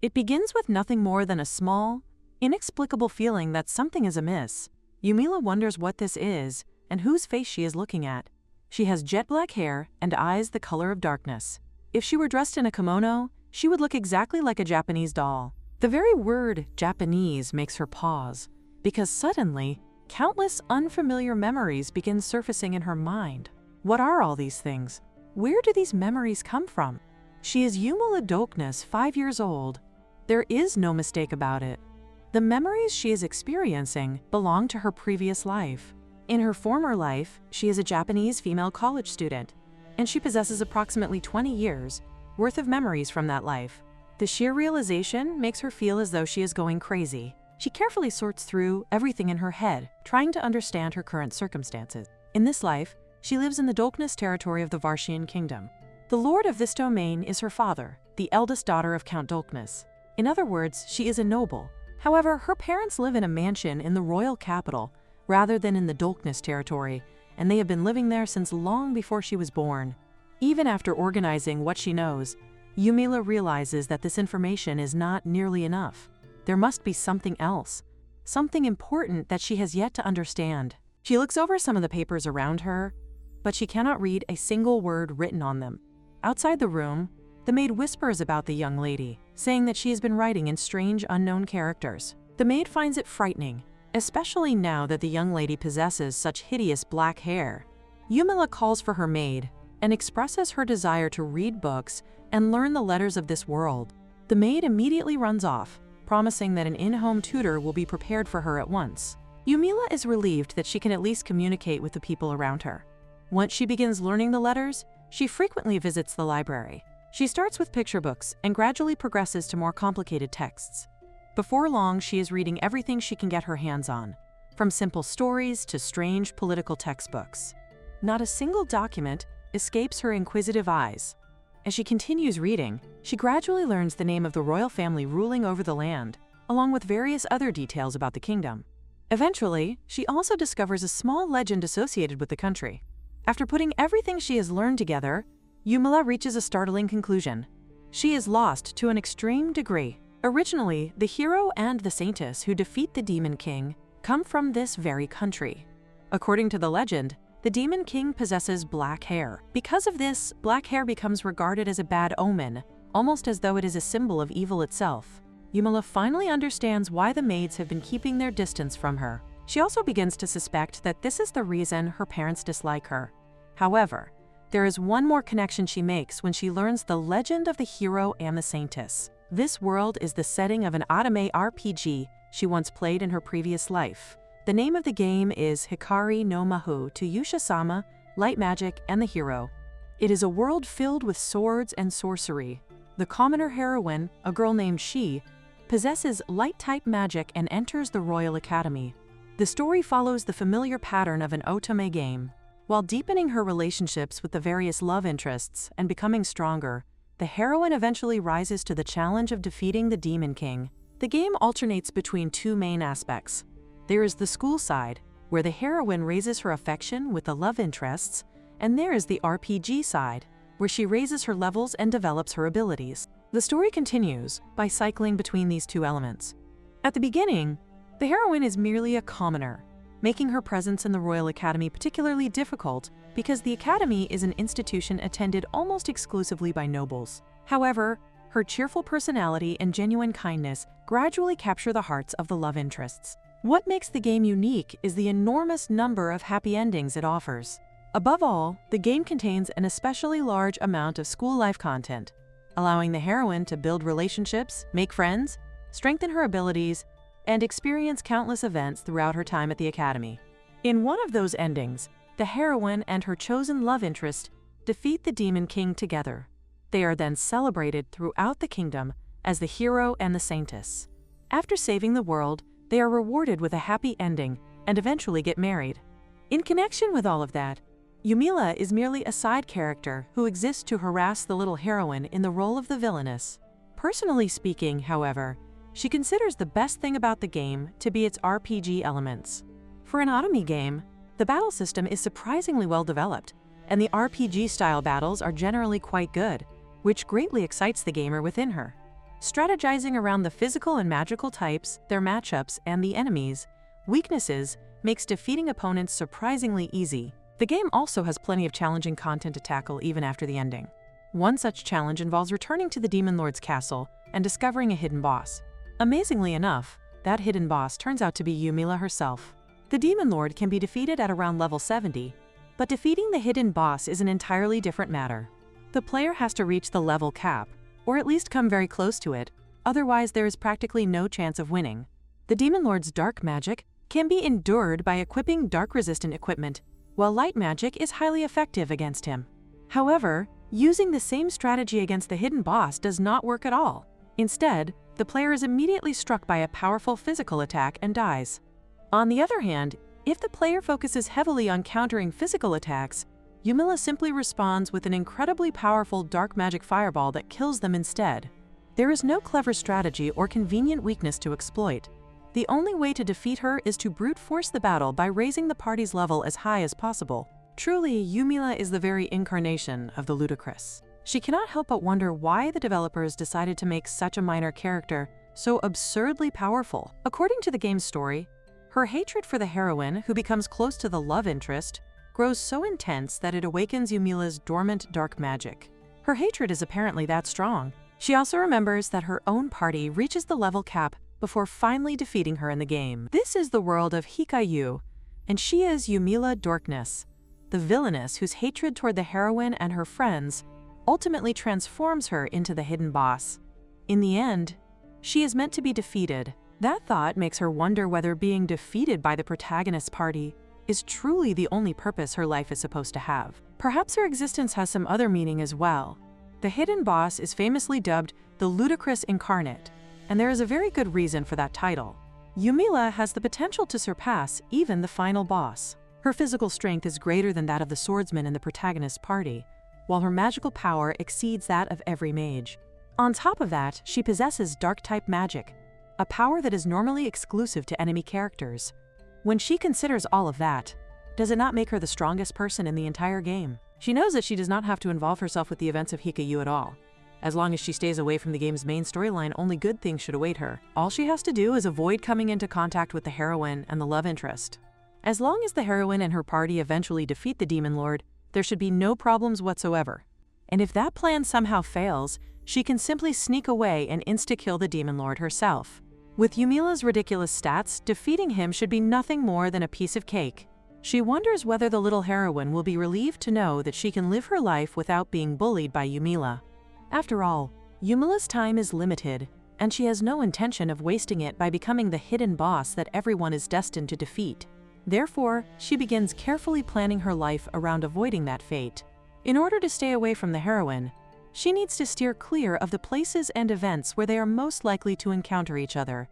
It begins with nothing more than a small, inexplicable feeling that something is amiss. Yumila wonders what this is and whose face she is looking at. She has jet black hair and eyes the color of darkness. If she were dressed in a kimono, she would look exactly like a Japanese doll. The very word Japanese makes her pause, because suddenly, countless unfamiliar memories begin surfacing in her mind. What are all these things? Where do these memories come from? She is Yumila Dokness, 5 years old. There is no mistake about it. The memories she is experiencing belong to her previous life. In her former life, she is a Japanese female college student, and she possesses approximately 20 years worth of memories from that life. The sheer realization makes her feel as though she is going crazy. She carefully sorts through everything in her head, trying to understand her current circumstances. In this life, she lives in the Dokness territory of the Varshian kingdom. The lord of this domain is her father, the eldest daughter of Count Dokness. In other words, she is a noble. However, her parents live in a mansion in the royal capital, rather than in the Dokness territory, and they have been living there since long before she was born. Even after organizing what she knows, Yumila realizes that this information is not nearly enough. There must be something else, something important that she has yet to understand. She looks over some of the papers around her, but she cannot read a single word written on them. Outside the room, the maid whispers about the young lady, saying that she has been writing in strange, unknown characters. The maid finds it frightening, especially now that the young lady possesses such hideous black hair. Yumila calls for her maid and expresses her desire to read books and learn the letters of this world. The maid immediately runs off, promising that an in-home tutor will be prepared for her at once. Yumila is relieved that she can at least communicate with the people around her. Once she begins learning the letters, she frequently visits the library. She starts with picture books and gradually progresses to more complicated texts. Before long, she is reading everything she can get her hands on, from simple stories to strange political textbooks. Not a single document escapes her inquisitive eyes. As she continues reading, she gradually learns the name of the royal family ruling over the land, along with various other details about the kingdom. Eventually, she also discovers a small legend associated with the country. After putting everything she has learned together, Yumila reaches a startling conclusion. She is lost to an extreme degree. Originally, the hero and the saintess who defeat the Demon King come from this very country. According to the legend, the Demon King possesses black hair. Because of this, black hair becomes regarded as a bad omen, almost as though it is a symbol of evil itself. Yumila finally understands why the maids have been keeping their distance from her. She also begins to suspect that this is the reason her parents dislike her. However, there is one more connection she makes when she learns the legend of the hero and the saintess. This world is the setting of an anime RPG she once played in her previous life. The name of the game is Hikari no Mahu to Yusha-sama, Light Magic, and the Hero. It is a world filled with swords and sorcery. The commoner heroine, a girl named Shi, possesses light-type magic and enters the Royal Academy. The story follows the familiar pattern of an otome game. While deepening her relationships with the various love interests and becoming stronger, the heroine eventually rises to the challenge of defeating the Demon King. The game alternates between two main aspects. There is the school side, where the heroine raises her affection with the love interests, and there is the RPG side, where she raises her levels and develops her abilities. The story continues by cycling between these two elements. At the beginning, the heroine is merely a commoner, making her presence in the Royal Academy particularly difficult because the Academy is an institution attended almost exclusively by nobles. However, her cheerful personality and genuine kindness gradually capture the hearts of the love interests. What makes the game unique is the enormous number of happy endings it offers. Above all, the game contains an especially large amount of school life content, allowing the heroine to build relationships, make friends, strengthen her abilities, and experience countless events throughout her time at the Academy. In one of those endings, the heroine and her chosen love interest defeat the Demon King together. They are then celebrated throughout the kingdom as the hero and the saintess. After saving the world, they are rewarded with a happy ending and eventually get married. In connection with all of that, Yumila is merely a side character who exists to harass the little heroine in the role of the villainess. Personally speaking, however, she considers the best thing about the game to be its RPG elements. For an anime game, the battle system is surprisingly well developed, and the RPG-style battles are generally quite good, which greatly excites the gamer within her. strategizing around the physical and magical types, their matchups, and the enemies' weaknesses makes defeating opponents surprisingly easy. The game also has plenty of challenging content to tackle even after the ending. One such challenge involves returning to the Demon Lord's castle and discovering a hidden boss. Amazingly enough, that hidden boss turns out to be Yumila herself. The Demon Lord can be defeated at around level 70, but defeating the hidden boss is an entirely different matter. The player has to reach the level cap, or at least come very close to it, otherwise there is practically no chance of winning. The Demon Lord's dark magic can be endured by equipping dark-resistant equipment, while light magic is highly effective against him. However, using the same strategy against the hidden boss does not work at all. Instead, the player is immediately struck by a powerful physical attack and dies. On the other hand, if the player focuses heavily on countering physical attacks, Yumila simply responds with an incredibly powerful dark magic fireball that kills them instead. There is no clever strategy or convenient weakness to exploit. The only way to defeat her is to brute force the battle by raising the party's level as high as possible. Truly, Yumila is the very incarnation of the ludicrous. She cannot help but wonder why the developers decided to make such a minor character so absurdly powerful. According to the game's story, her hatred for the heroine, who becomes close to the love interest, grows so intense that it awakens Yumila's dormant dark magic. Her hatred is apparently that strong. She also remembers that her own party reaches the level cap before finally defeating her in the game. This is the world of Hikayu, and she is Yumila Dorkness, the villainess whose hatred toward the heroine and her friends ultimately transforms her into the hidden boss. In the end, she is meant to be defeated. That thought makes her wonder whether being defeated by the protagonist's party is truly the only purpose her life is supposed to have. Perhaps her existence has some other meaning as well. The hidden boss is famously dubbed the ludicrous incarnate, and there is a very good reason for that title. Yumila has the potential to surpass even the final boss. Her physical strength is greater than that of the swordsman in the protagonist's party, while her magical power exceeds that of every mage. On top of that, she possesses dark-type magic, a power that is normally exclusive to enemy characters. When she considers all of that, does it not make her the strongest person in the entire game? She knows that she does not have to involve herself with the events of Hikayu at all. As long as she stays away from the game's main storyline, only good things should await her. All she has to do is avoid coming into contact with the heroine and the love interest. As long as the heroine and her party eventually defeat the Demon Lord, there should be no problems whatsoever. And if that plan somehow fails, she can simply sneak away and insta-kill the Demon Lord herself. With Yumila's ridiculous stats, defeating him should be nothing more than a piece of cake. She wonders whether the little heroine will be relieved to know that she can live her life without being bullied by Yumila. After all, Yumila's time is limited, and she has no intention of wasting it by becoming the hidden boss that everyone is destined to defeat. Therefore, she begins carefully planning her life around avoiding that fate. In order to stay away from the heroine, she needs to steer clear of the places and events where they are most likely to encounter each other.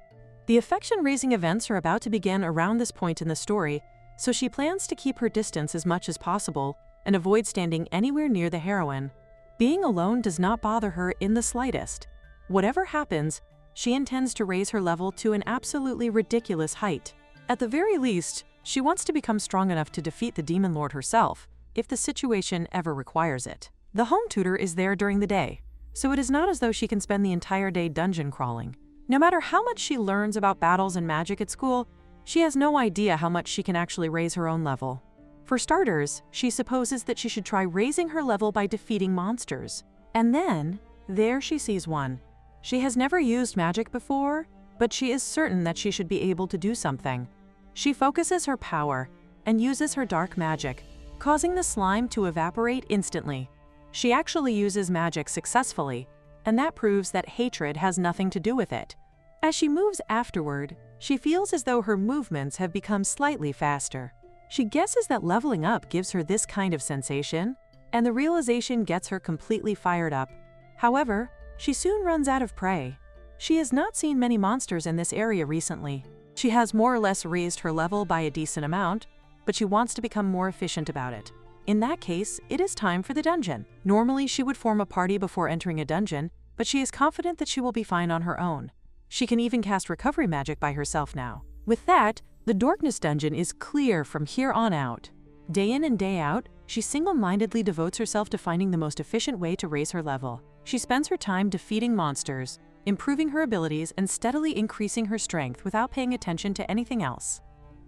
The affection-raising events are about to begin around this point in the story, so she plans to keep her distance as much as possible and avoid standing anywhere near the heroine. Being alone does not bother her in the slightest. Whatever happens, she intends to raise her level to an absolutely ridiculous height. At the very least, she wants to become strong enough to defeat the Demon Lord herself, if the situation ever requires it. The home tutor is there during the day, so it is not as though she can spend the entire day dungeon crawling. No matter how much she learns about battles and magic at school, she has no idea how much she can actually raise her own level. For starters, she supposes that she should try raising her level by defeating monsters. And then, there she sees one. She has never used magic before, but she is certain that she should be able to do something. She focuses her power and uses her dark magic, causing the slime to evaporate instantly. She actually uses magic successfully, and that proves that hatred has nothing to do with it. As she moves afterward, she feels as though her movements have become slightly faster. She guesses that leveling up gives her this kind of sensation, and the realization gets her completely fired up. However, she soon runs out of prey. She has not seen many monsters in this area recently. She has more or less raised her level by a decent amount, but she wants to become more efficient about it. In that case, it is time for the dungeon. Normally, she would form a party before entering a dungeon, but she is confident that she will be fine on her own. She can even cast recovery magic by herself now. With that, the Dorkness dungeon is clear from here on out. Day in and day out, she single-mindedly devotes herself to finding the most efficient way to raise her level. She spends her time defeating monsters, improving her abilities and steadily increasing her strength without paying attention to anything else.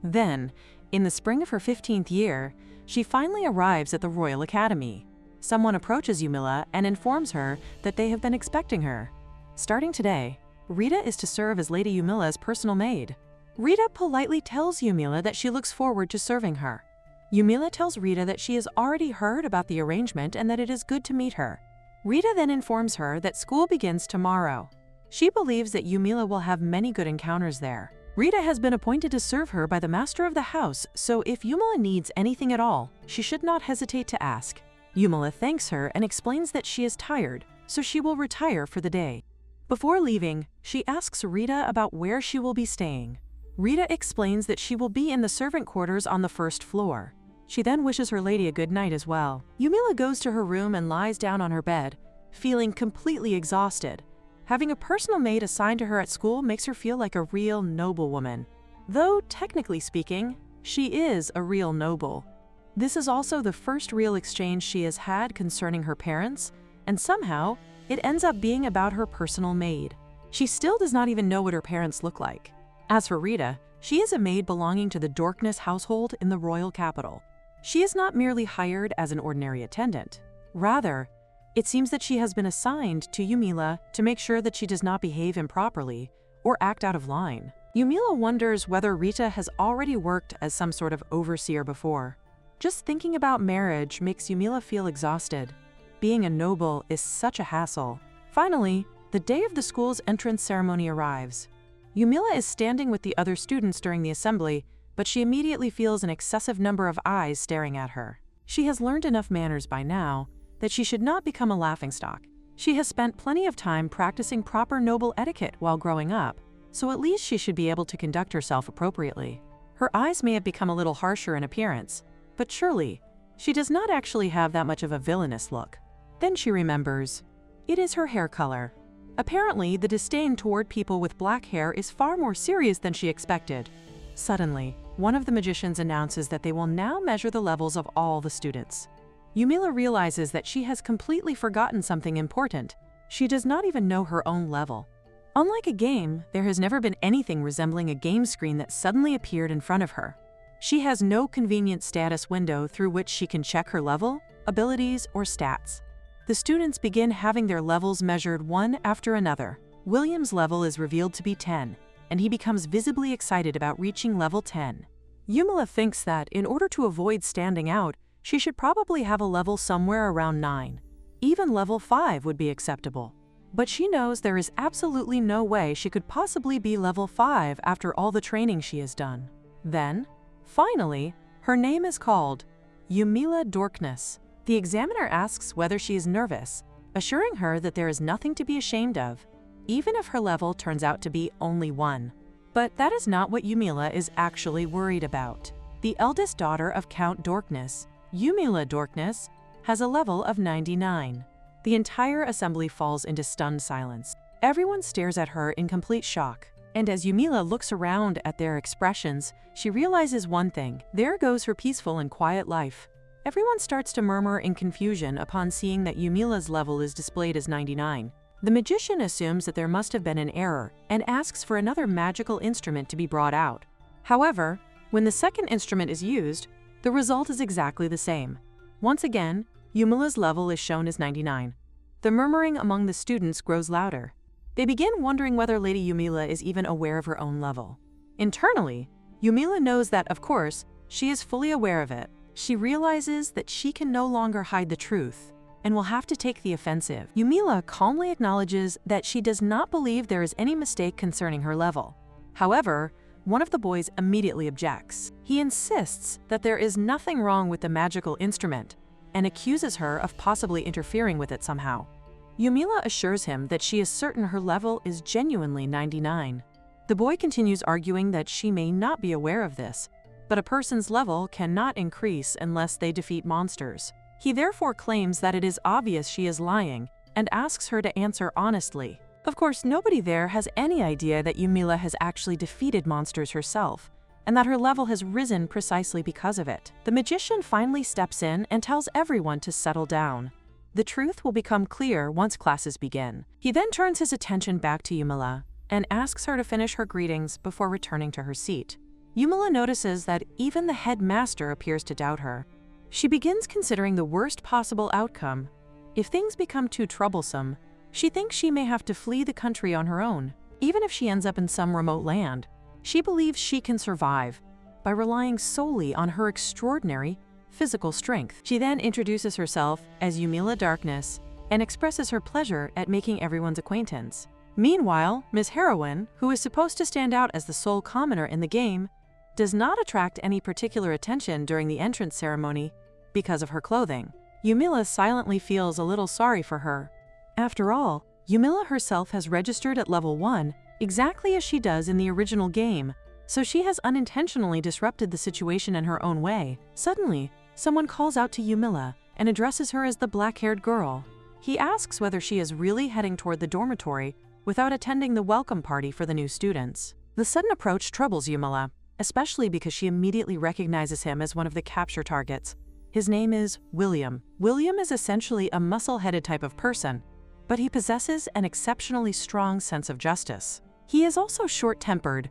Then, in the spring of her 15th year, she finally arrives at the Royal Academy. Someone approaches Yumila and informs her that they have been expecting her. Starting today, Rita is to serve as Lady Yumila's personal maid. Rita politely tells Yumila that she looks forward to serving her. Yumila tells Rita that she has already heard about the arrangement and that it is good to meet her. Rita then informs her that school begins tomorrow. She believes that Yumila will have many good encounters there. Rita has been appointed to serve her by the master of the house, so if Yumila needs anything at all, she should not hesitate to ask. Yumila thanks her and explains that she is tired, so she will retire for the day. Before leaving, she asks Rita about where she will be staying. Rita explains that she will be in the servant quarters on the first floor. She then wishes her lady a good night as well. Yumila goes to her room and lies down on her bed, feeling completely exhausted. Having a personal maid assigned to her at school makes her feel like a real noblewoman. Though, technically speaking, she is a real noble. This is also the first real exchange she has had concerning her parents, and somehow, it ends up being about her personal maid. She still does not even know what her parents look like. As for Rita, she is a maid belonging to the Dorkness household in the royal capital. She is not merely hired as an ordinary attendant. Rather, it seems that she has been assigned to Yumila to make sure that she does not behave improperly or act out of line. Yumila wonders whether Rita has already worked as some sort of overseer before. Just thinking about marriage makes Yumila feel exhausted. Being a noble is such a hassle. Finally, the day of the school's entrance ceremony arrives. Yumila is standing with the other students during the assembly, but she immediately feels an excessive number of eyes staring at her. She has learned enough manners by now that she should not become a laughingstock. She has spent plenty of time practicing proper noble etiquette while growing up, so at least she should be able to conduct herself appropriately. Her eyes may have become a little harsher in appearance, but surely, she does not actually have that much of a villainous look. Then she remembers. It is her hair color. Apparently, the disdain toward people with black hair is far more serious than she expected. Suddenly, one of the magicians announces that they will now measure the levels of all the students. Yumila realizes that she has completely forgotten something important. She does not even know her own level. Unlike a game, there has never been anything resembling a game screen that suddenly appeared in front of her. She has no convenient status window through which she can check her level, abilities, or stats. The students begin having their levels measured one after another. William's level is revealed to be 10, and he becomes visibly excited about reaching level 10. Yumila thinks that, in order to avoid standing out, she should probably have a level somewhere around 9. Even level 5 would be acceptable. But she knows there is absolutely no way she could possibly be level 5 after all the training she has done. Then, finally, her name is called Yumila Dorkness. The examiner asks whether she is nervous, assuring her that there is nothing to be ashamed of, even if her level turns out to be only 1. But that is not what Yumila is actually worried about. The eldest daughter of Count Dorkness, Yumila Dorkness, has a level of 99. The entire assembly falls into stunned silence. Everyone stares at her in complete shock. And as Yumila looks around at their expressions, she realizes one thing. There goes her peaceful and quiet life. Everyone starts to murmur in confusion upon seeing that Yumila's level is displayed as 99. The magician assumes that there must have been an error and asks for another magical instrument to be brought out. However, when the second instrument is used, the result is exactly the same. Once again, Yumila's level is shown as 99. The murmuring among the students grows louder. They begin wondering whether Lady Yumila is even aware of her own level. Internally, Yumila knows that, of course, she is fully aware of it. She realizes that she can no longer hide the truth and will have to take the offensive. Yumila calmly acknowledges that she does not believe there is any mistake concerning her level. However, one of the boys immediately objects. He insists that there is nothing wrong with the magical instrument and accuses her of possibly interfering with it somehow. Yumila assures him that she is certain her level is genuinely 99. The boy continues arguing that she may not be aware of this, but a person's level cannot increase unless they defeat monsters. He therefore claims that it is obvious she is lying and asks her to answer honestly. Of course, nobody there has any idea that Yumila has actually defeated monsters herself, and that her level has risen precisely because of it. The magician finally steps in and tells everyone to settle down. The truth will become clear once classes begin. He then turns his attention back to Yumila and asks her to finish her greetings before returning to her seat. Yumila notices that even the headmaster appears to doubt her. She begins considering the worst possible outcome. If things become too troublesome, she thinks she may have to flee the country on her own. Even if she ends up in some remote land, she believes she can survive by relying solely on her extraordinary physical strength. She then introduces herself as Yumila Darkness and expresses her pleasure at making everyone's acquaintance. Meanwhile, Ms. Heroine, who is supposed to stand out as the sole commoner in the game, does not attract any particular attention during the entrance ceremony because of her clothing. Yumila silently feels a little sorry for her. After all, Yumila herself has registered at level 1 exactly as she does in the original game, so she has unintentionally disrupted the situation in her own way. Suddenly, someone calls out to Yumila and addresses her as the black-haired girl. He asks whether she is really heading toward the dormitory without attending the welcome party for the new students. The sudden approach troubles Yumila, especially because she immediately recognizes him as one of the capture targets. His name is William. William is essentially a muscle-headed type of person, but he possesses an exceptionally strong sense of justice. He is also short-tempered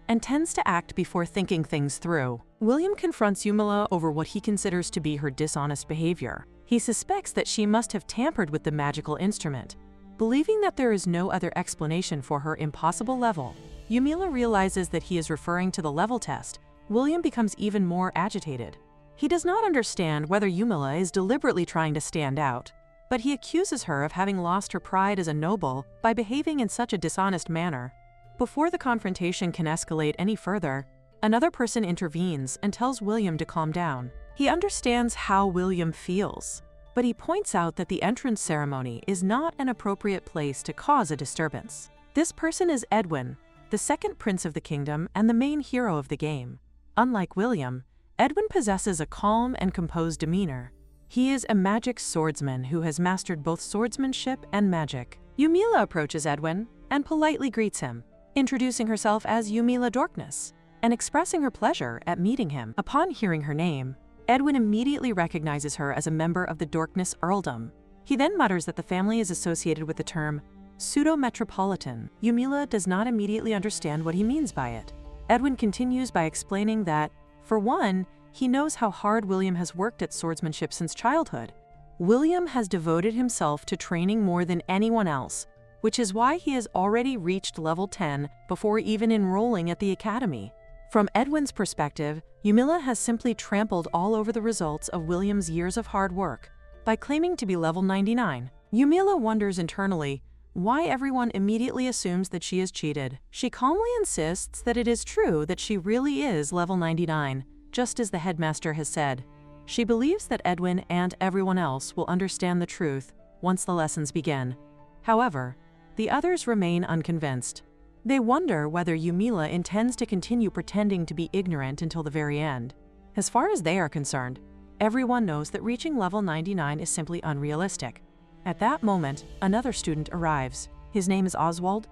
and tends to act before thinking things through. William confronts Yumila over what he considers to be her dishonest behavior. He suspects that she must have tampered with the magical instrument. Believing that there is no other explanation for her impossible level, Yumila realizes that he is referring to the level test. William becomes even more agitated. He does not understand whether Yumila is deliberately trying to stand out, but he accuses her of having lost her pride as a noble by behaving in such a dishonest manner. Before the confrontation can escalate any further, another person intervenes and tells William to calm down. He understands how William feels, but he points out that the entrance ceremony is not an appropriate place to cause a disturbance. This person is Edwin, the second prince of the kingdom and the main hero of the game. Unlike William, Edwin possesses a calm and composed demeanor. He is a magic swordsman who has mastered both swordsmanship and magic. Yumila approaches Edwin and politely greets him, introducing herself as Yumila Darkness and expressing her pleasure at meeting him. Upon hearing her name, Edwin immediately recognizes her as a member of the Darkness Earldom. He then mutters that the family is associated with the term pseudo-metropolitan. Yumila does not immediately understand what he means by it. Edwin continues by explaining that, for one, he knows how hard William has worked at swordsmanship since childhood. William has devoted himself to training more than anyone else, which is why he has already reached level 10 before even enrolling at the academy. From Edwin's perspective, Yumila has simply trampled all over the results of William's years of hard work by claiming to be level 99. Yumila wonders internally why everyone immediately assumes that she is cheated. She calmly insists that it is true that she really is level 99, just as the headmaster has said. She believes that Edwin and everyone else will understand the truth once the lessons begin. However, the others remain unconvinced. They wonder whether Yumila intends to continue pretending to be ignorant until the very end. As far as they are concerned, everyone knows that reaching level 99 is simply unrealistic. At that moment, another student arrives. His name is Oswald,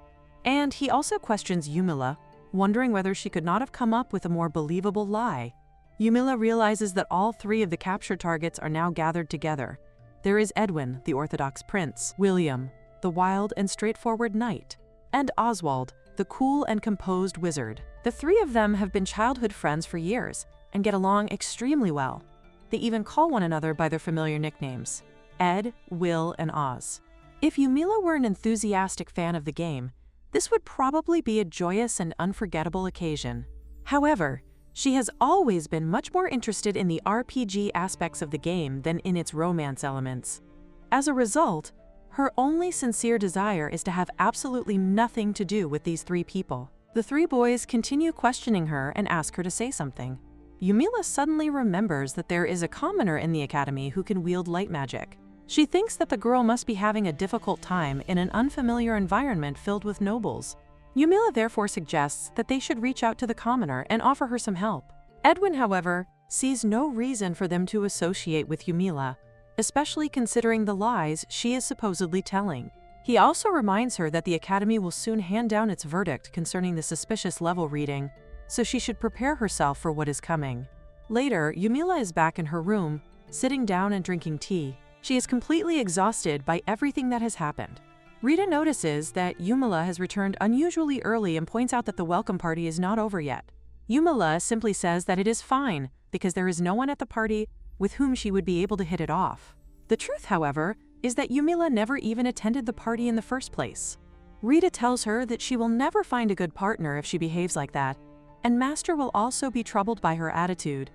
and he also questions Yumila, wondering whether she could not have come up with a more believable lie. Yumila realizes that all three of the capture targets are now gathered together. There is Edwin, the Orthodox prince, William, the wild and straightforward knight, and Oswald, the cool and composed wizard. The three of them have been childhood friends for years and get along extremely well. They even call one another by their familiar nicknames: Ed, Will, and Oz. If Yumila were an enthusiastic fan of the game, this would probably be a joyous and unforgettable occasion. However, she has always been much more interested in the RPG aspects of the game than in its romance elements. As a result, her only sincere desire is to have absolutely nothing to do with these three people. The three boys continue questioning her and ask her to say something. Yumila suddenly remembers that there is a commoner in the academy who can wield light magic. She thinks that the girl must be having a difficult time in an unfamiliar environment filled with nobles. Yumila therefore suggests that they should reach out to the commoner and offer her some help. Edwin, however, sees no reason for them to associate with Yumila, especially considering the lies she is supposedly telling. He also reminds her that the academy will soon hand down its verdict concerning the suspicious level reading, so she should prepare herself for what is coming. Later, Yumila is back in her room, sitting down and drinking tea. She is completely exhausted by everything that has happened. Rita notices that Yumila has returned unusually early and points out that the welcome party is not over yet. Yumila simply says that it is fine because there is no one at the party with whom she would be able to hit it off. The truth, however, is that Yumila never even attended the party in the first place. Rita tells her that she will never find a good partner if she behaves like that, and Master will also be troubled by her attitude.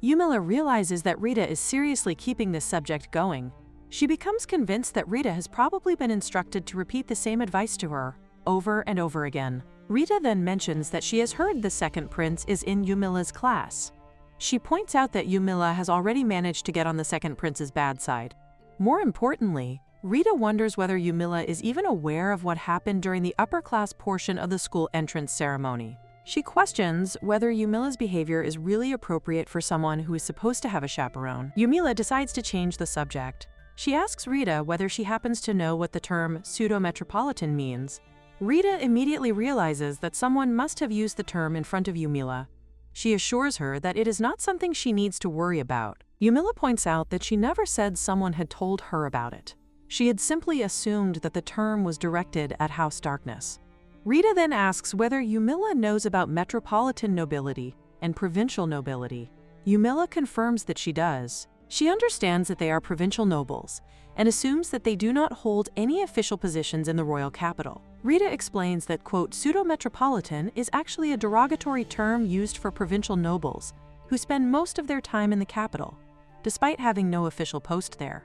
Yumila realizes that Rita is seriously keeping this subject going. She becomes convinced that Rita has probably been instructed to repeat the same advice to her over and over again. Rita then mentions that she has heard the second prince is in Yumila's class. She points out that Yumila has already managed to get on the second prince's bad side. More importantly, Rita wonders whether Yumila is even aware of what happened during the upper-class portion of the school entrance ceremony. She questions whether Yumila's behavior is really appropriate for someone who is supposed to have a chaperone. Yumila decides to change the subject. She asks Rita whether she happens to know what the term pseudo-metropolitan means. Rita immediately realizes that someone must have used the term in front of Yumila. She assures her that it is not something she needs to worry about. Yumila points out that she never said someone had told her about it. She had simply assumed that the term was directed at House Darkness. Rita then asks whether Yumila knows about metropolitan nobility and provincial nobility. Yumila confirms that she does. She understands that they are provincial nobles and assumes that they do not hold any official positions in the royal capital. Rita explains that, quote, pseudo-metropolitan is actually a derogatory term used for provincial nobles who spend most of their time in the capital, despite having no official post there.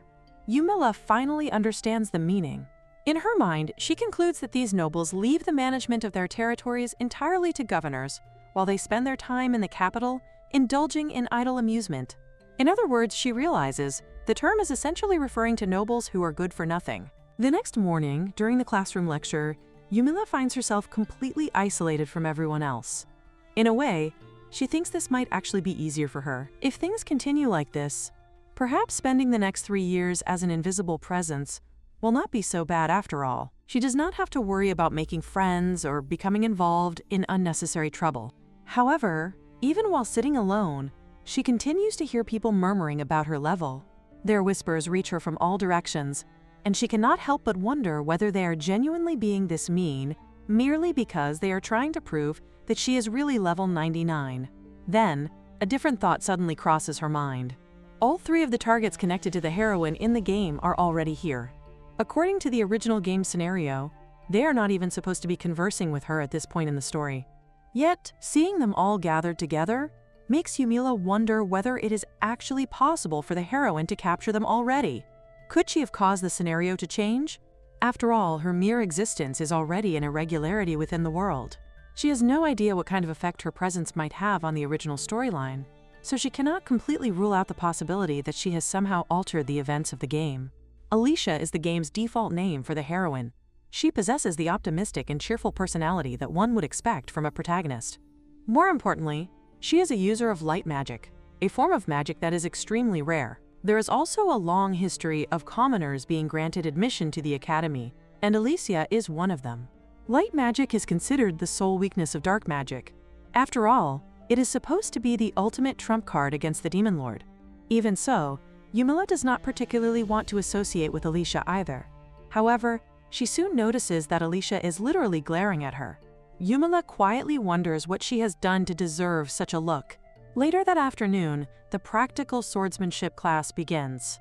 Yumila finally understands the meaning. In her mind, she concludes that these nobles leave the management of their territories entirely to governors, while they spend their time in the capital indulging in idle amusement. In other words, she realizes the term is essentially referring to nobles who are good for nothing. The next morning, during the classroom lecture, Yumila finds herself completely isolated from everyone else. In a way, she thinks this might actually be easier for her. If things continue like this, perhaps spending the next 3 years as an invisible presence will not be so bad after all. She does not have to worry about making friends or becoming involved in unnecessary trouble. However, even while sitting alone, she continues to hear people murmuring about her level. Their whispers reach her from all directions, and she cannot help but wonder whether they are genuinely being this mean merely because they are trying to prove that she is really level 99. Then, a different thought suddenly crosses her mind. All 3 of the targets connected to the heroine in the game are already here. According to the original game scenario, they are not even supposed to be conversing with her at this point in the story. Yet, seeing them all gathered together makes Yumila wonder whether it is actually possible for the heroine to capture them already. Could she have caused the scenario to change? After all, her mere existence is already an irregularity within the world. She has no idea what kind of effect her presence might have on the original storyline, so she cannot completely rule out the possibility that she has somehow altered the events of the game. Alicia is the game's default name for the heroine. She possesses the optimistic and cheerful personality that one would expect from a protagonist. More importantly, she is a user of light magic, a form of magic that is extremely rare. There is also a long history of commoners being granted admission to the academy, and Alicia is one of them. Light magic is considered the sole weakness of dark magic. After all, it is supposed to be the ultimate trump card against the Demon Lord. Even so, Yumila does not particularly want to associate with Alicia either. However, she soon notices that Alicia is literally glaring at her. Yumila quietly wonders what she has done to deserve such a look. Later that afternoon, the practical swordsmanship class begins.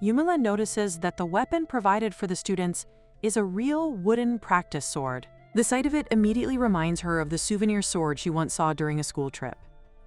Yumila notices that the weapon provided for the students is a real wooden practice sword. The sight of it immediately reminds her of the souvenir sword she once saw during a school trip.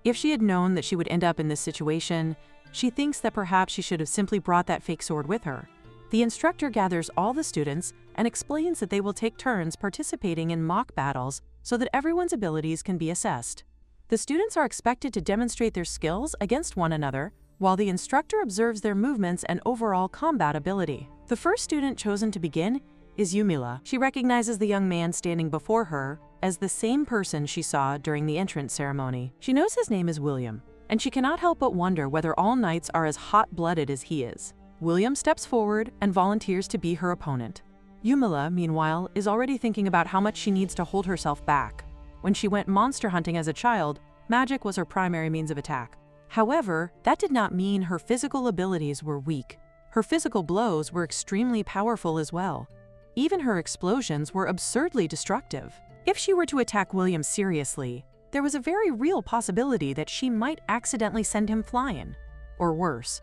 If she had known that she would end up in this situation, she thinks that perhaps she should have simply brought that fake sword with her. The instructor gathers all the students and explains that they will take turns participating in mock battles so that everyone's abilities can be assessed. The students are expected to demonstrate their skills against one another, while the instructor observes their movements and overall combat ability. The first student chosen to begin is Yumila. She recognizes the young man standing before her as the same person she saw during the entrance ceremony. She knows his name is William, and she cannot help but wonder whether all knights are as hot-blooded as he is. William steps forward and volunteers to be her opponent. Yumila, meanwhile, is already thinking about how much she needs to hold herself back. When she went monster hunting as a child, magic was her primary means of attack. However, that did not mean her physical abilities were weak. Her physical blows were extremely powerful as well. Even her explosions were absurdly destructive. If she were to attack William seriously, there was a very real possibility that she might accidentally send him flying. Or worse.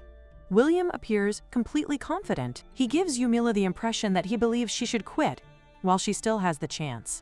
William appears completely confident. He gives Yumila the impression that he believes she should quit while she still has the chance.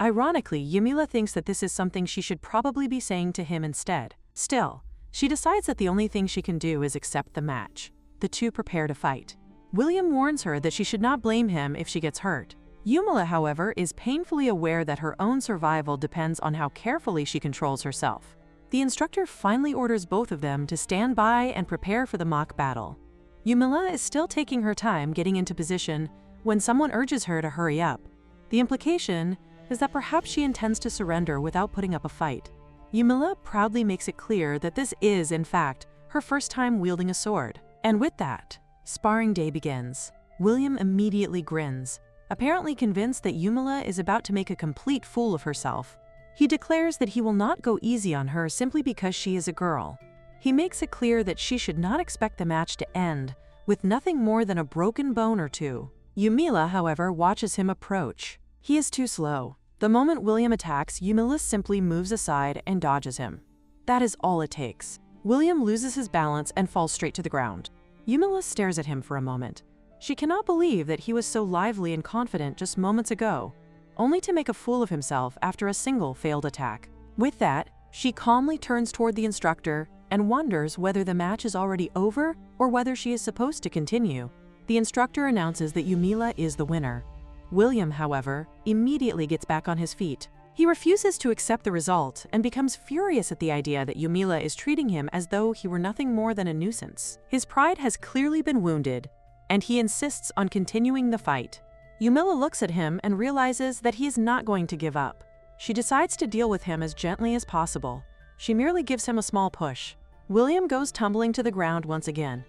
Ironically, Yumila thinks that this is something she should probably be saying to him instead. Still, she decides that the only thing she can do is accept the match. The two prepare to fight. William warns her that she should not blame him if she gets hurt. Yumila, however, is painfully aware that her own survival depends on how carefully she controls herself. The instructor finally orders both of them to stand by and prepare for the mock battle. Yumila is still taking her time getting into position when someone urges her to hurry up. The implication is that perhaps she intends to surrender without putting up a fight. Yumila proudly makes it clear that this is, in fact, her first time wielding a sword. And with that, sparring day begins. William immediately grins, apparently convinced that Yumila is about to make a complete fool of herself. He declares that he will not go easy on her simply because she is a girl. He makes it clear that she should not expect the match to end with nothing more than a broken bone or two. Yumila, however, watches him approach. He is too slow. The moment William attacks, Yumila simply moves aside and dodges him. That is all it takes. William loses his balance and falls straight to the ground. Yumila stares at him for a moment. She cannot believe that he was so lively and confident just moments ago, only to make a fool of himself after a single failed attack. With that, she calmly turns toward the instructor and wonders whether the match is already over or whether she is supposed to continue. The instructor announces that Yumila is the winner. William, however, immediately gets back on his feet. He refuses to accept the result and becomes furious at the idea that Yumila is treating him as though he were nothing more than a nuisance. His pride has clearly been wounded, and he insists on continuing the fight. Yumila looks at him and realizes that he is not going to give up. She decides to deal with him as gently as possible. She merely gives him a small push. William goes tumbling to the ground once again.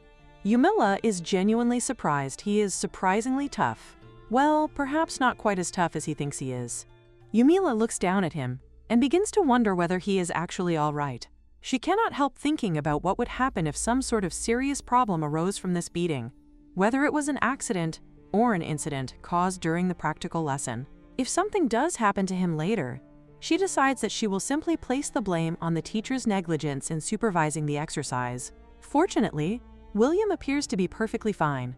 Yumila is genuinely surprised. He is surprisingly tough. Well, perhaps not quite as tough as he thinks he is. Yumila looks down at him and begins to wonder whether he is actually all right. She cannot help thinking about what would happen if some sort of serious problem arose from this beating, whether it was an accident or an incident caused during the practical lesson. If something does happen to him later, she decides that she will simply place the blame on the teacher's negligence in supervising the exercise. Fortunately, William appears to be perfectly fine.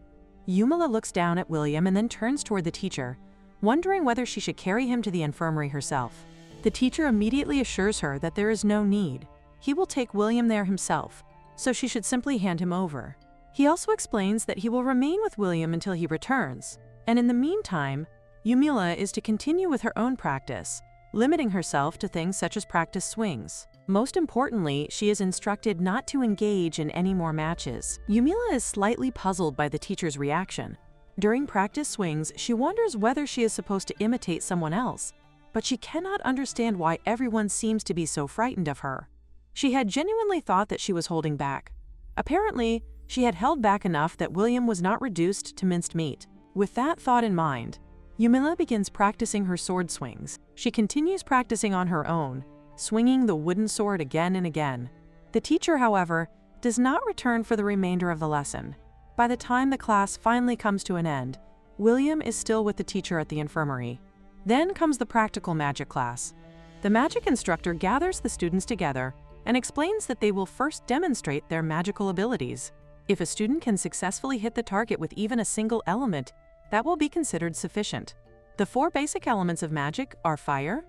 Yumila looks down at William and then turns toward the teacher, wondering whether she should carry him to the infirmary herself. The teacher immediately assures her that there is no need. He will take William there himself, so she should simply hand him over. He also explains that he will remain with William until he returns, and in the meantime, Yumila is to continue with her own practice, limiting herself to things such as practice swings. Most importantly, she is instructed not to engage in any more matches. Yumila is slightly puzzled by the teacher's reaction. During practice swings, she wonders whether she is supposed to imitate someone else, but she cannot understand why everyone seems to be so frightened of her. She had genuinely thought that she was holding back. Apparently, she had held back enough that William was not reduced to minced meat. With that thought in mind, Yumila begins practicing her sword swings. She continues practicing on her own, swinging the wooden sword again and again. The teacher, however, does not return for the remainder of the lesson. By the time the class finally comes to an end, William is still with the teacher at the infirmary. Then comes the practical magic class. The magic instructor gathers the students together and explains that they will first demonstrate their magical abilities. If a student can successfully hit the target with even a single element, that will be considered sufficient. The 4 basic elements of magic are fire,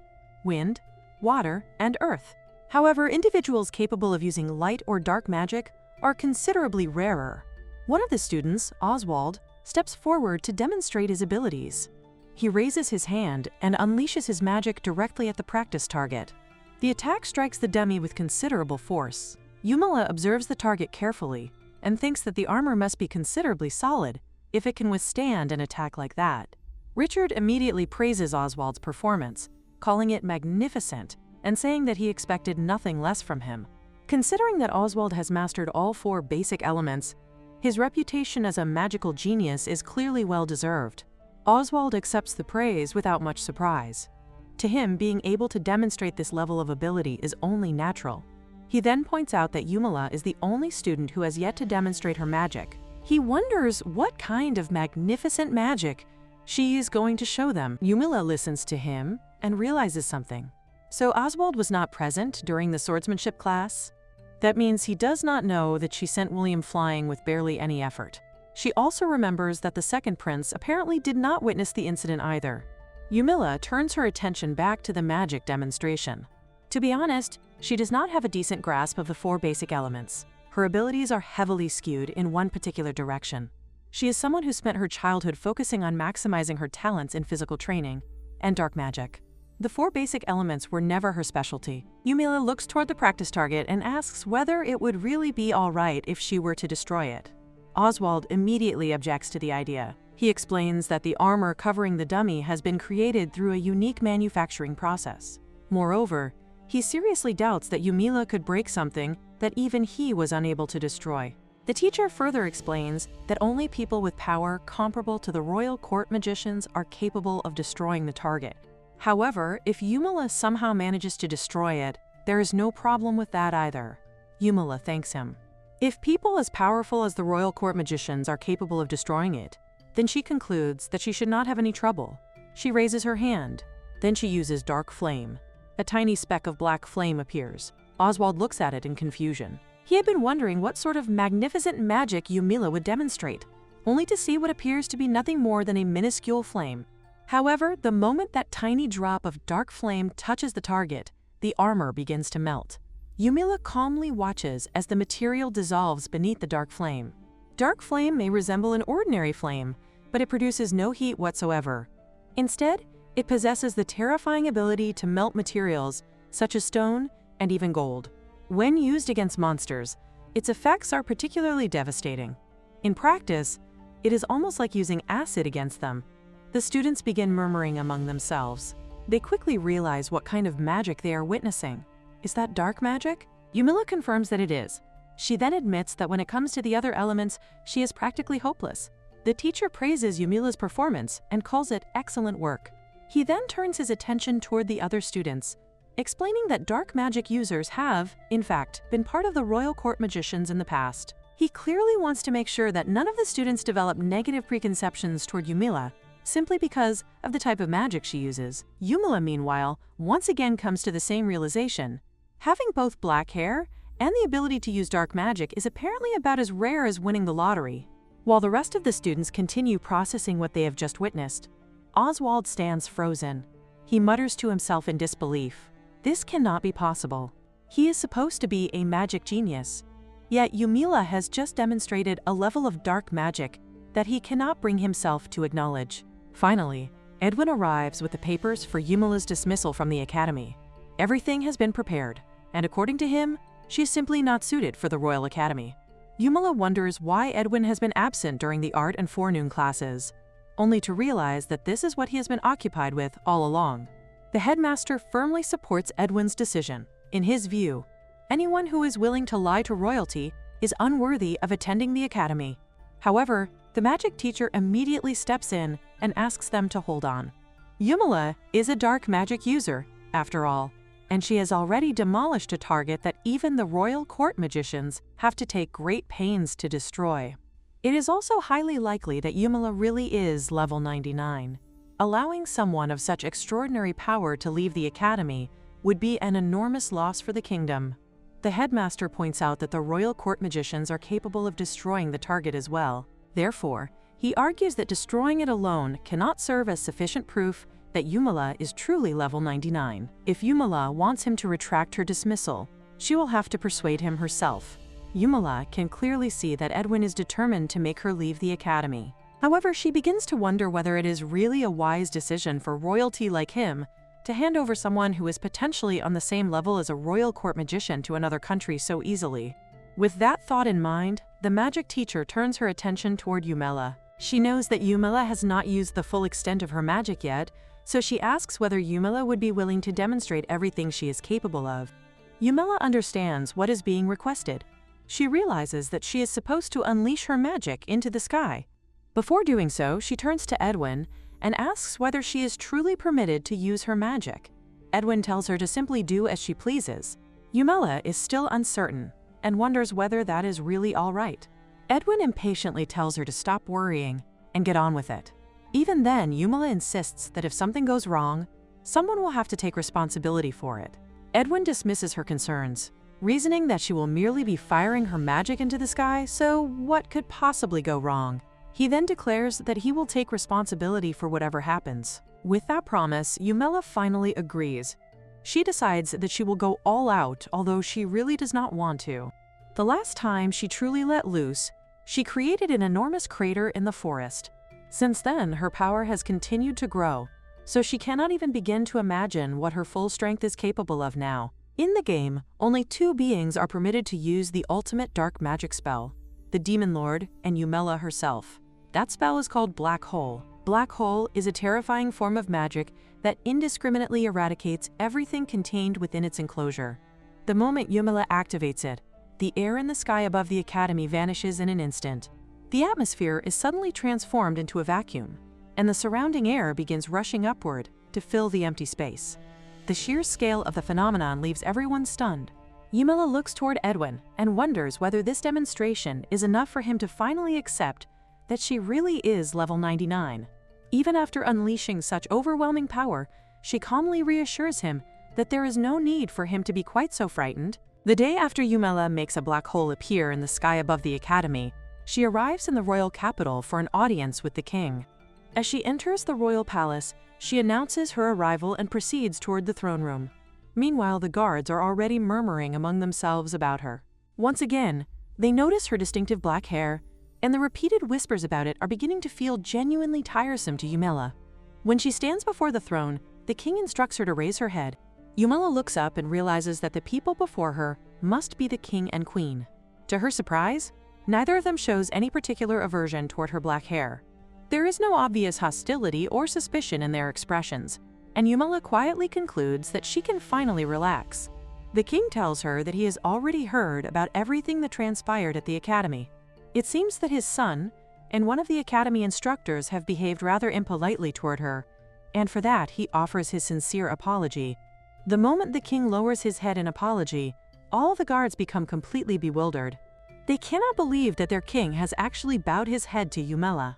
wind, water, and earth. However, individuals capable of using light or dark magic are considerably rarer. One of the students, Oswald, steps forward to demonstrate his abilities. He raises his hand and unleashes his magic directly at the practice target. The attack strikes the dummy with considerable force. Yumila observes the target carefully and thinks that the armor must be considerably solid if it can withstand an attack like that. Richard immediately praises Oswald's performance, calling it magnificent and saying that he expected nothing less from him. Considering that Oswald has mastered all 4 basic elements, his reputation as a magical genius is clearly well-deserved. Oswald accepts the praise without much surprise. To him, being able to demonstrate this level of ability is only natural. He then points out that Yumila is the only student who has yet to demonstrate her magic. He wonders what kind of magnificent magic she is going to show them. Yumila listens to him and realizes something. So Oswald was not present during the swordsmanship class? That means he does not know that she sent William flying with barely any effort. She also remembers that the second prince apparently did not witness the incident either. Yumila turns her attention back to the magic demonstration. To be honest, she does not have a decent grasp of the 4 basic elements. Her abilities are heavily skewed in one particular direction. She is someone who spent her childhood focusing on maximizing her talents in physical training and dark magic. The 4 basic elements were never her specialty. Yumila looks toward the practice target and asks whether it would really be all right if she were to destroy it. Oswald immediately objects to the idea. He explains that the armor covering the dummy has been created through a unique manufacturing process. Moreover, he seriously doubts that Yumila could break something that even he was unable to destroy. The teacher further explains that only people with power comparable to the royal court magicians are capable of destroying the target. However, if Yumila somehow manages to destroy it, there is no problem with that either. Yumila thanks him. If people as powerful as the royal court magicians are capable of destroying it, then she concludes that she should not have any trouble. She raises her hand. Then she uses dark flame. A tiny speck of black flame appears. Oswald looks at it in confusion. He had been wondering what sort of magnificent magic Yumila would demonstrate, only to see what appears to be nothing more than a minuscule flame. However, the moment that tiny drop of dark flame touches the target, the armor begins to melt. Yumila calmly watches as the material dissolves beneath the dark flame. Dark flame may resemble an ordinary flame, but it produces no heat whatsoever. Instead, it possesses the terrifying ability to melt materials such as stone and even gold. When used against monsters, its effects are particularly devastating. In practice, it is almost like using acid against them. The students begin murmuring among themselves. They quickly realize what kind of magic they are witnessing. Is that dark magic? Yumila confirms that it is. She then admits that when it comes to the other elements, she is practically hopeless. The teacher praises Yumila's performance and calls it excellent work. He then turns his attention toward the other students, explaining that dark magic users have, in fact, been part of the royal court magicians in the past. He clearly wants to make sure that none of the students develop negative preconceptions toward Yumila, simply because of the type of magic she uses. Yumila, meanwhile, once again comes to the same realization. Having both black hair and the ability to use dark magic is apparently about as rare as winning the lottery. While the rest of the students continue processing what they have just witnessed, Oswald stands frozen. He mutters to himself in disbelief. This cannot be possible. He is supposed to be a magic genius. Yet Yumila has just demonstrated a level of dark magic that he cannot bring himself to acknowledge. Finally, Edwin arrives with the papers for Yumila's dismissal from the academy. Everything has been prepared, and according to him, she is simply not suited for the Royal Academy. Yumila wonders why Edwin has been absent during the art and forenoon classes, only to realize that this is what he has been occupied with all along. The headmaster firmly supports Edwin's decision. In his view, anyone who is willing to lie to royalty is unworthy of attending the academy. However, the magic teacher immediately steps in and asks them to hold on. Yumila is a dark magic user, after all, and she has already demolished a target that even the royal court magicians have to take great pains to destroy. It is also highly likely that Yumila really is level 99. Allowing someone of such extraordinary power to leave the academy would be an enormous loss for the kingdom. The headmaster points out that the royal court magicians are capable of destroying the target as well. Therefore, he argues that destroying it alone cannot serve as sufficient proof that Yumila is truly level 99. If Yumila wants him to retract her dismissal, she will have to persuade him herself. Yumila can clearly see that Edwin is determined to make her leave the academy. However, she begins to wonder whether it is really a wise decision for royalty like him to hand over someone who is potentially on the same level as a royal court magician to another country so easily. With that thought in mind, the magic teacher turns her attention toward Yumila. She knows that Yumila has not used the full extent of her magic yet, so she asks whether Yumila would be willing to demonstrate everything she is capable of. Yumila understands what is being requested. She realizes that she is supposed to unleash her magic into the sky. Before doing so, she turns to Edwin and asks whether she is truly permitted to use her magic. Edwin tells her to simply do as she pleases. Yumila is still uncertain and wonders whether that is really all right. Edwin impatiently tells her to stop worrying and get on with it. Even then, Yumela insists that if something goes wrong, someone will have to take responsibility for it. Edwin dismisses her concerns, reasoning that she will merely be firing her magic into the sky, so what could possibly go wrong? He then declares that he will take responsibility for whatever happens. With that promise, Yumela finally agrees. She decides that she will go all out, although she really does not want to. The last time she truly let loose, she created an enormous crater in the forest. Since then, her power has continued to grow, so she cannot even begin to imagine what her full strength is capable of now. In the game, only 2 beings are permitted to use the ultimate dark magic spell, the Demon Lord and Yumela herself. That spell is called Black Hole. Black Hole is a terrifying form of magic that indiscriminately eradicates everything contained within its enclosure. The moment Yumela activates it, the air in the sky above the academy vanishes in an instant. The atmosphere is suddenly transformed into a vacuum, and the surrounding air begins rushing upward to fill the empty space. The sheer scale of the phenomenon leaves everyone stunned. Yumela looks toward Edwin and wonders whether this demonstration is enough for him to finally accept that she really is level 99. Even after unleashing such overwhelming power, she calmly reassures him that there is no need for him to be quite so frightened. The day after Yumela makes a black hole appear in the sky above the academy, she arrives in the royal capital for an audience with the king. As she enters the royal palace, she announces her arrival and proceeds toward the throne room. Meanwhile, the guards are already murmuring among themselves about her. Once again, they notice her distinctive black hair, and the repeated whispers about it are beginning to feel genuinely tiresome to Yumela. When she stands before the throne, the king instructs her to raise her head. Yumela looks up and realizes that the people before her must be the king and queen. To her surprise, neither of them shows any particular aversion toward her black hair. There is no obvious hostility or suspicion in their expressions, and Yumela quietly concludes that she can finally relax. The king tells her that he has already heard about everything that transpired at the academy. It seems that his son and one of the academy instructors have behaved rather impolitely toward her, and for that he offers his sincere apology. The moment the king lowers his head in apology, all the guards become completely bewildered. They cannot believe that their king has actually bowed his head to Yumela.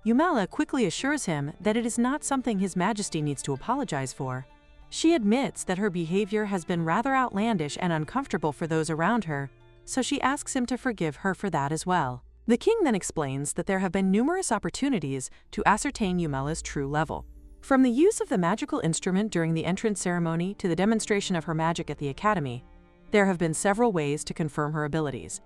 Yumela quickly assures him that it is not something His Majesty needs to apologize for. She admits that her behavior has been rather outlandish and uncomfortable for those around her, so she asks him to forgive her for that as well. The king then explains that there have been numerous opportunities to ascertain Yumela's true level. From the use of the magical instrument during the entrance ceremony to the demonstration of her magic at the academy, there have been several ways to confirm her abilities.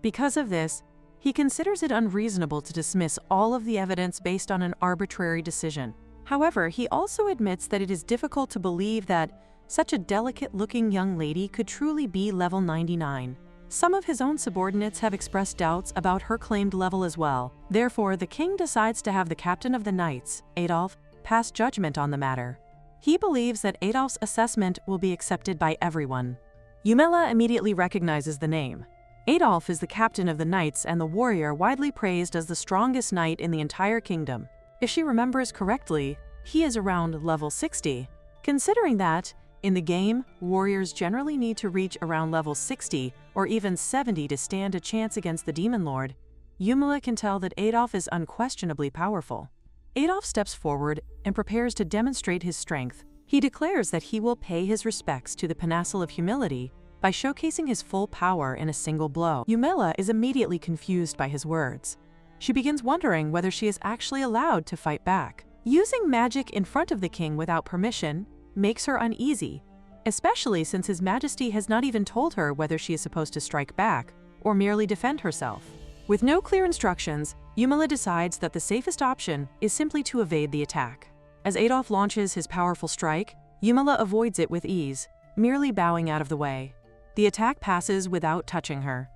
Because of this, he considers it unreasonable to dismiss all of the evidence based on an arbitrary decision. However, he also admits that it is difficult to believe that such a delicate-looking young lady could truly be level 99. Some of his own subordinates have expressed doubts about her claimed level as well. Therefore, the king decides to have the captain of the knights, Adolf, pass judgment on the matter. He believes that Adolf's assessment will be accepted by everyone. Yumela immediately recognizes the name. Adolf is the captain of the knights and the warrior widely praised as the strongest knight in the entire kingdom. If she remembers correctly, he is around level 60. Considering that, in the game, warriors generally need to reach around level 60 or even 70 to stand a chance against the Demon Lord, Yumela can tell that Adolf is unquestionably powerful. Adolf steps forward and prepares to demonstrate his strength. He declares that he will pay his respects to the Pinnacle of Humility by showcasing his full power in a single blow. Yumela is immediately confused by his words. She begins wondering whether she is actually allowed to fight back. Using magic in front of the king without permission makes her uneasy, especially since His Majesty has not even told her whether she is supposed to strike back or merely defend herself. With no clear instructions, Yumela decides that the safest option is simply to evade the attack. As Adolf launches his powerful strike, Yumela avoids it with ease, merely bowing out of the way. The attack passes without touching her.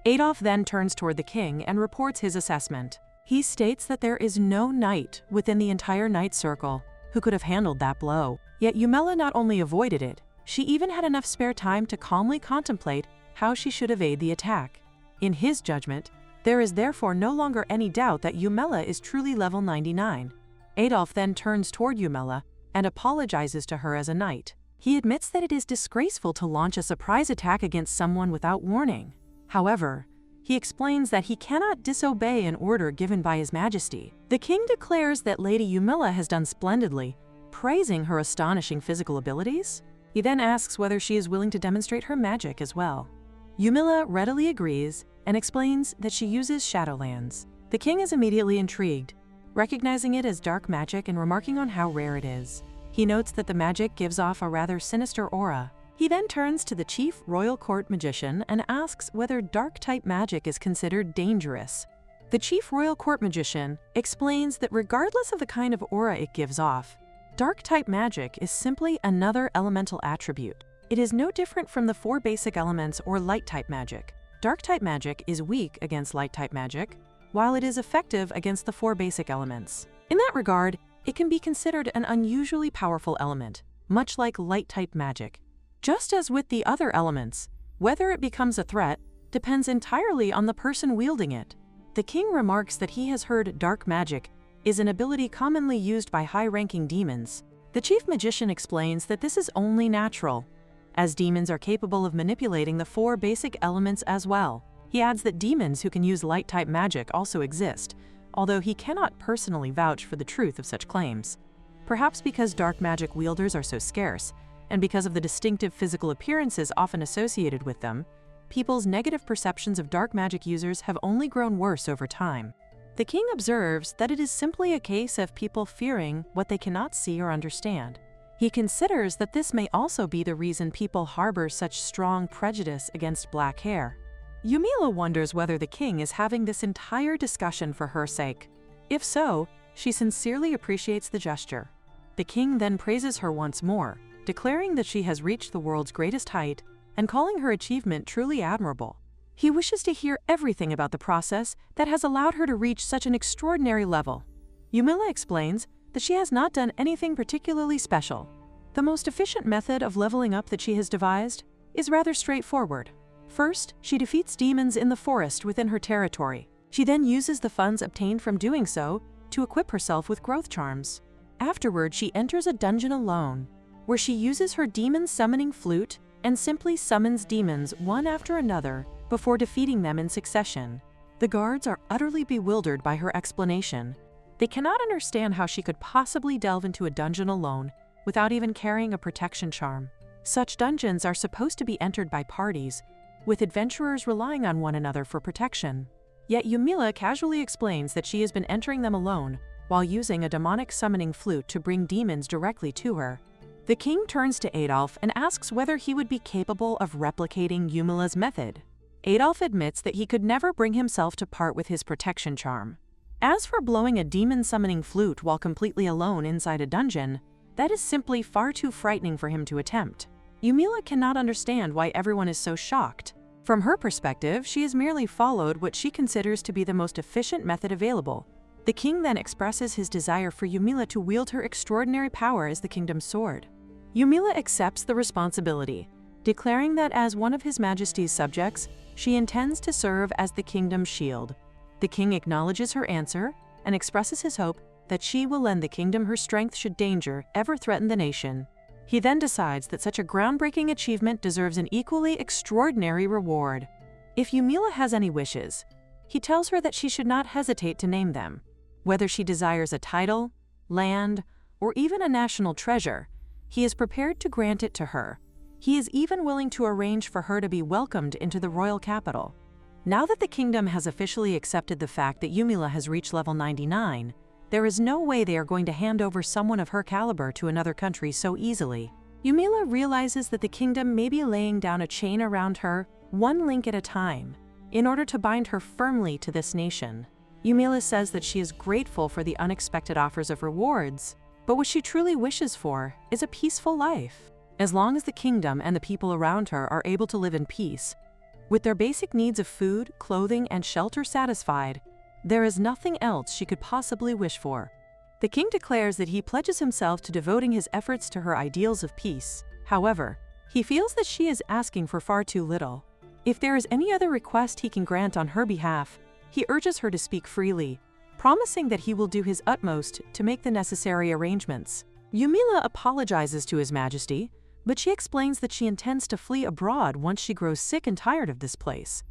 Adolf then turns toward the king and reports his assessment. He states that there is no knight within the entire knight circle who could have handled that blow. Yet Yumela not only avoided it, she even had enough spare time to calmly contemplate how she should evade the attack. In his judgment, there is therefore no longer any doubt that Yumela is truly level 99. Adolf then turns toward Yumela and apologizes to her as a knight. He admits that it is disgraceful to launch a surprise attack against someone without warning. However, He explains that he cannot disobey an order given by His Majesty. The king declares that Lady Yumila has done splendidly, praising her astonishing physical abilities. He then asks whether she is willing to demonstrate her magic as well. Yumila readily agrees and explains that she uses Shadowlands. The king is immediately intrigued, recognizing it as dark magic and remarking on how rare it is. He notes that the magic gives off a rather sinister aura. He then turns to the chief royal court magician and asks whether dark-type magic is considered dangerous. The chief royal court magician explains that regardless of the kind of aura it gives off, dark-type magic is simply another elemental attribute. It is no different from the 4 basic elements or light-type magic. Dark-type magic is weak against light-type magic, while it is effective against the 4 basic elements. In that regard, it can be considered an unusually powerful element, much like light-type magic. Just as with the other elements, whether it becomes a threat depends entirely on the person wielding it. The king remarks that he has heard dark magic is an ability commonly used by high-ranking demons. The chief magician explains that this is only natural, as demons are capable of manipulating the 4 basic elements as well. He adds that demons who can use light-type magic also exist, although he cannot personally vouch for the truth of such claims. Perhaps because dark magic wielders are so scarce, and because of the distinctive physical appearances often associated with them, people's negative perceptions of dark magic users have only grown worse over time. The king observes that it is simply a case of people fearing what they cannot see or understand. He considers that this may also be the reason people harbor such strong prejudice against black hair. Yumila wonders whether the king is having this entire discussion for her sake. If so, she sincerely appreciates the gesture. The king then praises her once more, declaring that she has reached the world's greatest height and calling her achievement truly admirable. He wishes to hear everything about the process that has allowed her to reach such an extraordinary level. Yumila explains that she has not done anything particularly special. The most efficient method of leveling up that she has devised is rather straightforward. First, she defeats demons in the forest within her territory. She then uses the funds obtained from doing so to equip herself with growth charms. Afterward, she enters a dungeon alone, where she uses her demon summoning flute and simply summons demons one after another before defeating them in succession. The guards are utterly bewildered by her explanation. They cannot understand how she could possibly delve into a dungeon alone without even carrying a protection charm. Such dungeons are supposed to be entered by parties, with adventurers relying on one another for protection. Yet Yumila casually explains that she has been entering them alone while using a demonic summoning flute to bring demons directly to her. The king turns to Adolf and asks whether he would be capable of replicating Yumila's method. Adolf admits that he could never bring himself to part with his protection charm. As for blowing a demon summoning flute while completely alone inside a dungeon, that is simply far too frightening for him to attempt. Yumila cannot understand why everyone is so shocked. From her perspective, she has merely followed what she considers to be the most efficient method available. The king then expresses his desire for Yumila to wield her extraordinary power as the kingdom's sword. Yumila accepts the responsibility, declaring that as one of His Majesty's subjects, she intends to serve as the kingdom's shield. The king acknowledges her answer and expresses his hope that she will lend the kingdom her strength should danger ever threaten the nation. He then decides that such a groundbreaking achievement deserves an equally extraordinary reward. If Yumila has any wishes, he tells her that she should not hesitate to name them. Whether she desires a title, land, or even a national treasure, he is prepared to grant it to her. He is even willing to arrange for her to be welcomed into the royal capital. Now that the kingdom has officially accepted the fact that Yumila has reached level 99, there is no way they are going to hand over someone of her caliber to another country so easily. Yumila realizes that the kingdom may be laying down a chain around her, one link at a time, in order to bind her firmly to this nation. Yumila says that she is grateful for the unexpected offers of rewards, but what she truly wishes for is a peaceful life. As long as the kingdom and the people around her are able to live in peace, with their basic needs of food, clothing, and shelter satisfied, there is nothing else she could possibly wish for. The king declares that he pledges himself to devoting his efforts to her ideals of peace. However, he feels that she is asking for far too little. If there is any other request he can grant on her behalf, he urges her to speak freely, promising that he will do his utmost to make the necessary arrangements. Yumila apologizes to His Majesty, but she explains that she intends to flee abroad once she grows sick and tired of this place.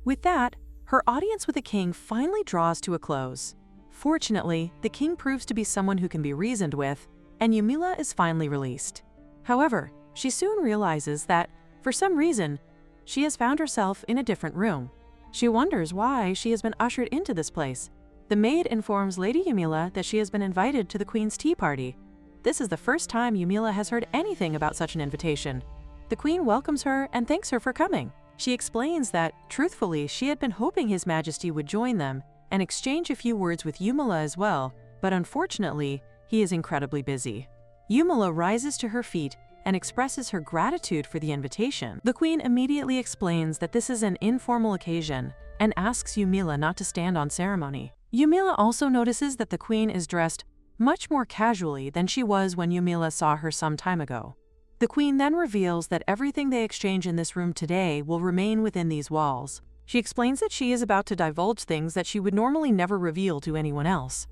With that, Her audience with the king finally draws to a close. Fortunately, the king proves to be someone who can be reasoned with, and Yumila is finally released. However, she soon realizes that, for some reason, she has found herself in a different room. She wonders why she has been ushered into this place. The maid informs Lady Yumila that she has been invited to the queen's tea party. This is the first time Yumila has heard anything about such an invitation. The queen welcomes her and thanks her for coming. She explains that, truthfully, she had been hoping His Majesty would join them and exchange a few words with Yumila as well, but unfortunately, he is incredibly busy. Yumila rises to her feet and expresses her gratitude for the invitation. The queen immediately explains that this is an informal occasion and asks Yumila not to stand on ceremony. Yumila also notices that the queen is dressed much more casually than she was when Yumila saw her some time ago. The queen then reveals that everything they exchange in this room today will remain within these walls. She explains that she is about to divulge things that she would normally never reveal to anyone else.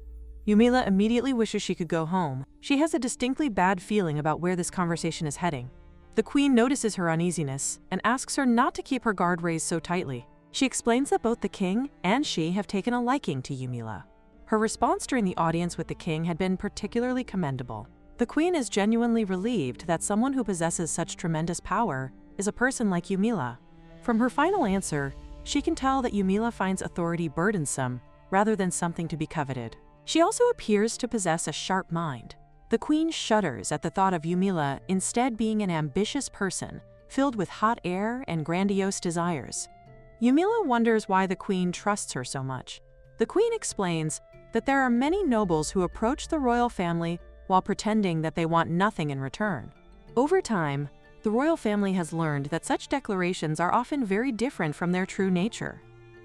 Yumila immediately wishes she could go home. She has a distinctly bad feeling about where this conversation is heading. The queen notices her uneasiness and asks her not to keep her guard raised so tightly. She explains that both the king and she have taken a liking to Yumila. Her response during the audience with the king had been particularly commendable. The queen is genuinely relieved that someone who possesses such tremendous power is a person like Yumila. From her final answer, she can tell that Yumila finds authority burdensome rather than something to be coveted. She also appears to possess a sharp mind. The queen shudders at the thought of Yumila instead being an ambitious person filled with hot air and grandiose desires. Yumila wonders why the queen trusts her so much. The queen explains that there are many nobles who approach the royal family while pretending that they want nothing in return. Over time, the royal family has learned that such declarations are often very different from their true nature.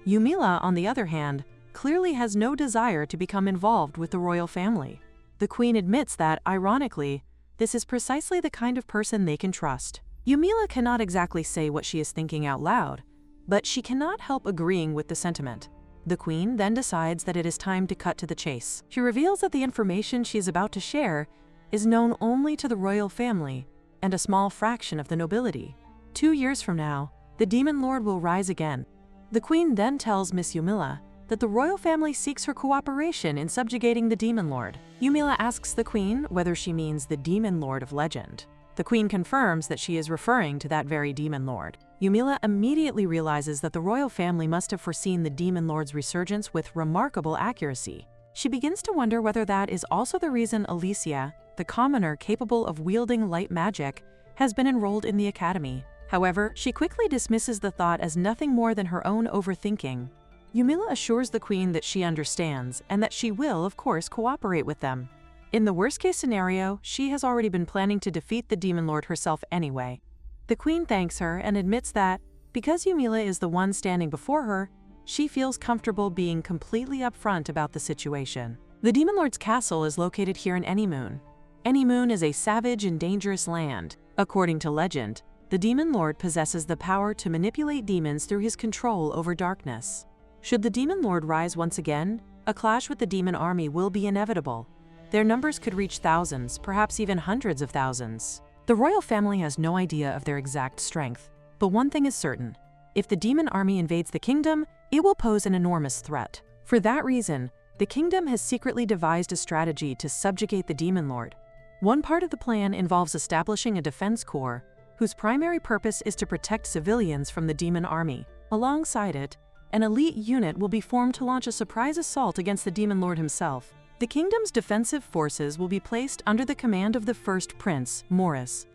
Yumila, on the other hand, clearly has no desire to become involved with the royal family. The queen admits that, ironically, this is precisely the kind of person they can trust. Yumila cannot exactly say what she is thinking out loud, but she cannot help agreeing with the sentiment. The queen then decides that it is time to cut to the chase. She reveals that the information she is about to share is known only to the royal family and a small fraction of the nobility. 2 years from now, the demon lord will rise again. The queen then tells Miss Yumila that the royal family seeks her cooperation in subjugating the demon lord. Yumila asks the queen whether she means the demon lord of legend. The queen confirms that she is referring to that very demon lord. Yumila immediately realizes that the royal family must have foreseen the demon lord's resurgence with remarkable accuracy. She begins to wonder whether that is also the reason Alicia, the commoner capable of wielding light magic, has been enrolled in the academy. However, she quickly dismisses the thought as nothing more than her own overthinking. Yumila assures the queen that she understands and that she will, of course, cooperate with them. In the worst-case scenario, she has already been planning to defeat the demon lord herself anyway. The queen thanks her and admits that, because Yumila is the one standing before her, she feels comfortable being completely upfront about the situation. The demon lord's castle is located here in Anymoon. Anymoon is a savage and dangerous land. According to legend, the demon lord possesses the power to manipulate demons through his control over darkness. Should the demon lord rise once again, a clash with the demon army will be inevitable. Their numbers could reach thousands, perhaps even hundreds of thousands. The royal family has no idea of their exact strength, but one thing is certain. If the demon army invades the kingdom, it will pose an enormous threat. For that reason, the kingdom has secretly devised a strategy to subjugate the demon lord. One part of the plan involves establishing a defense corps, whose primary purpose is to protect civilians from the demon army. Alongside it, an elite unit will be formed to launch a surprise assault against the demon lord himself. The kingdom's defensive forces will be placed under the command of the first prince, Morris.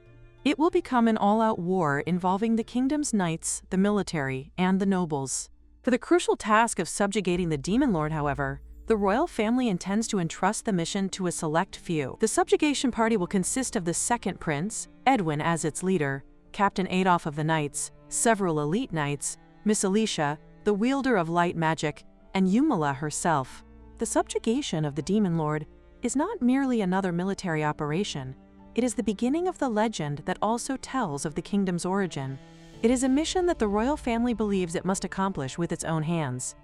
It will become an all-out war involving the kingdom's knights, the military, and the nobles. For the crucial task of subjugating the demon lord, however, the royal family intends to entrust the mission to a select few. The subjugation party will consist of the second prince, Edwin as its leader, Captain Adolf of the Knights, several elite knights, Miss Alicia, the wielder of light magic, and Yumila herself. The subjugation of the demon lord is not merely another military operation. It is the beginning of the legend that also tells of the kingdom's origin. It is a mission that the royal family believes it must accomplish with its own hands.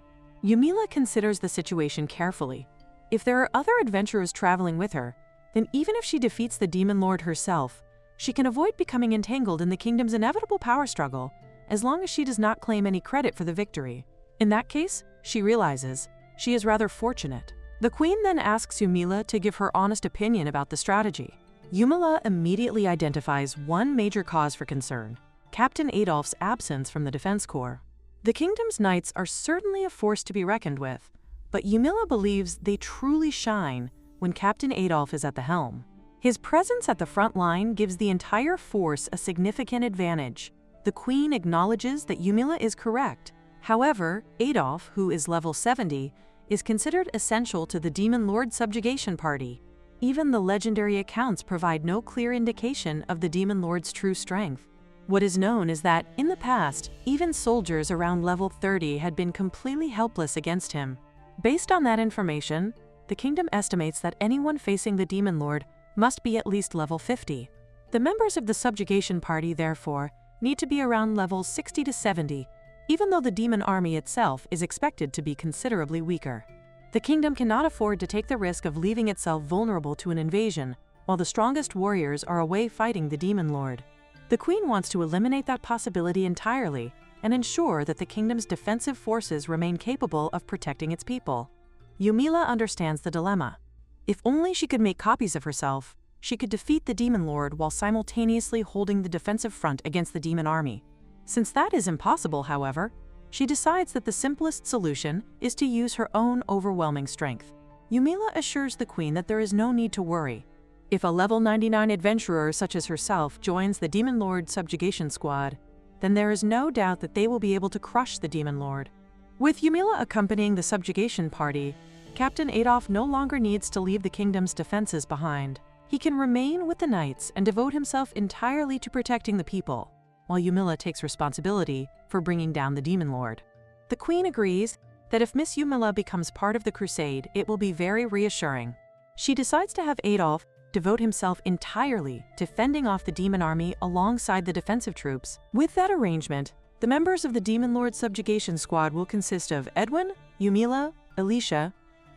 Yumila considers the situation carefully. If there are other adventurers traveling with her, then even if she defeats the demon lord herself, she can avoid becoming entangled in the kingdom's inevitable power struggle, as long as she does not claim any credit for the victory. In that case, she realizes she is rather fortunate. The queen then asks Yumila to give her honest opinion about the strategy. Yumila immediately identifies one major cause for concern: Captain Adolf's absence from the defense corps. The kingdom's knights are certainly a force to be reckoned with, but Yumila believes they truly shine when Captain Adolf is at the helm. His presence at the front line gives the entire force a significant advantage. The queen acknowledges that Yumila is correct. However, Adolf, who is level 70, is considered essential to the Demon Lord subjugation party. Even the legendary accounts provide no clear indication of the Demon Lord's true strength. What is known is that, in the past, even soldiers around level 30 had been completely helpless against him. Based on that information, the kingdom estimates that anyone facing the Demon Lord must be at least level 50. The members of the subjugation party, therefore, need to be around levels 60 to 70, even though the demon army itself is expected to be considerably weaker. The kingdom cannot afford to take the risk of leaving itself vulnerable to an invasion while the strongest warriors are away fighting the Demon Lord. The queen wants to eliminate that possibility entirely and ensure that the kingdom's defensive forces remain capable of protecting its people. Yumila understands the dilemma. If only she could make copies of herself, she could defeat the Demon Lord while simultaneously holding the defensive front against the demon army. Since that is impossible, however, she decides that the simplest solution is to use her own overwhelming strength. Yumila assures the queen that there is no need to worry. If a level 99 adventurer such as herself joins the Demon Lord subjugation squad, then there is no doubt that they will be able to crush the Demon Lord. With Yumila accompanying the subjugation party, Captain Adolf no longer needs to leave the kingdom's defenses behind. He can remain with the knights and devote himself entirely to protecting the people, while Yumila takes responsibility for bringing down the Demon Lord. The queen agrees that if Miss Yumila becomes part of the crusade, it will be very reassuring. She decides to have Adolf devote himself entirely to fending off the demon army alongside the defensive troops. With that arrangement, the members of the Demon Lord subjugation squad will consist of Edwin, Yumila, Alicia,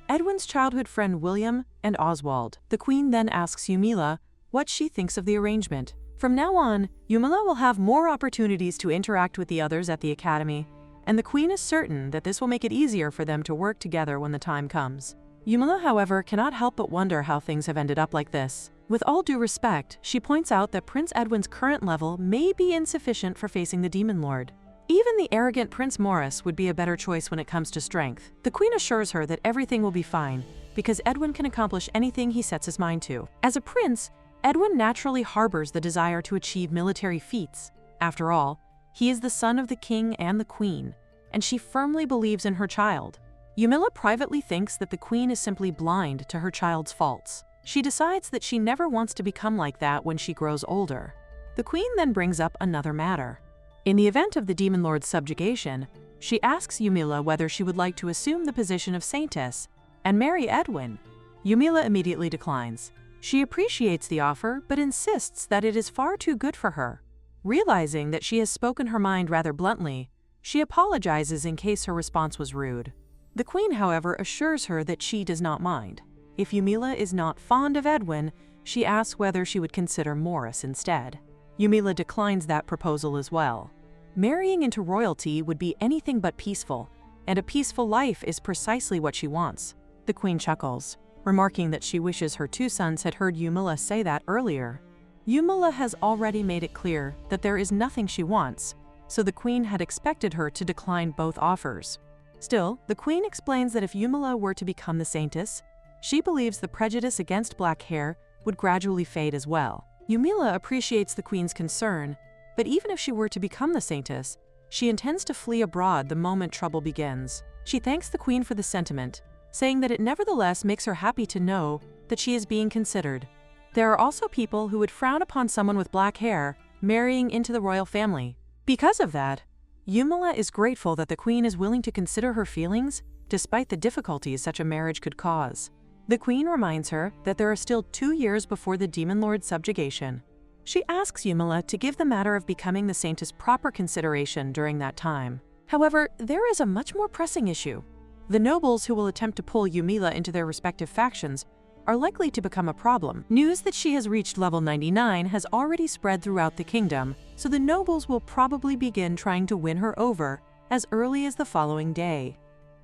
Edwin's childhood friend William, and Oswald. The queen then asks Yumila what she thinks of the arrangement. From now on, Yumila will have more opportunities to interact with the others at the academy, and the queen is certain that this will make it easier for them to work together when the time comes. Yumila, however, cannot help but wonder how things have ended up like this. With all due respect, she points out that Prince Edwin's current level may be insufficient for facing the Demon Lord. Even the arrogant Prince Morris would be a better choice when it comes to strength. The queen assures her that everything will be fine, because Edwin can accomplish anything he sets his mind to. As a prince, Edwin naturally harbors the desire to achieve military feats. After all, he is the son of the king and the queen, and she firmly believes in her child. Yumila privately thinks that the queen is simply blind to her child's faults. She decides that she never wants to become like that when she grows older. The queen then brings up another matter. In the event of the Demon Lord's subjugation, she asks Yumila whether she would like to assume the position of Saintess and marry Edwin. Yumila immediately declines. She appreciates the offer, but insists that it is far too good for her. Realizing that she has spoken her mind rather bluntly, she apologizes in case her response was rude. The queen, however, assures her that she does not mind. If Yumila is not fond of Edwin, she asks whether she would consider Morris instead. Yumila declines that proposal as well. Marrying into royalty would be anything but peaceful, and a peaceful life is precisely what she wants. The queen chuckles, remarking that she wishes her two sons had heard Yumila say that earlier. Yumila has already made it clear that there is nothing she wants, so the queen had expected her to decline both offers. Still, the queen explains that if Yumila were to become the Saintess, she believes the prejudice against black hair would gradually fade as well. Yumila appreciates the queen's concern, but even if she were to become the Saintess, she intends to flee abroad the moment trouble begins. She thanks the queen for the sentiment, saying that it nevertheless makes her happy to know that she is being considered. There are also people who would frown upon someone with black hair marrying into the royal family. Because of that, Yumila is grateful that the queen is willing to consider her feelings despite the difficulties such a marriage could cause. The queen reminds her that there are still 2 years before the Demon Lord subjugation. She asks Yumila to give the matter of becoming the Saintess proper consideration during that time. However, there is a much more pressing issue. The nobles who will attempt to pull Yumila into their respective factions are likely to become a problem. News that she has reached level 99 has already spread throughout the kingdom, so the nobles will probably begin trying to win her over as early as the following day.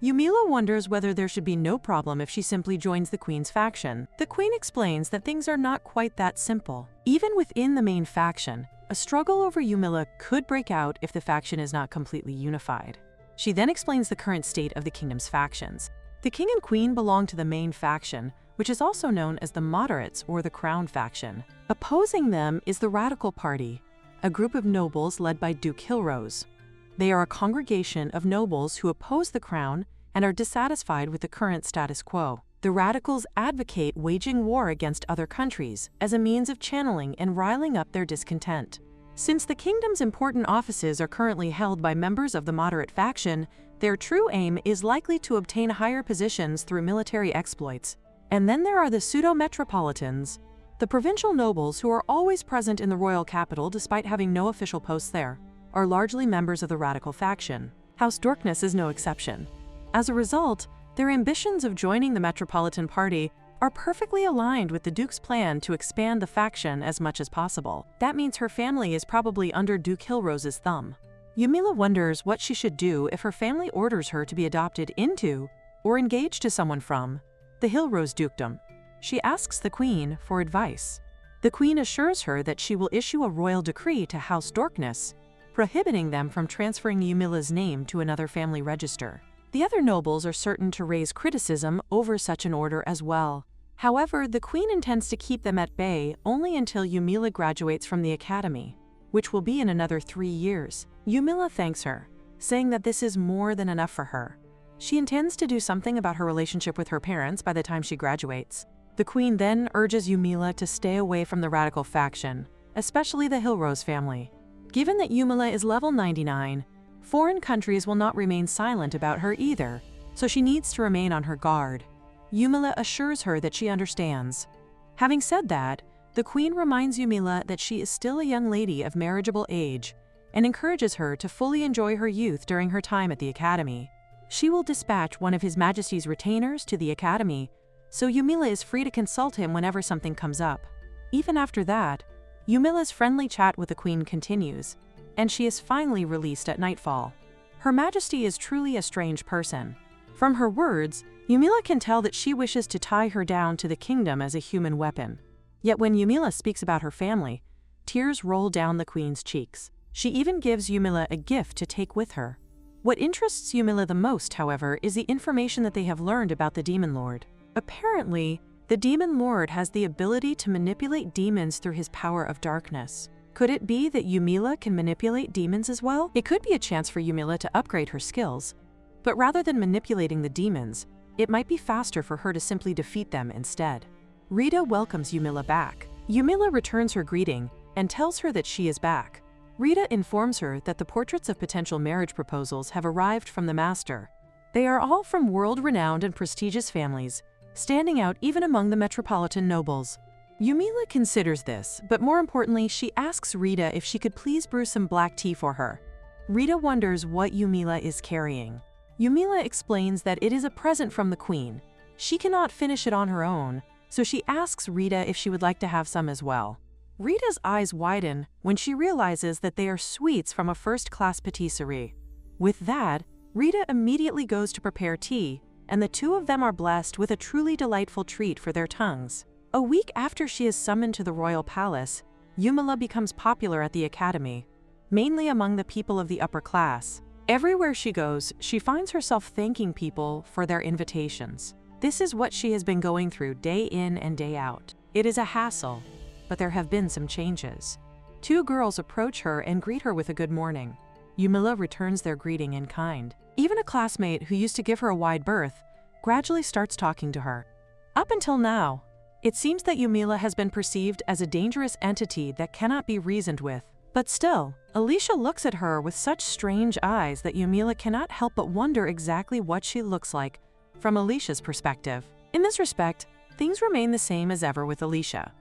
Yumila wonders whether there should be no problem if she simply joins the queen's faction. The queen explains that things are not quite that simple. Even within the main faction, a struggle over Yumila could break out if the faction is not completely unified. She then explains the current state of the kingdom's factions. The king and queen belong to the main faction, which is also known as the moderates or the crown faction. Opposing them is the radical party, a group of nobles led by Duke Hilrose. They are a congregation of nobles who oppose the crown and are dissatisfied with the current status quo. The radicals advocate waging war against other countries as a means of channeling and riling up their discontent. Since the kingdom's important offices are currently held by members of the moderate faction, their true aim is likely to obtain higher positions through military exploits. And then there are the pseudo-metropolitans, the provincial nobles who are always present in the royal capital despite having no official posts there, are largely members of the radical faction. House Dorkness is no exception. As a result, their ambitions of joining the Metropolitan Party are perfectly aligned with the Duke's plan to expand the faction as much as possible. That means her family is probably under Duke Hilrose's thumb. Yumila wonders what she should do if her family orders her to be adopted into or engaged to someone from the Hilrose dukedom. She asks the queen for advice. The queen assures her that she will issue a royal decree to House Dorkness, prohibiting them from transferring Yumila's name to another family register. The other nobles are certain to raise criticism over such an order as well. However, the queen intends to keep them at bay only until Yumila graduates from the academy, which will be in another 3 years. Yumila thanks her, saying that this is more than enough for her. She intends to do something about her relationship with her parents by the time she graduates. The queen then urges Yumila to stay away from the radical faction, especially the Hilrose family. Given that Yumila is level 99, foreign countries will not remain silent about her either, so she needs to remain on her guard. Yumila assures her that she understands. Having said that, the queen reminds Yumila that she is still a young lady of marriageable age and encourages her to fully enjoy her youth during her time at the academy. She will dispatch one of His Majesty's retainers to the academy, so Yumila is free to consult him whenever something comes up. Even after that, Yumila's friendly chat with the queen continues, and she is finally released at nightfall. Her Majesty is truly a strange person. From her words, Yumila can tell that she wishes to tie her down to the kingdom as a human weapon. Yet when Yumila speaks about her family, tears roll down the queen's cheeks. She even gives Yumila a gift to take with her. What interests Yumila the most, however, is the information that they have learned about the Demon Lord. Apparently, the Demon Lord has the ability to manipulate demons through his power of darkness. Could it be that Yumila can manipulate demons as well? It could be a chance for Yumila to upgrade her skills. But rather than manipulating the demons, it might be faster for her to simply defeat them instead. Rita welcomes Yumila back. Yumila returns her greeting and tells her that she is back. Rita informs her that the portraits of potential marriage proposals have arrived from the master. They are all from world-renowned and prestigious families, standing out even among the metropolitan nobles. Yumila considers this, but more importantly, she asks Rita if she could please brew some black tea for her. Rita wonders what Yumila is carrying. Yumila explains that it is a present from the queen. She cannot finish it on her own, so she asks Rita if she would like to have some as well. Rita's eyes widen when she realizes that they are sweets from a first-class patisserie. With that, Rita immediately goes to prepare tea, and the two of them are blessed with a truly delightful treat for their tongues. A week after she is summoned to the royal palace, Yumila becomes popular at the academy, mainly among the people of the upper class. Everywhere she goes, she finds herself thanking people for their invitations. This is what she has been going through day in and day out. It is a hassle, but there have been some changes. Two girls approach her and greet her with a good morning. Yumila returns their greeting in kind. Even a classmate who used to give her a wide berth gradually starts talking to her. Up until now, it seems that Yumila has been perceived as a dangerous entity that cannot be reasoned with. But still, Alicia looks at her with such strange eyes that Yumila cannot help but wonder exactly what she looks like from Alicia's perspective. In this respect, things remain the same as ever with Alicia.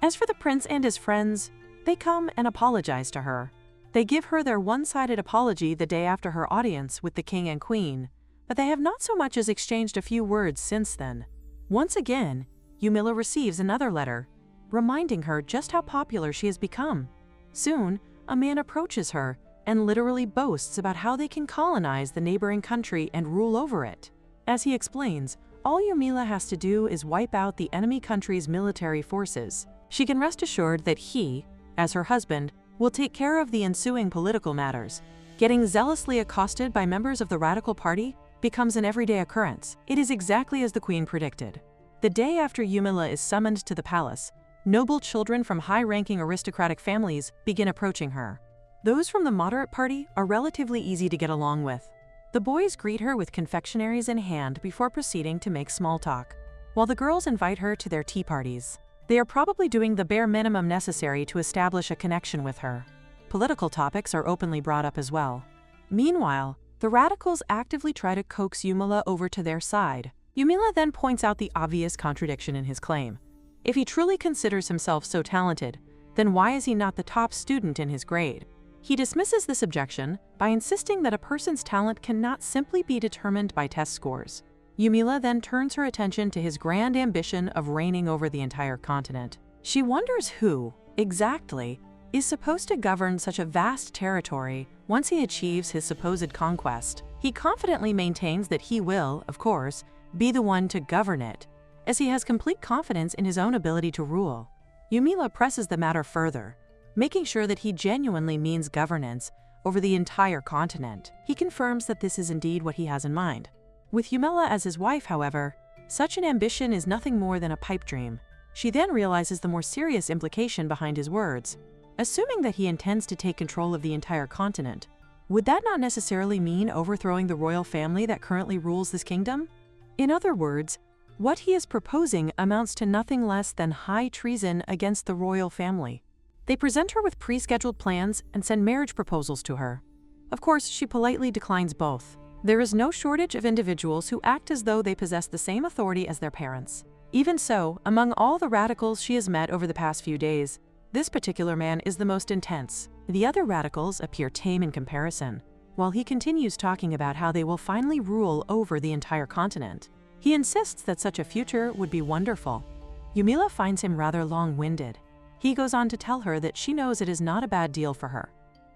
As for the prince and his friends, they come and apologize to her. They give her their one-sided apology the day after her audience with the king and queen, but they have not so much as exchanged a few words since then. Once again, Yumila receives another letter, reminding her just how popular she has become. Soon, a man approaches her, and literally boasts about how they can colonize the neighboring country and rule over it. As he explains, all Yumila has to do is wipe out the enemy country's military forces. She can rest assured that he, as her husband, will take care of the ensuing political matters. Getting zealously accosted by members of the Radical Party becomes an everyday occurrence. It is exactly as the Queen predicted. The day after Yumila is summoned to the palace, noble children from high-ranking aristocratic families begin approaching her. Those from the moderate party are relatively easy to get along with. The boys greet her with confectionaries in hand before proceeding to make small talk, while the girls invite her to their tea parties. They are probably doing the bare minimum necessary to establish a connection with her. Political topics are openly brought up as well. Meanwhile, the radicals actively try to coax Yumila over to their side. Yumila then points out the obvious contradiction in his claim. If he truly considers himself so talented, then why is he not the top student in his grade? He dismisses this objection by insisting that a person's talent cannot simply be determined by test scores. Yumila then turns her attention to his grand ambition of reigning over the entire continent. She wonders who, exactly, is supposed to govern such a vast territory once he achieves his supposed conquest. He confidently maintains that he will, of course, be the one to govern it, as he has complete confidence in his own ability to rule. Yumila presses the matter further, making sure that he genuinely means governance over the entire continent. He confirms that this is indeed what he has in mind. With Yumila as his wife, however, such an ambition is nothing more than a pipe dream. She then realizes the more serious implication behind his words. Assuming that he intends to take control of the entire continent, would that not necessarily mean overthrowing the royal family that currently rules this kingdom? In other words, what he is proposing amounts to nothing less than high treason against the royal family. They present her with pre-scheduled plans and send marriage proposals to her. Of course, she politely declines both. There is no shortage of individuals who act as though they possess the same authority as their parents. Even so, among all the radicals she has met over the past few days, this particular man is the most intense. The other radicals appear tame in comparison, while he continues talking about how they will finally rule over the entire continent. He insists that such a future would be wonderful. Yumila finds him rather long-winded. He goes on to tell her that she knows it is not a bad deal for her.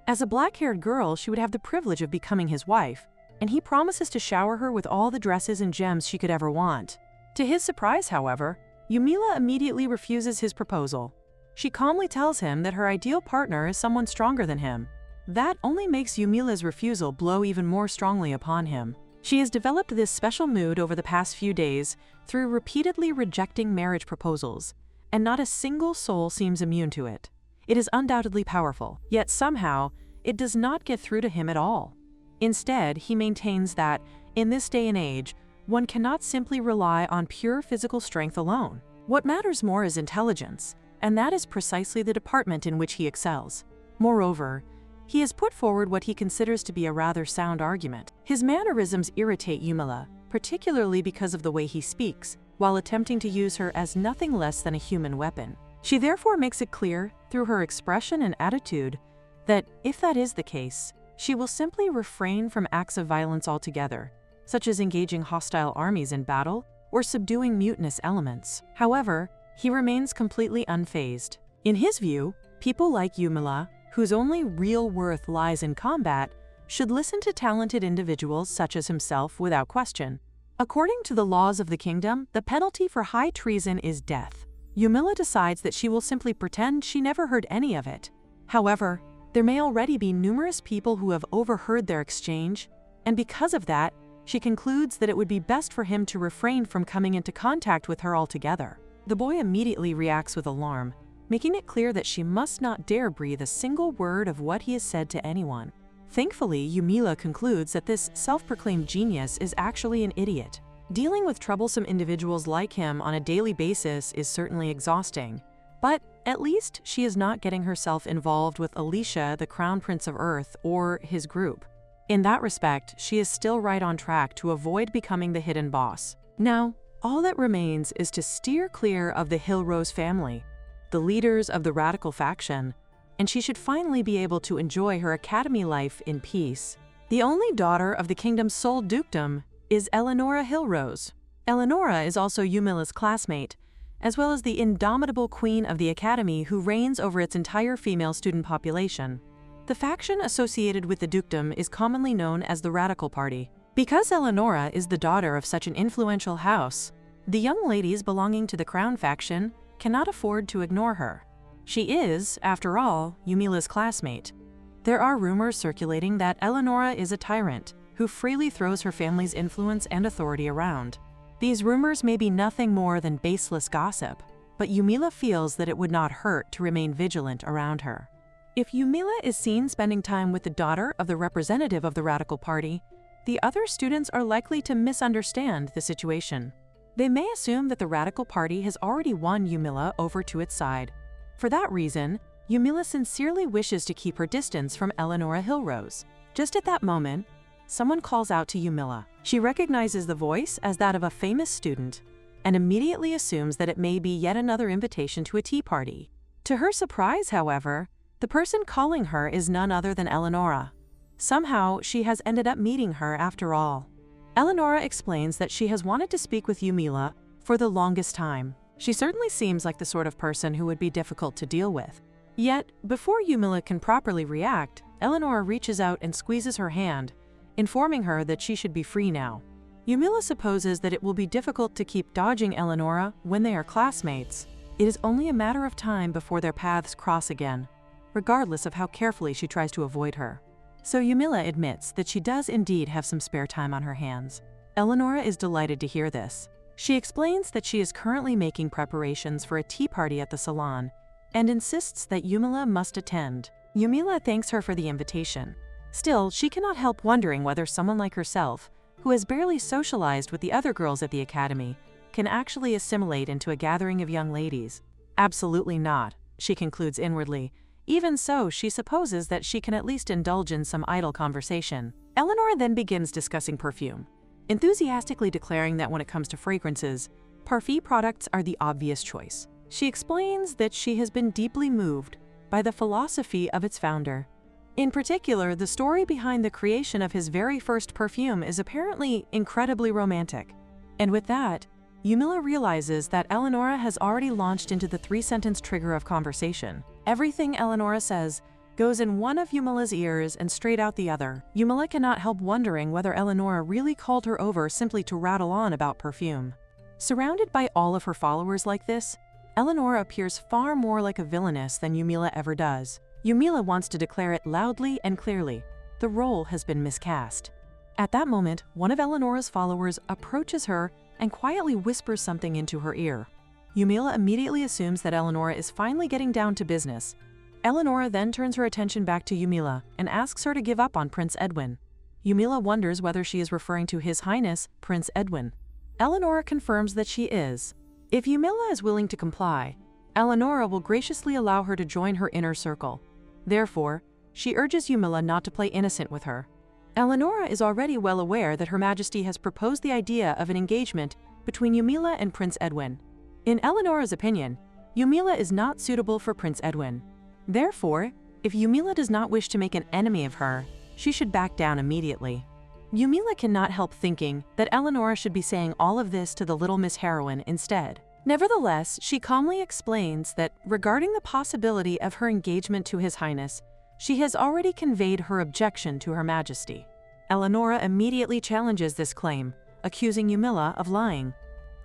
As a black-haired girl, she would have the privilege of becoming his wife, and he promises to shower her with all the dresses and gems she could ever want. To his surprise, however, Yumila immediately refuses his proposal. She calmly tells him that her ideal partner is someone stronger than him. That only makes Yumila's refusal blow even more strongly upon him. She has developed this special mood over the past few days through repeatedly rejecting marriage proposals, and not a single soul seems immune to it. It is undoubtedly powerful, yet somehow it does not get through to him at all. Instead, he maintains that, in this day and age, one cannot simply rely on pure physical strength alone. What matters more is intelligence, and that is precisely the department in which he excels. Moreover, he has put forward what he considers to be a rather sound argument. His mannerisms irritate Yumila, particularly because of the way he speaks, while attempting to use her as nothing less than a human weapon. She therefore makes it clear, through her expression and attitude, that if that is the case, she will simply refrain from acts of violence altogether, such as engaging hostile armies in battle or subduing mutinous elements. However, he remains completely unfazed. In his view, people like Yumila, whose only real worth lies in combat, should listen to talented individuals such as himself without question. According to the laws of the kingdom, the penalty for high treason is death. Yumila decides that she will simply pretend she never heard any of it. However, there may already be numerous people who have overheard their exchange, and because of that, she concludes that it would be best for him to refrain from coming into contact with her altogether. The boy immediately reacts with alarm, making it clear that she must not dare breathe a single word of what he has said to anyone. Thankfully, Yumila concludes that this self-proclaimed genius is actually an idiot. Dealing with troublesome individuals like him on a daily basis is certainly exhausting, but at least she is not getting herself involved with Alicia, the Crown Prince of Earth, or his group. In that respect, she is still right on track to avoid becoming the hidden boss. Now, all that remains is to steer clear of the Hillrose family, the leaders of the radical faction, and she should finally be able to enjoy her academy life in peace. The only daughter of the kingdom's sole dukedom is Eleonora Hillrose. Eleonora is also Yumila's classmate, as well as the indomitable queen of the academy who reigns over its entire female student population. The faction associated with the dukedom is commonly known as the Radical Party. Because Eleonora is the daughter of such an influential house, the young ladies belonging to the Crown faction cannot afford to ignore her. She is, after all, Yumila's classmate. There are rumors circulating that Eleonora is a tyrant who freely throws her family's influence and authority around. These rumors may be nothing more than baseless gossip, but Yumila feels that it would not hurt to remain vigilant around her. If Yumila is seen spending time with the daughter of the representative of the Radical Party, the other students are likely to misunderstand the situation. They may assume that the Radical Party has already won Yumila over to its side. For that reason, Yumila sincerely wishes to keep her distance from Eleonora Hillrose. Just at that moment, someone calls out to Yumila. She recognizes the voice as that of a famous student and immediately assumes that it may be yet another invitation to a tea party. To her surprise, however, the person calling her is none other than Eleonora. Somehow, she has ended up meeting her after all. Eleonora explains that she has wanted to speak with Yumila for the longest time. She certainly seems like the sort of person who would be difficult to deal with. Yet, before Yumila can properly react, Eleonora reaches out and squeezes her hand, informing her that she should be free now. Yumila supposes that it will be difficult to keep dodging Eleonora when they are classmates. It is only a matter of time before their paths cross again, regardless of how carefully she tries to avoid her. So Yumila admits that she does indeed have some spare time on her hands. Eleonora is delighted to hear this. She explains that she is currently making preparations for a tea party at the salon and insists that Yumila must attend. Yumila thanks her for the invitation. Still, she cannot help wondering whether someone like herself, who has barely socialized with the other girls at the academy, can actually assimilate into a gathering of young ladies. Absolutely not, she concludes inwardly. Even so, she supposes that she can at least indulge in some idle conversation. Eleonora then begins discussing perfume, enthusiastically declaring that when it comes to fragrances, Parfum products are the obvious choice. She explains that she has been deeply moved by the philosophy of its founder. In particular, the story behind the creation of his very first perfume is apparently incredibly romantic. And with that, Yumila realizes that Eleonora has already launched into the three-sentence trigger of conversation. Everything Eleonora says goes in one of Yumila's ears and straight out the other. Yumila cannot help wondering whether Eleonora really called her over simply to rattle on about perfume. Surrounded by all of her followers like this, Eleonora appears far more like a villainess than Yumila ever does. Yumila wants to declare it loudly and clearly. The role has been miscast. At that moment, one of Eleonora's followers approaches her and quietly whispers something into her ear. Yumila immediately assumes that Eleonora is finally getting down to business. Eleonora then turns her attention back to Yumila and asks her to give up on Prince Edwin. Yumila wonders whether she is referring to His Highness, Prince Edwin. Eleonora confirms that she is. If Yumila is willing to comply, Eleonora will graciously allow her to join her inner circle. Therefore, she urges Yumila not to play innocent with her. Eleonora is already well aware that Her Majesty has proposed the idea of an engagement between Yumila and Prince Edwin. In Eleonora's opinion, Yumila is not suitable for Prince Edwin. Therefore, if Yumila does not wish to make an enemy of her, she should back down immediately. Yumila cannot help thinking that Eleonora should be saying all of this to the little Miss Heroine instead. Nevertheless, she calmly explains that regarding the possibility of her engagement to His Highness, she has already conveyed her objection to Her Majesty. Eleonora immediately challenges this claim, accusing Yumila of lying.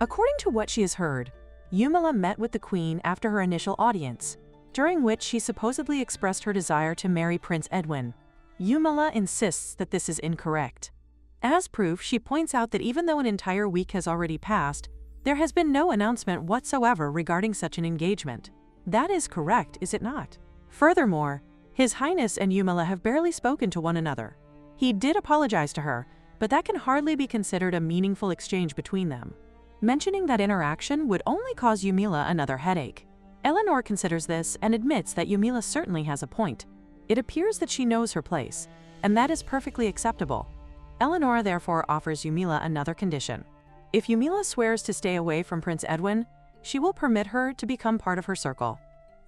According to what she has heard, Yumila met with the Queen after her initial audience, during which she supposedly expressed her desire to marry Prince Edwin. Yumila insists that this is incorrect. As proof, she points out that even though an entire week has already passed, there has been no announcement whatsoever regarding such an engagement. That is correct, is it not? Furthermore, His Highness and Yumila have barely spoken to one another. He did apologize to her, but that can hardly be considered a meaningful exchange between them. Mentioning that interaction would only cause Yumila another headache. Eleanor considers this and admits that Yumila certainly has a point. It appears that she knows her place, and that is perfectly acceptable. Eleanor therefore offers Yumila another condition. If Yumila swears to stay away from Prince Edwin, she will permit her to become part of her circle.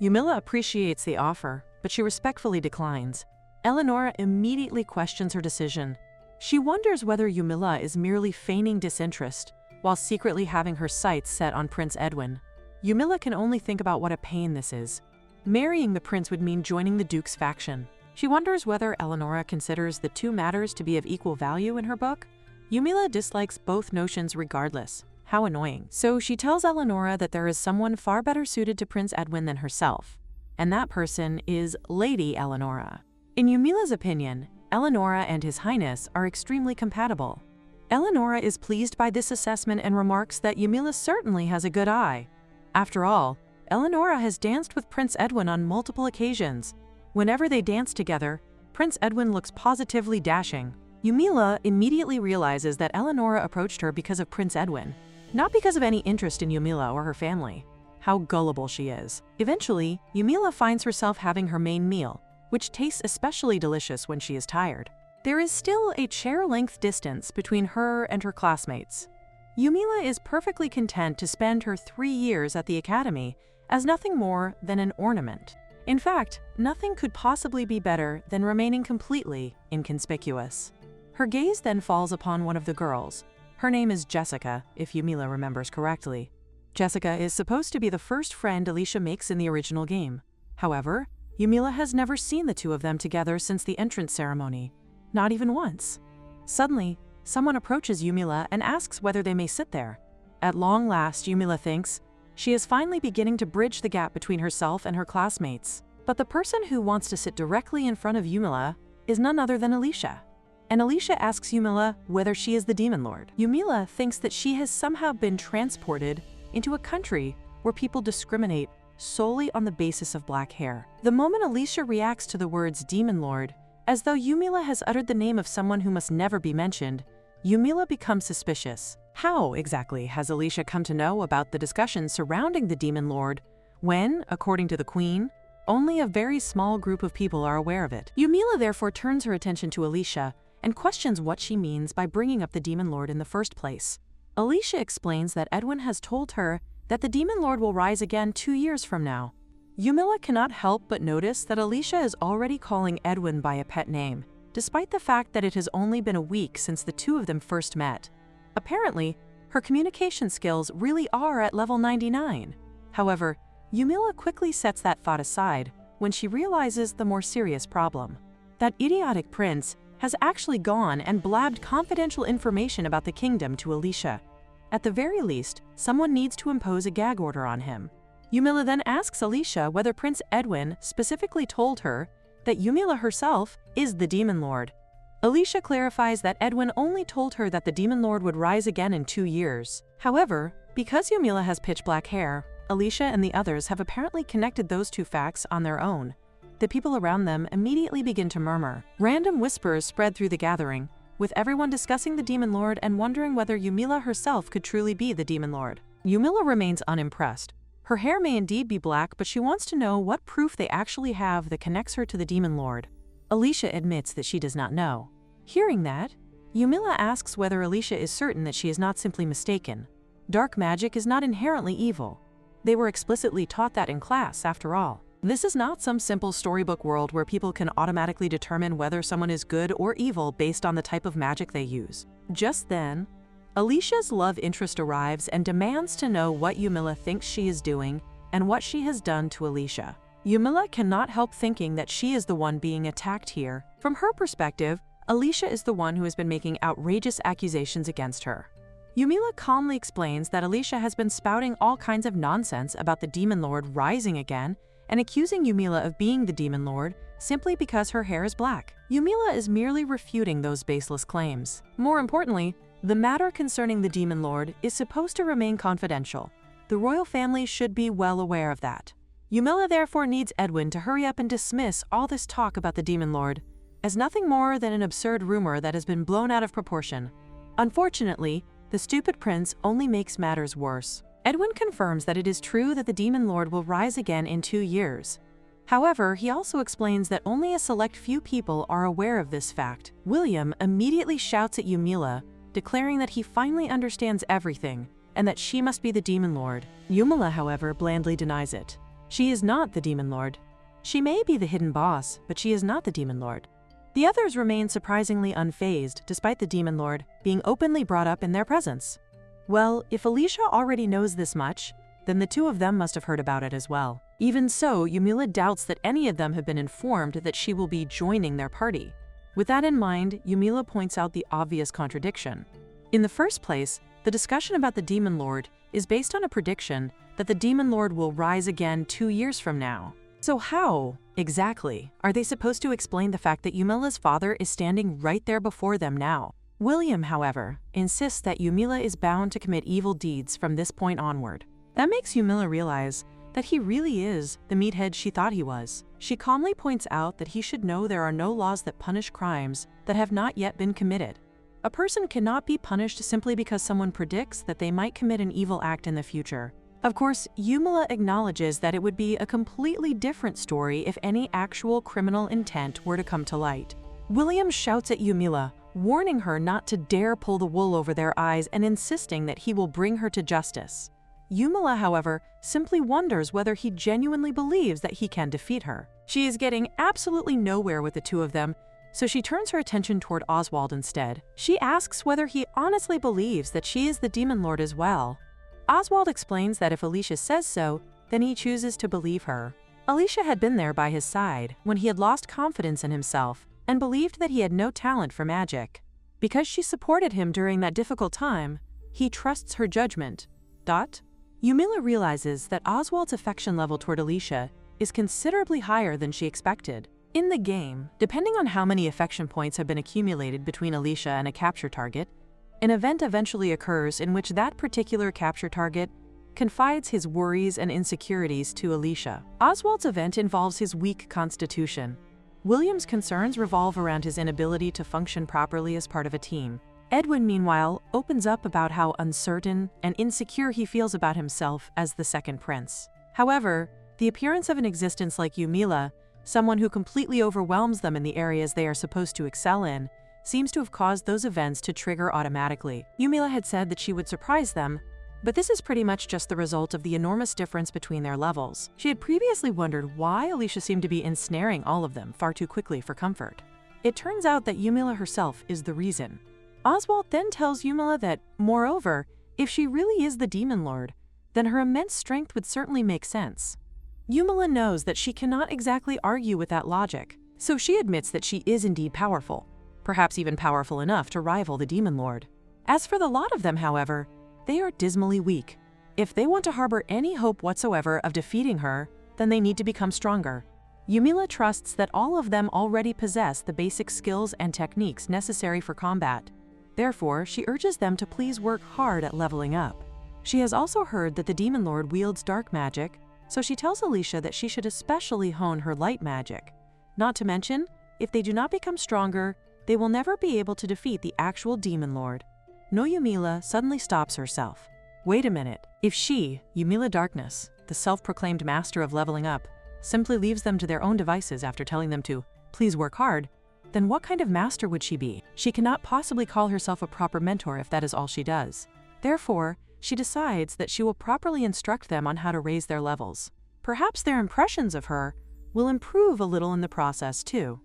Yumila appreciates the offer, but she respectfully declines. Eleanor immediately questions her decision. She wonders whether Yumila is merely feigning disinterest, while secretly having her sights set on Prince Edwin. Yumila can only think about what a pain this is. Marrying the prince would mean joining the Duke's faction. She wonders whether Eleonora considers the two matters to be of equal value in her book. Yumila dislikes both notions regardless. How annoying. So she tells Eleonora that there is someone far better suited to Prince Edwin than herself, and that person is Lady Eleonora. In Yumila's opinion, Eleonora and His Highness are extremely compatible. Eleonora is pleased by this assessment and remarks that Yumila certainly has a good eye. After all, Eleonora has danced with Prince Edwin on multiple occasions. Whenever they dance together, Prince Edwin looks positively dashing. Yumila immediately realizes that Eleonora approached her because of Prince Edwin, not because of any interest in Yumila or her family. How gullible she is. Eventually, Yumila finds herself having her main meal, which tastes especially delicious when she is tired. There is still a chair-length distance between her and her classmates. Yumila is perfectly content to spend her 3 years at the academy as nothing more than an ornament. In fact, nothing could possibly be better than remaining completely inconspicuous. Her gaze then falls upon one of the girls. Her name is Jessica, if Yumila remembers correctly. Jessica is supposed to be the first friend Alicia makes in the original game. However, Yumila has never seen the two of them together since the entrance ceremony. Not even once. Suddenly, someone approaches Yumila and asks whether they may sit there. At long last, Yumila thinks, she is finally beginning to bridge the gap between herself and her classmates. But the person who wants to sit directly in front of Yumila is none other than Alicia. And Alicia asks Yumila whether she is the Demon Lord. Yumila thinks that she has somehow been transported into a country where people discriminate solely on the basis of black hair. The moment Alicia reacts to the words Demon Lord, as though Yumila has uttered the name of someone who must never be mentioned, Yumila becomes suspicious. How exactly has Alicia come to know about the discussion surrounding the Demon Lord when, according to the Queen, only a very small group of people are aware of it? Yumila therefore turns her attention to Alicia and questions what she means by bringing up the Demon Lord in the first place. Alicia explains that Edwin has told her that the Demon Lord will rise again 2 years from now. Yumila cannot help but notice that Alicia is already calling Edwin by a pet name, despite the fact that it has only been a week since the two of them first met. Apparently, her communication skills really are at level 99. However, Yumila quickly sets that thought aside when she realizes the more serious problem. That idiotic prince has actually gone and blabbed confidential information about the kingdom to Alicia. At the very least, someone needs to impose a gag order on him. Yumila then asks Alicia whether Prince Edwin specifically told her that Yumila herself is the Demon Lord. Alicia clarifies that Edwin only told her that the Demon Lord would rise again in 2 years. However, because Yumila has pitch black hair, Alicia and the others have apparently connected those two facts on their own. The people around them immediately begin to murmur. Random whispers spread through the gathering, with everyone discussing the Demon Lord and wondering whether Yumila herself could truly be the Demon Lord. Yumila remains unimpressed. Her hair may indeed be black, but she wants to know what proof they actually have that connects her to the Demon Lord. Alicia admits that she does not know. Hearing that, Yumila asks whether Alicia is certain that she is not simply mistaken. Dark magic is not inherently evil. They were explicitly taught that in class, after all. This is not some simple storybook world where people can automatically determine whether someone is good or evil based on the type of magic they use. Just then, Alicia's love interest arrives and demands to know what Yumila thinks she is doing and what she has done to Alicia. Yumila cannot help thinking that she is the one being attacked here. From her perspective, Alicia is the one who has been making outrageous accusations against her. Yumila calmly explains that Alicia has been spouting all kinds of nonsense about the Demon Lord rising again and accusing Yumila of being the Demon Lord simply because her hair is black. Yumila is merely refuting those baseless claims. More importantly, the matter concerning the Demon Lord is supposed to remain confidential. The royal family should be well aware of that. Yumila therefore needs Edwin to hurry up and dismiss all this talk about the Demon Lord as nothing more than an absurd rumor that has been blown out of proportion. Unfortunately, the stupid prince only makes matters worse. Edwin confirms that it is true that the Demon Lord will rise again in 2 years. However, he also explains that only a select few people are aware of this fact. William immediately shouts at Yumila, declaring that he finally understands everything and that she must be the Demon Lord. Yumila, however, blandly denies it. She is not the Demon Lord. She may be the hidden boss, but she is not the Demon Lord. The others remain surprisingly unfazed, despite the Demon Lord being openly brought up in their presence. Well, if Alicia already knows this much, then the two of them must have heard about it as well. Even so, Yumila doubts that any of them have been informed that she will be joining their party. With that in mind, Yumila points out the obvious contradiction. In the first place, the discussion about the Demon Lord is based on a prediction that the Demon Lord will rise again 2 years from now. So how, exactly, are they supposed to explain the fact that Yumila's father is standing right there before them now? William, however, insists that Yumila is bound to commit evil deeds from this point onward. That makes Yumila realize that he really is the meathead she thought he was. She calmly points out that he should know there are no laws that punish crimes that have not yet been committed. A person cannot be punished simply because someone predicts that they might commit an evil act in the future. Of course, Yumila acknowledges that it would be a completely different story if any actual criminal intent were to come to light. William shouts at Yumila, warning her not to dare pull the wool over their eyes and insisting that he will bring her to justice. Yumila, however, simply wonders whether he genuinely believes that he can defeat her. She is getting absolutely nowhere with the two of them, so she turns her attention toward Oswald instead. She asks whether he honestly believes that she is the Demon Lord as well. Oswald explains that if Alicia says so, then he chooses to believe her. Alicia had been there by his side when he had lost confidence in himself and believed that he had no talent for magic. Because she supported him during that difficult time, he trusts her judgment. Yumila realizes that Oswald's affection level toward Alicia is considerably higher than she expected. In the game, depending on how many affection points have been accumulated between Alicia and a capture target, an event eventually occurs in which that particular capture target confides his worries and insecurities to Alicia. Oswald's event involves his weak constitution. William's concerns revolve around his inability to function properly as part of a team. Edwin, meanwhile, opens up about how uncertain and insecure he feels about himself as the second prince. However, the appearance of an existence like Yumila, someone who completely overwhelms them in the areas they are supposed to excel in, seems to have caused those events to trigger automatically. Yumila had said that she would surprise them, but this is pretty much just the result of the enormous difference between their levels. She had previously wondered why Alicia seemed to be ensnaring all of them far too quickly for comfort. It turns out that Yumila herself is the reason. Oswald then tells Yumila that, moreover, if she really is the Demon Lord, then her immense strength would certainly make sense. Yumila knows that she cannot exactly argue with that logic, so she admits that she is indeed powerful, perhaps even powerful enough to rival the Demon Lord. As for the lot of them, however, they are dismally weak. If they want to harbor any hope whatsoever of defeating her, then they need to become stronger. Yumila trusts that all of them already possess the basic skills and techniques necessary for combat. Therefore, she urges them to please work hard at leveling up. She has also heard that the Demon Lord wields dark magic, so she tells Alicia that she should especially hone her light magic. Not to mention, if they do not become stronger, they will never be able to defeat the actual Demon Lord. No, Yumila suddenly stops herself. Wait a minute. If she, Yumila Darkness, the self-proclaimed master of leveling up, simply leaves them to their own devices after telling them to please work hard, then what kind of master would she be? She cannot possibly call herself a proper mentor if that is all she does. Therefore, she decides that she will properly instruct them on how to raise their levels. Perhaps their impressions of her will improve a little in the process too.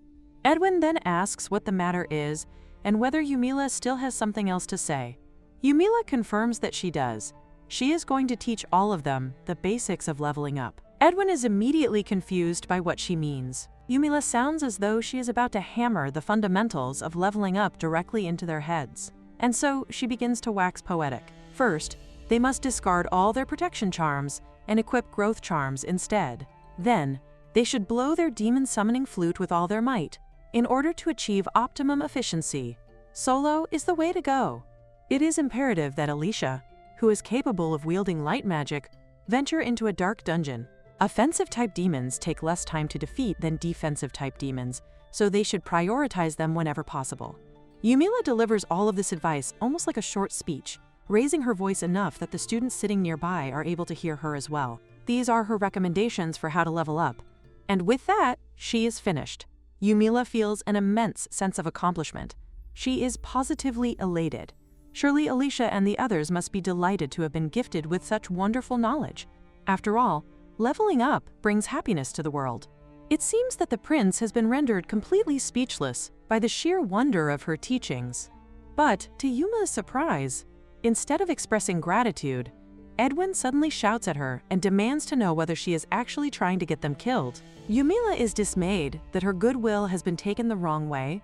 Edwin then asks what the matter is and whether Yumila still has something else to say. Yumila confirms that she does. She is going to teach all of them the basics of leveling up. Edwin is immediately confused by what she means. Yumila sounds as though she is about to hammer the fundamentals of leveling up directly into their heads. And so she begins to wax poetic. First, they must discard all their protection charms and equip growth charms instead. Then, they should blow their demon summoning flute with all their might in order to achieve optimum efficiency. Solo is the way to go. It is imperative that Alicia, who is capable of wielding light magic, venture into a dark dungeon. Offensive-type demons take less time to defeat than defensive-type demons, so they should prioritize them whenever possible. Yumila delivers all of this advice almost like a short speech, raising her voice enough that the students sitting nearby are able to hear her as well. These are her recommendations for how to level up. And with that, she is finished. Yumila feels an immense sense of accomplishment. She is positively elated. Surely Alicia and the others must be delighted to have been gifted with such wonderful knowledge. After all, leveling up brings happiness to the world. It seems that the prince has been rendered completely speechless by the sheer wonder of her teachings. But, to Yumila's surprise, instead of expressing gratitude, Edwin suddenly shouts at her and demands to know whether she is actually trying to get them killed. Yumila is dismayed that her goodwill has been taken the wrong way,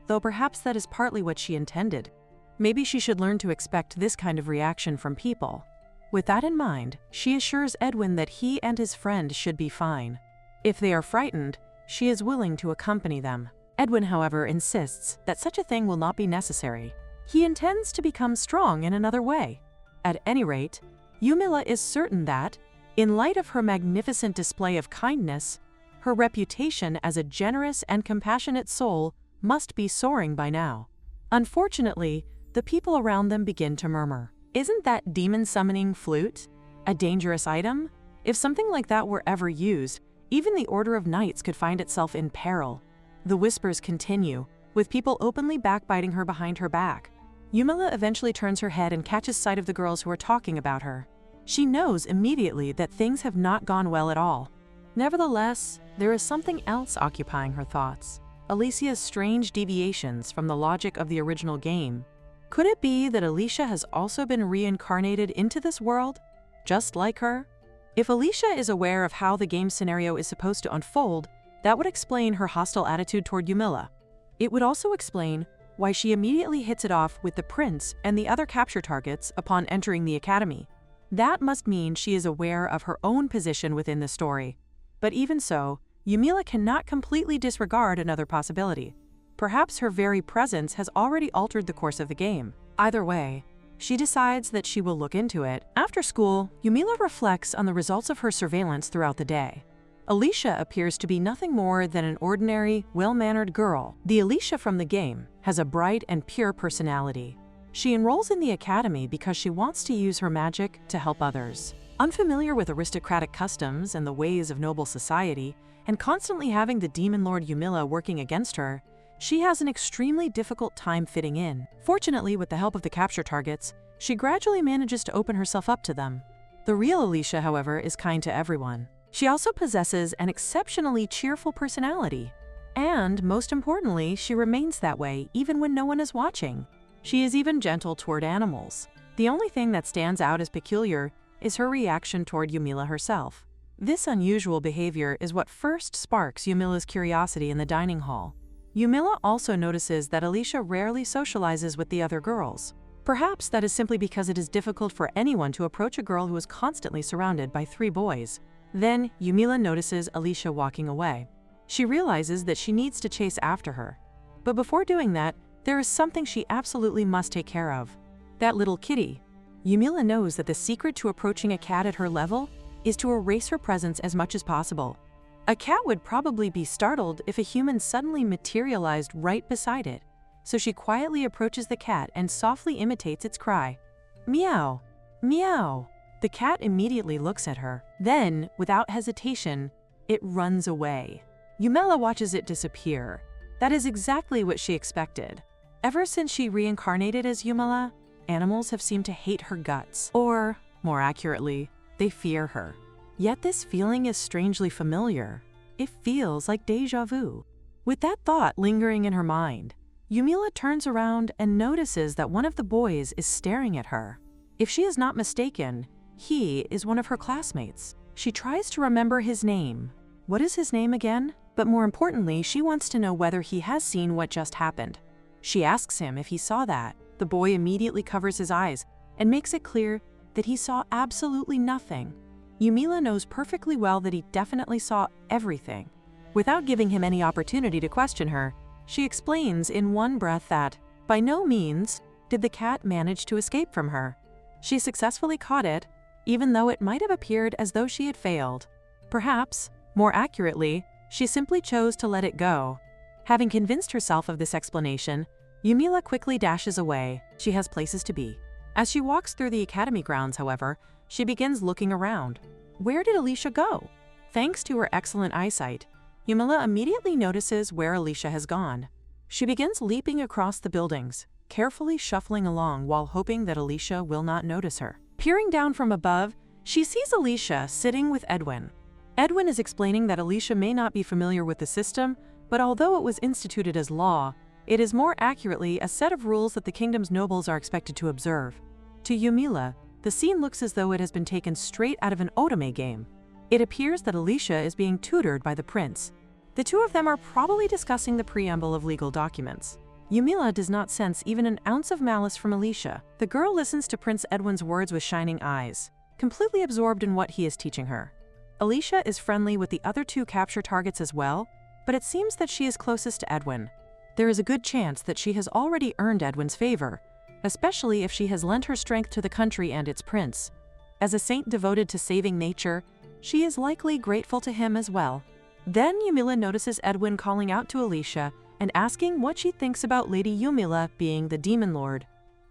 though perhaps that is partly what she intended. Maybe she should learn to expect this kind of reaction from people. With that in mind, she assures Edwin that he and his friend should be fine. If they are frightened, she is willing to accompany them. Edwin, however, insists that such a thing will not be necessary. He intends to become strong in another way. At any rate, Yumila is certain that, in light of her magnificent display of kindness, her reputation as a generous and compassionate soul must be soaring by now. Unfortunately, the people around them begin to murmur. Isn't that demon-summoning flute a dangerous item? If something like that were ever used, even the Order of Knights could find itself in peril. The whispers continue, with people openly backbiting her behind her back. Yumila eventually turns her head and catches sight of the girls who are talking about her. She knows immediately that things have not gone well at all. Nevertheless, there is something else occupying her thoughts. Alicia's strange deviations from the logic of the original game. Could it be that Alicia has also been reincarnated into this world, just like her? If Alicia is aware of how the game scenario is supposed to unfold, that would explain her hostile attitude toward Yumila. It would also explain why she immediately hits it off with the prince and the other capture targets upon entering the academy. That must mean she is aware of her own position within the story. But even so, Yumila cannot completely disregard another possibility. Perhaps her very presence has already altered the course of the game. Either way, she decides that she will look into it. After school, Yumila reflects on the results of her surveillance throughout the day. Alicia appears to be nothing more than an ordinary, well-mannered girl. The Alicia from the game has a bright and pure personality. She enrolls in the academy because she wants to use her magic to help others. Unfamiliar with aristocratic customs and the ways of noble society, and constantly having the demon lord Yumila working against her, she has an extremely difficult time fitting in. Fortunately, with the help of the capture targets, she gradually manages to open herself up to them. The real Alicia, however, is kind to everyone. She also possesses an exceptionally cheerful personality. And, most importantly, she remains that way even when no one is watching. She is even gentle toward animals. The only thing that stands out as peculiar is her reaction toward Yumila herself. This unusual behavior is what first sparks Yumila's curiosity in the dining hall. Yumila also notices that Alicia rarely socializes with the other girls. Perhaps that is simply because it is difficult for anyone to approach a girl who is constantly surrounded by 3 boys. Then, Yumila notices Alicia walking away. She realizes that she needs to chase after her. But before doing that, there is something she absolutely must take care of. That little kitty. Yumila knows that the secret to approaching a cat at her level is to erase her presence as much as possible. A cat would probably be startled if a human suddenly materialized right beside it, so she quietly approaches the cat and softly imitates its cry. Meow, meow. The cat immediately looks at her. Then, without hesitation, it runs away. Yumila watches it disappear. That is exactly what she expected. Ever since she reincarnated as Yumila, animals have seemed to hate her guts. Or, more accurately, they fear her. Yet this feeling is strangely familiar. It feels like déjà vu. With that thought lingering in her mind, Yumila turns around and notices that one of the boys is staring at her. If she is not mistaken, he is one of her classmates. She tries to remember his name. What is his name again? But more importantly, she wants to know whether he has seen what just happened. She asks him if he saw that. The boy immediately covers his eyes and makes it clear that he saw absolutely nothing. Yumila knows perfectly well that he definitely saw everything. Without giving him any opportunity to question her, she explains in one breath that, by no means, did the cat manage to escape from her. She successfully caught it, even though it might have appeared as though she had failed. Perhaps, more accurately, she simply chose to let it go. Having convinced herself of this explanation, Yumila quickly dashes away. She has places to be. As she walks through the academy grounds, however, she begins looking around. Where did Alicia go? Thanks to her excellent eyesight, Yumila immediately notices where Alicia has gone. She begins leaping across the buildings, carefully shuffling along while hoping that Alicia will not notice her. Peering down from above, she sees Alicia sitting with Edwin. Edwin is explaining that Alicia may not be familiar with the system, but although it was instituted as law, it is more accurately a set of rules that the kingdom's nobles are expected to observe. To Yumila, The scene looks as though it has been taken straight out of an otome game. It appears that Alicia is being tutored by the prince. The two of them are probably discussing the preamble of legal documents. Yumila does not sense even an ounce of malice from Alicia. The girl listens to Prince Edwin's words with shining eyes, completely absorbed in what he is teaching her. Alicia is friendly with the other two capture targets as well, but it seems that she is closest to Edwin. There is a good chance that she has already earned Edwin's favor, especially if she has lent her strength to the country and its prince. As a saint devoted to saving nature, she is likely grateful to him as well. Then Yumila notices Edwin calling out to Alicia and asking what she thinks about Lady Yumila being the Demon Lord.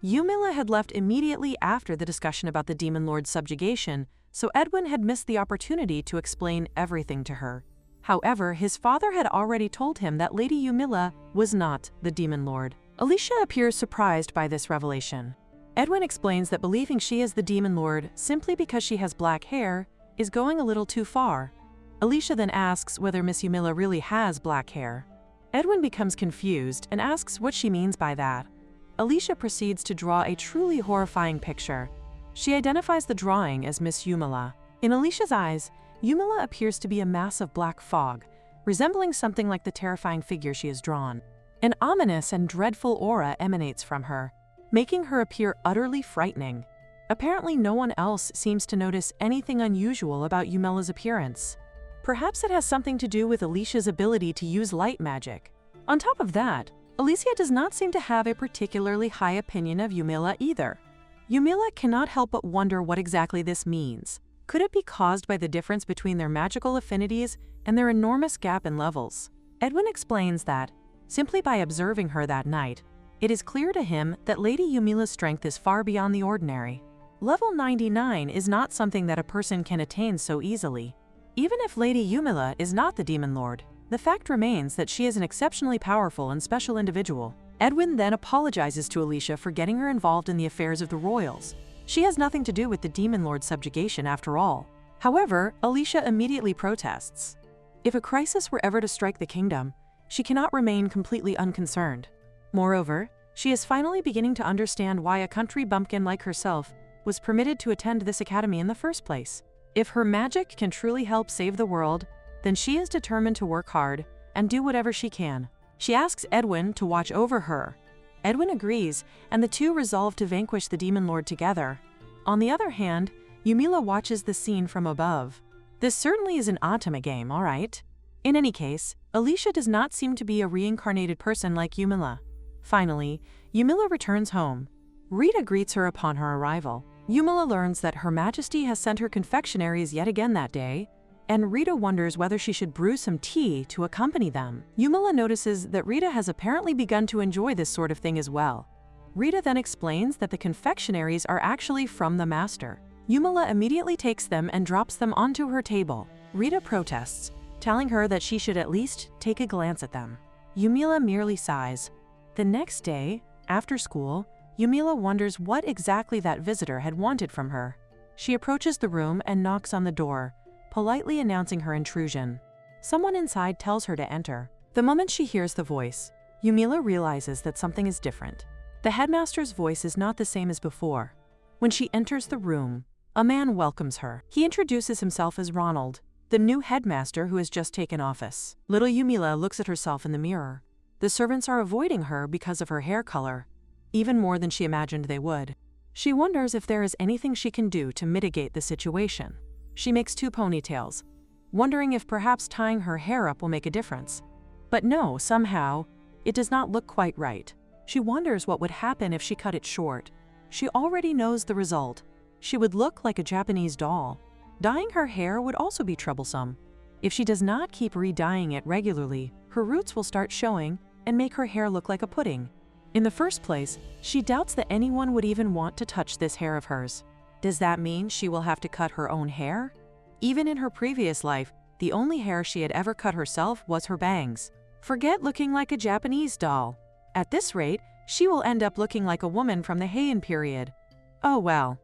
Yumila had left immediately after the discussion about the Demon Lord's subjugation, so Edwin had missed the opportunity to explain everything to her. However, his father had already told him that Lady Yumila was not the Demon Lord. Alicia appears surprised by this revelation. Edwin explains that believing she is the Demon Lord simply because she has black hair is going a little too far. Alicia then asks whether Miss Yumila really has black hair. Edwin becomes confused and asks what she means by that. Alicia proceeds to draw a truly horrifying picture. She identifies the drawing as Miss Yumila. In Alicia's eyes, Yumila appears to be a mass of black fog, resembling something like the terrifying figure she has drawn. An ominous and dreadful aura emanates from her, making her appear utterly frightening. Apparently, no one else seems to notice anything unusual about Yumila's appearance. Perhaps it has something to do with Alicia's ability to use light magic. On top of that, Alicia does not seem to have a particularly high opinion of Yumila either. Yumila cannot help but wonder what exactly this means. Could it be caused by the difference between their magical affinities and their enormous gap in levels? Edwin explains that, simply by observing her that night, it is clear to him that Lady Yumila's strength is far beyond the ordinary. Level 99 is not something that a person can attain so easily. Even if Lady Yumila is not the Demon Lord, the fact remains that she is an exceptionally powerful and special individual. Edwin then apologizes to Alicia for getting her involved in the affairs of the royals. She has nothing to do with the Demon Lord's subjugation after all. However, Alicia immediately protests. If a crisis were ever to strike the kingdom, she cannot remain completely unconcerned. Moreover, she is finally beginning to understand why a country bumpkin like herself was permitted to attend this academy in the first place. If her magic can truly help save the world, then she is determined to work hard and do whatever she can. She asks Edwin to watch over her. Edwin agrees, and the two resolve to vanquish the Demon Lord together. On the other hand, Yumila watches the scene from above. This certainly is an otome game, all right? In any case, Alicia does not seem to be a reincarnated person like Yumila. Finally, Yumila returns home. Rita greets her upon her arrival. Yumila learns that Her Majesty has sent her confectionaries yet again that day, and Rita wonders whether she should brew some tea to accompany them. Yumila notices that Rita has apparently begun to enjoy this sort of thing as well. Rita then explains that the confectionaries are actually from the master. Yumila immediately takes them and drops them onto her table. Rita protests, telling her that she should at least take a glance at them. Yumila merely sighs. The next day, after school, Yumila wonders what exactly that visitor had wanted from her. She approaches the room and knocks on the door, politely announcing her intrusion. Someone inside tells her to enter. The moment she hears the voice, Yumila realizes that something is different. The headmaster's voice is not the same as before. When she enters the room, a man welcomes her. He introduces himself as Ronald, the new headmaster who has just taken office. Little Yumila looks at herself in the mirror. The servants are avoiding her because of her hair color, even more than she imagined they would. She wonders if there is anything she can do to mitigate the situation. She makes 2 ponytails, wondering if perhaps tying her hair up will make a difference. But no, somehow, it does not look quite right. She wonders what would happen if she cut it short. She already knows the result. She would look like a Japanese doll. Dyeing her hair would also be troublesome. If she does not keep re-dyeing it regularly, her roots will start showing and make her hair look like a pudding. In the first place, she doubts that anyone would even want to touch this hair of hers. Does that mean she will have to cut her own hair? Even in her previous life, the only hair she had ever cut herself was her bangs. Forget looking like a Japanese doll. At this rate, she will end up looking like a woman from the Heian period. Oh well.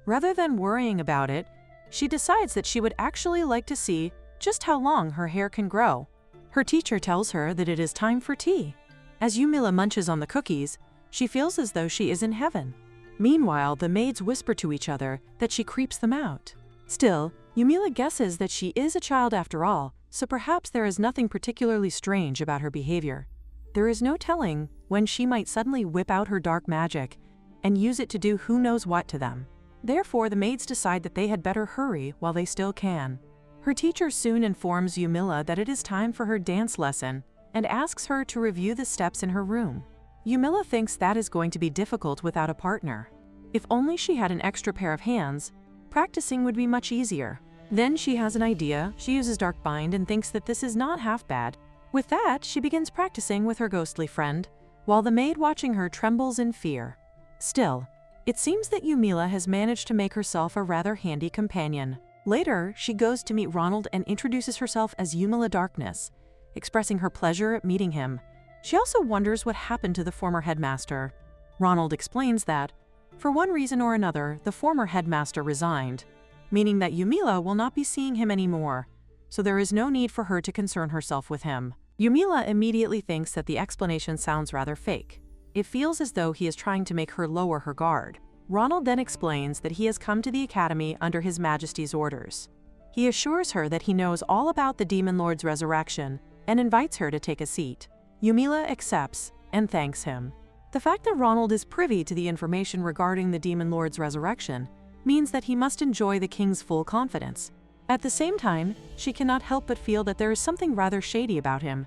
Rather than worrying about it, she decides that she would actually like to see just how long her hair can grow. Her teacher tells her that it is time for tea. As Yumila munches on the cookies, she feels as though she is in heaven. Meanwhile, the maids whisper to each other that she creeps them out. Still, Yumila guesses that she is a child after all, so perhaps there is nothing particularly strange about her behavior. There is no telling when she might suddenly whip out her dark magic and use it to do who knows what to them. Therefore, the maids decide that they had better hurry while they still can. Her teacher soon informs Yumila that it is time for her dance lesson and asks her to review the steps in her room. Yumila thinks that is going to be difficult without a partner. If only she had an extra pair of hands, practicing would be much easier. Then she has an idea. She uses Dark Bind and thinks that this is not half bad. With that, she begins practicing with her ghostly friend, while the maid watching her trembles in fear. Still, it seems that Yumila has managed to make herself a rather handy companion. Later, she goes to meet Ronald and introduces herself as Yumila Darkness, expressing her pleasure at meeting him. She also wonders what happened to the former headmaster. Ronald explains that, for one reason or another, the former headmaster resigned, meaning that Yumila will not be seeing him anymore, so there is no need for her to concern herself with him. Yumila immediately thinks that the explanation sounds rather fake. It feels as though he is trying to make her lower her guard. Ronald then explains that he has come to the academy under His Majesty's orders. He assures her that he knows all about the Demon Lord's resurrection and invites her to take a seat. Yumila accepts and thanks him. The fact that Ronald is privy to the information regarding the Demon Lord's resurrection means that he must enjoy the king's full confidence. At the same time, she cannot help but feel that there is something rather shady about him.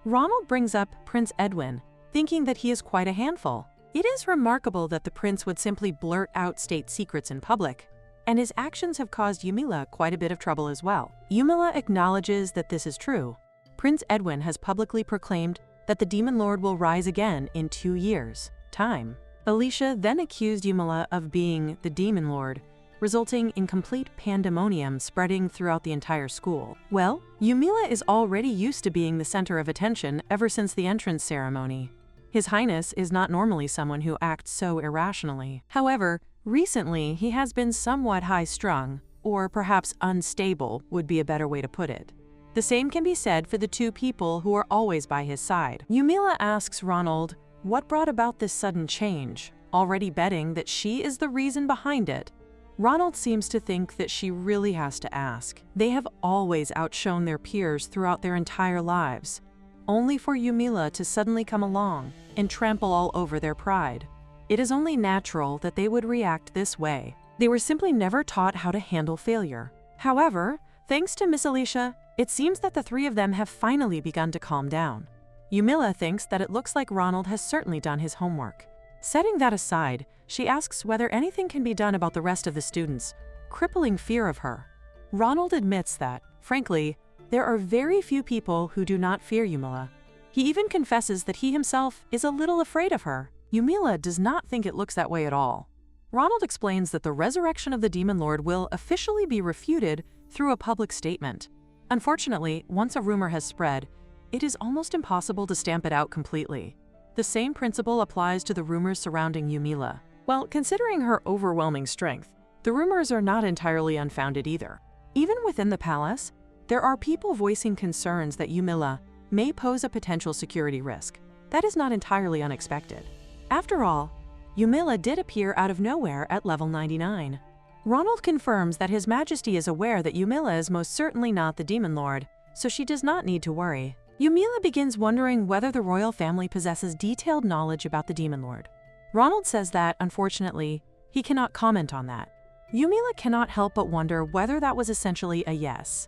Ronald brings up Prince Edwin, thinking that he is quite a handful. It is remarkable that the prince would simply blurt out state secrets in public, and his actions have caused Yumila quite a bit of trouble as well. Yumila acknowledges that this is true. Prince Edwin has publicly proclaimed that the Demon Lord will rise again in 2 years' time. Alicia then accused Yumila of being the Demon Lord, resulting in complete pandemonium spreading throughout the entire school. Well, Yumila is already used to being the center of attention ever since the entrance ceremony. His Highness is not normally someone who acts so irrationally. However, recently he has been somewhat high-strung, or perhaps unstable would be a better way to put it. The same can be said for the two people who are always by his side. Yumila asks Ronald what brought about this sudden change, already betting that she is the reason behind it. Ronald seems to think that she really has to ask. They have always outshone their peers throughout their entire lives, only for Yumila to suddenly come along and trample all over their pride. It is only natural that they would react this way. They were simply never taught how to handle failure. However, thanks to Miss Alicia, it seems that the three of them have finally begun to calm down. Yumila thinks that it looks like Ronald has certainly done his homework. Setting that aside, she asks whether anything can be done about the rest of the students' crippling fear of her. Ronald admits that, frankly, there are very few people who do not fear Yumila. He even confesses that he himself is a little afraid of her. Yumila does not think it looks that way at all. Ronald explains that the resurrection of the Demon Lord will officially be refuted through a public statement. Unfortunately, once a rumor has spread, it is almost impossible to stamp it out completely. The same principle applies to the rumors surrounding Yumila. Well, considering her overwhelming strength, the rumors are not entirely unfounded either. Even within the palace, there are people voicing concerns that Yumila may pose a potential security risk. That is not entirely unexpected. After all, Yumila did appear out of nowhere at level 99. Ronald confirms that His Majesty is aware that Yumila is most certainly not the Demon Lord, so she does not need to worry. Yumila begins wondering whether the royal family possesses detailed knowledge about the Demon Lord. Ronald says that, unfortunately, he cannot comment on that. Yumila cannot help but wonder whether that was essentially a yes.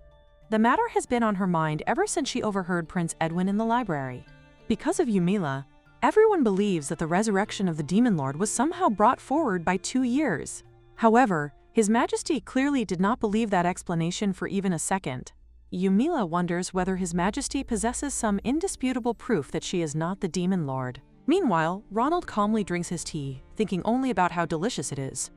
The matter has been on her mind ever since she overheard Prince Edwin in the library. Because of Yumila, everyone believes that the resurrection of the Demon Lord was somehow brought forward by 2 years. However, His Majesty clearly did not believe that explanation for even a second. Yumila wonders whether His Majesty possesses some indisputable proof that she is not the Demon Lord. Meanwhile, Ronald calmly drinks his tea, thinking only about how delicious it is.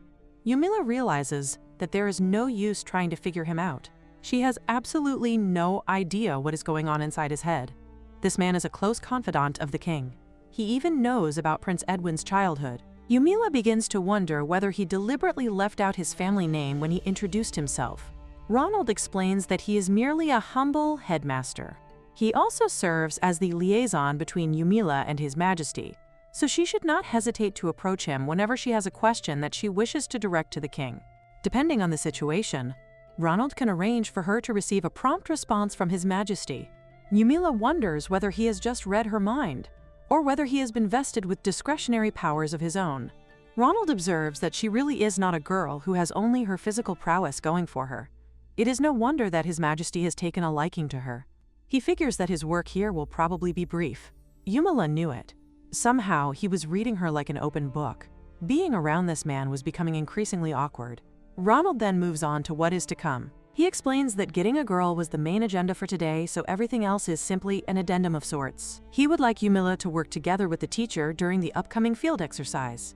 Yumila realizes that there is no use trying to figure him out. She has absolutely no idea what is going on inside his head. This man is a close confidant of the king. He even knows about Prince Edwin's childhood. Yumila begins to wonder whether he deliberately left out his family name when he introduced himself. Ronald explains that he is merely a humble headmaster. He also serves as the liaison between Yumila and His Majesty, so she should not hesitate to approach him whenever she has a question that she wishes to direct to the king. Depending on the situation, Ronald can arrange for her to receive a prompt response from His Majesty. Yumila wonders whether he has just read her mind, or whether he has been vested with discretionary powers of his own. Ronald observes that she really is not a girl who has only her physical prowess going for her. It is no wonder that His Majesty has taken a liking to her. He figures that his work here will probably be brief. Yumila knew it. Somehow, he was reading her like an open book. Being around this man was becoming increasingly awkward. Ronald then moves on to what is to come. He explains that getting a girl was the main agenda for today, so everything else is simply an addendum of sorts. He would like Yumila to work together with the teacher during the upcoming field exercise.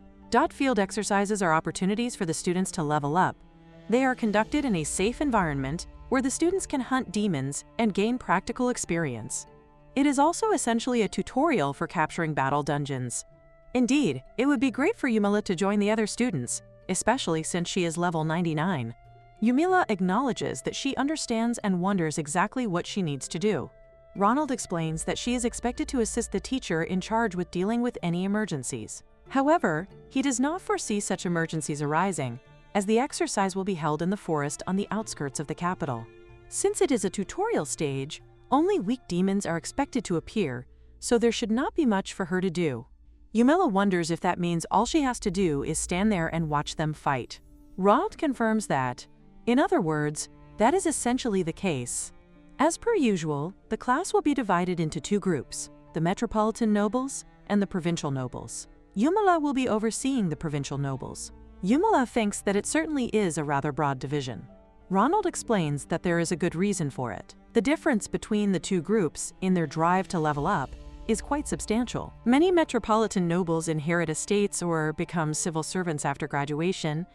Field exercises are opportunities for the students to level up. They are conducted in a safe environment where the students can hunt demons and gain practical experience. It is also essentially a tutorial for capturing battle dungeons. Indeed, it would be great for Yumila to join the other students, especially since she is level 99. Yumila acknowledges that she understands and wonders exactly what she needs to do. Ronald explains that she is expected to assist the teacher in charge with dealing with any emergencies. However, he does not foresee such emergencies arising, as the exercise will be held in the forest on the outskirts of the capital. Since it is a tutorial stage, only weak demons are expected to appear, so there should not be much for her to do. Yumila wonders if that means all she has to do is stand there and watch them fight. Ronald confirms that, in other words, that is essentially the case. As per usual, the class will be divided into two groups, the metropolitan nobles and the provincial nobles. Yumila will be overseeing the provincial nobles. Yumila thinks that it certainly is a rather broad division. Ronald explains that there is a good reason for it. The difference between the two groups in their drive to level up is quite substantial. Many metropolitan nobles inherit estates or become civil servants after graduation,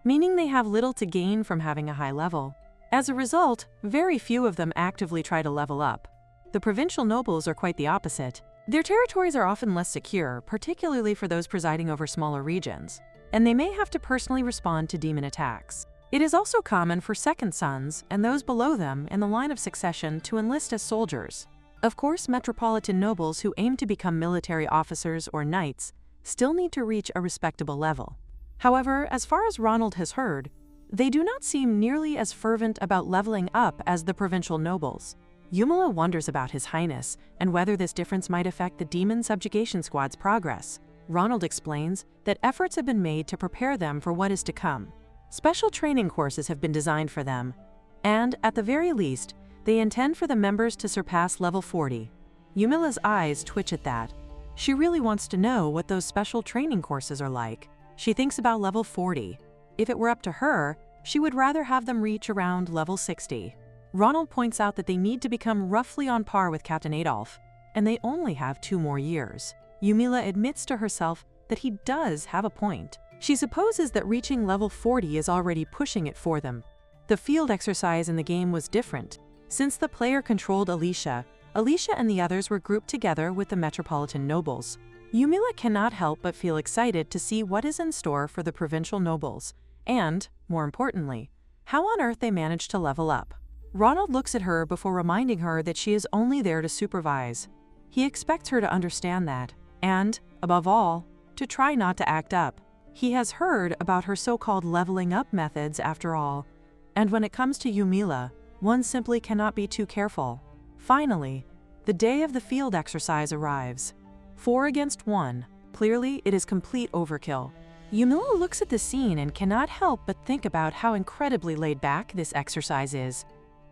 meaning they have little to gain from having a high level. As a result, very few of them actively try to level up. The provincial nobles are quite the opposite. Their territories are often less secure, particularly for those presiding over smaller regions, and they may have to personally respond to demon attacks. It is also common for second sons and those below them in the line of succession to enlist as soldiers. Of course, metropolitan nobles who aim to become military officers or knights still need to reach a respectable level. However, as far as Ronald has heard, they do not seem nearly as fervent about leveling up as the provincial nobles. Yumila wonders about His Highness and whether this difference might affect the Demon Subjugation Squad's progress. Ronald explains that efforts have been made to prepare them for what is to come. Special training courses have been designed for them, and, at the very least, they intend for the members to surpass level 40. Yumila's eyes twitch at that. She really wants to know what those special training courses are like. She thinks about level 40. If it were up to her, she would rather have them reach around level 60. Ronald points out that they need to become roughly on par with Captain Adolf, and they only have 2 more years. Yumila admits to herself that he does have a point. She supposes that reaching level 40 is already pushing it for them. The field exercise in the game was different. Since the player controlled Alicia and the others were grouped together with the metropolitan nobles. Yumila cannot help but feel excited to see what is in store for the provincial nobles, and, more importantly, how on earth they managed to level up. Ronald looks at her before reminding her that she is only there to supervise. He expects her to understand that, and, above all, to try not to act up. He has heard about her so-called leveling up methods after all, and when it comes to Yumila, one simply cannot be too careful. Finally, the day of the field exercise arrives. 4 against 1. Clearly, it is complete overkill. Yumila looks at the scene and cannot help but think about how incredibly laid back this exercise is.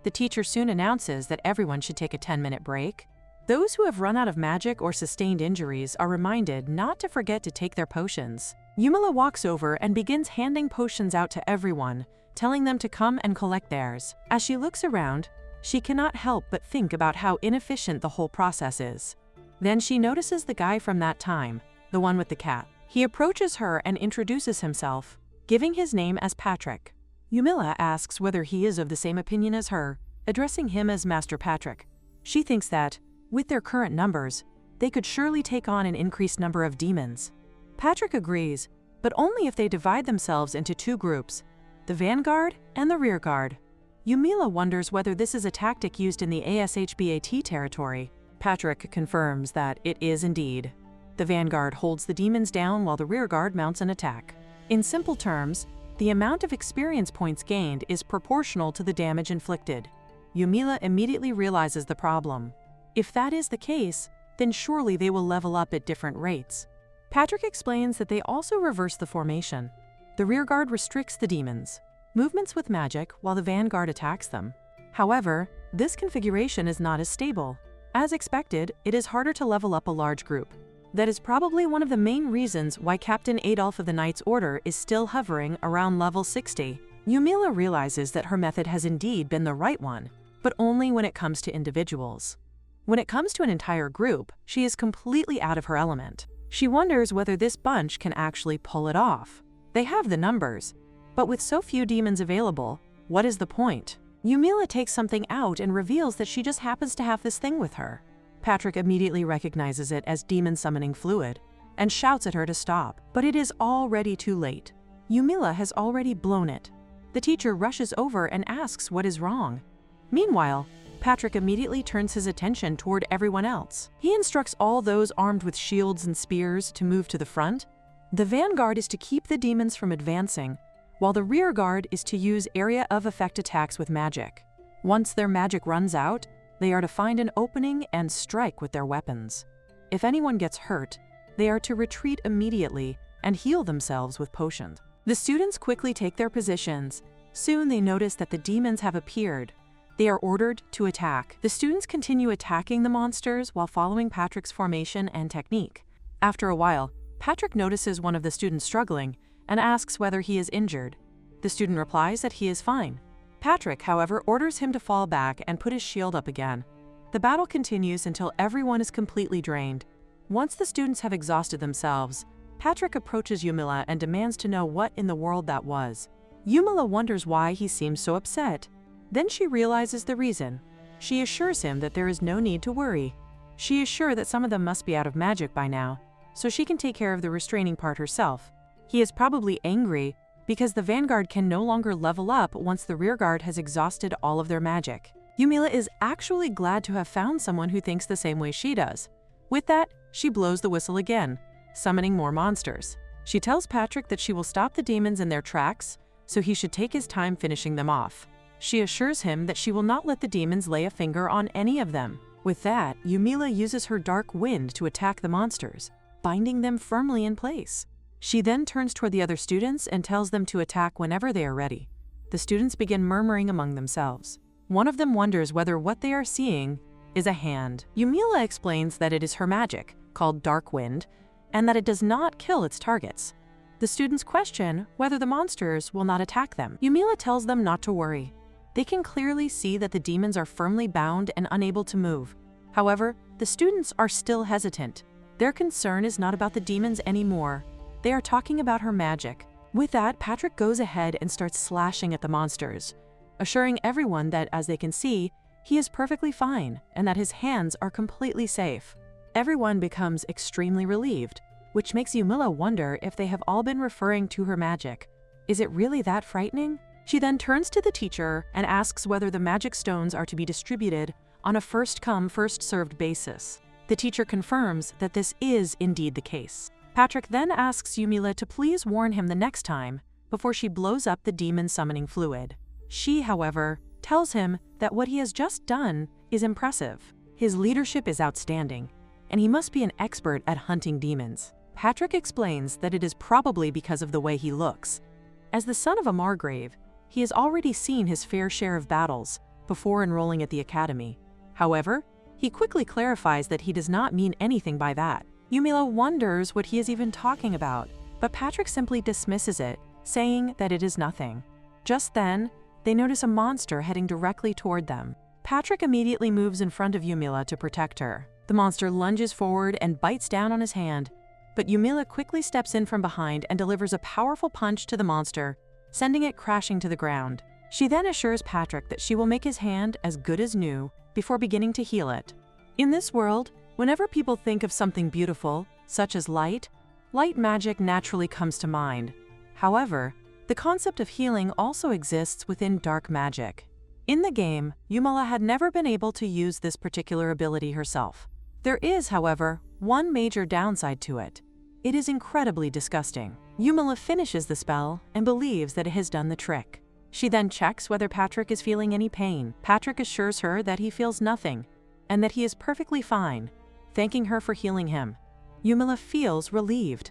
The teacher soon announces that everyone should take a 10-minute break. Those who have run out of magic or sustained injuries are reminded not to forget to take their potions. Yumila walks over and begins handing potions out to everyone, telling them to come and collect theirs. As she looks around, she cannot help but think about how inefficient the whole process is. Then she notices the guy from that time, the one with the cat. He approaches her and introduces himself, giving his name as Patrick. Yumila asks whether he is of the same opinion as her, addressing him as Master Patrick. She thinks that, with their current numbers, they could surely take on an increased number of demons. Patrick agrees, but only if they divide themselves into 2 groups, the vanguard and the rearguard. Yumila wonders whether this is a tactic used in the ASHBAT territory. Patrick confirms that it is indeed. The vanguard holds the demons down while the rearguard mounts an attack. In simple terms, the amount of experience points gained is proportional to the damage inflicted. Yumila immediately realizes the problem. If that is the case, then surely they will level up at different rates. Patrick explains that they also reverse the formation. The rearguard restricts the demons' movements with magic while the vanguard attacks them. However, this configuration is not as stable. As expected, it is harder to level up a large group. That is probably one of the main reasons why Captain Adolf of the Knight's Order is still hovering around level 60. Yumila realizes that her method has indeed been the right one, but only when it comes to individuals. When it comes to an entire group, she is completely out of her element. She wonders whether this bunch can actually pull it off. They have the numbers, but with so few demons available, what is the point? Yumila takes something out and reveals that she just happens to have this thing with her. Patrick immediately recognizes it as demon summoning fluid and shouts at her to stop, but it is already too late. Yumila has already blown it. The teacher rushes over and asks what is wrong. Meanwhile, Patrick immediately turns his attention toward everyone else. He instructs all those armed with shields and spears to move to the front. The vanguard is to keep the demons from advancing, while the rearguard is to use area of effect attacks with magic. Once their magic runs out, they are to find an opening and strike with their weapons. If anyone gets hurt, they are to retreat immediately and heal themselves with potions. The students quickly take their positions. Soon they notice that the demons have appeared. They are ordered to attack. The students continue attacking the monsters while following Patrick's formation and technique. After a while, Patrick notices one of the students struggling and asks whether he is injured. The student replies that he is fine. Patrick, however, orders him to fall back and put his shield up again. The battle continues until everyone is completely drained. Once the students have exhausted themselves, Patrick approaches Yumila and demands to know what in the world that was. Yumila wonders why he seems so upset. Then she realizes the reason. She assures him that there is no need to worry. She is sure that some of them must be out of magic by now, so she can take care of the restraining part herself. He is probably angry because the vanguard can no longer level up once the rearguard has exhausted all of their magic. Yumila is actually glad to have found someone who thinks the same way she does. With that, she blows the whistle again, summoning more monsters. She tells Patrick that she will stop the demons in their tracks, so he should take his time finishing them off. She assures him that she will not let the demons lay a finger on any of them. With that, Yumila uses her dark wind to attack the monsters, binding them firmly in place. She then turns toward the other students and tells them to attack whenever they are ready. The students begin murmuring among themselves. One of them wonders whether what they are seeing is a hand. Yumila explains that it is her magic, called Dark Wind, and that it does not kill its targets. The students question whether the monsters will not attack them. Yumila tells them not to worry. They can clearly see that the demons are firmly bound and unable to move. However, the students are still hesitant. Their concern is not about the demons anymore. They are talking about her magic. With that, Patrick goes ahead and starts slashing at the monsters, assuring everyone that, as they can see, he is perfectly fine and that his hands are completely safe. Everyone becomes extremely relieved, which makes Yumila wonder if they have all been referring to her magic. Is it really that frightening? She then turns to the teacher and asks whether the magic stones are to be distributed on a first-come, first-served basis. The teacher confirms that this is indeed the case. Patrick then asks Yumila to please warn him the next time before she blows up the demon summoning fluid. She, however, tells him that what he has just done is impressive. His leadership is outstanding, and he must be an expert at hunting demons. Patrick explains that it is probably because of the way he looks. As the son of a Margrave, he has already seen his fair share of battles before enrolling at the academy. However, he quickly clarifies that he does not mean anything by that. Yumila wonders what he is even talking about, but Patrick simply dismisses it, saying that it is nothing. Just then, they notice a monster heading directly toward them. Patrick immediately moves in front of Yumila to protect her. The monster lunges forward and bites down on his hand, but Yumila quickly steps in from behind and delivers a powerful punch to the monster, sending it crashing to the ground. She then assures Patrick that she will make his hand as good as new before beginning to heal it. In this world, whenever people think of something beautiful, such as light magic naturally comes to mind. However, the concept of healing also exists within dark magic. In the game, Yumila had never been able to use this particular ability herself. There is, however, one major downside to it. It is incredibly disgusting. Yumila finishes the spell and believes that it has done the trick. She then checks whether Patrick is feeling any pain. Patrick assures her that he feels nothing and that he is perfectly fine, thanking her for healing him. Yumila feels relieved.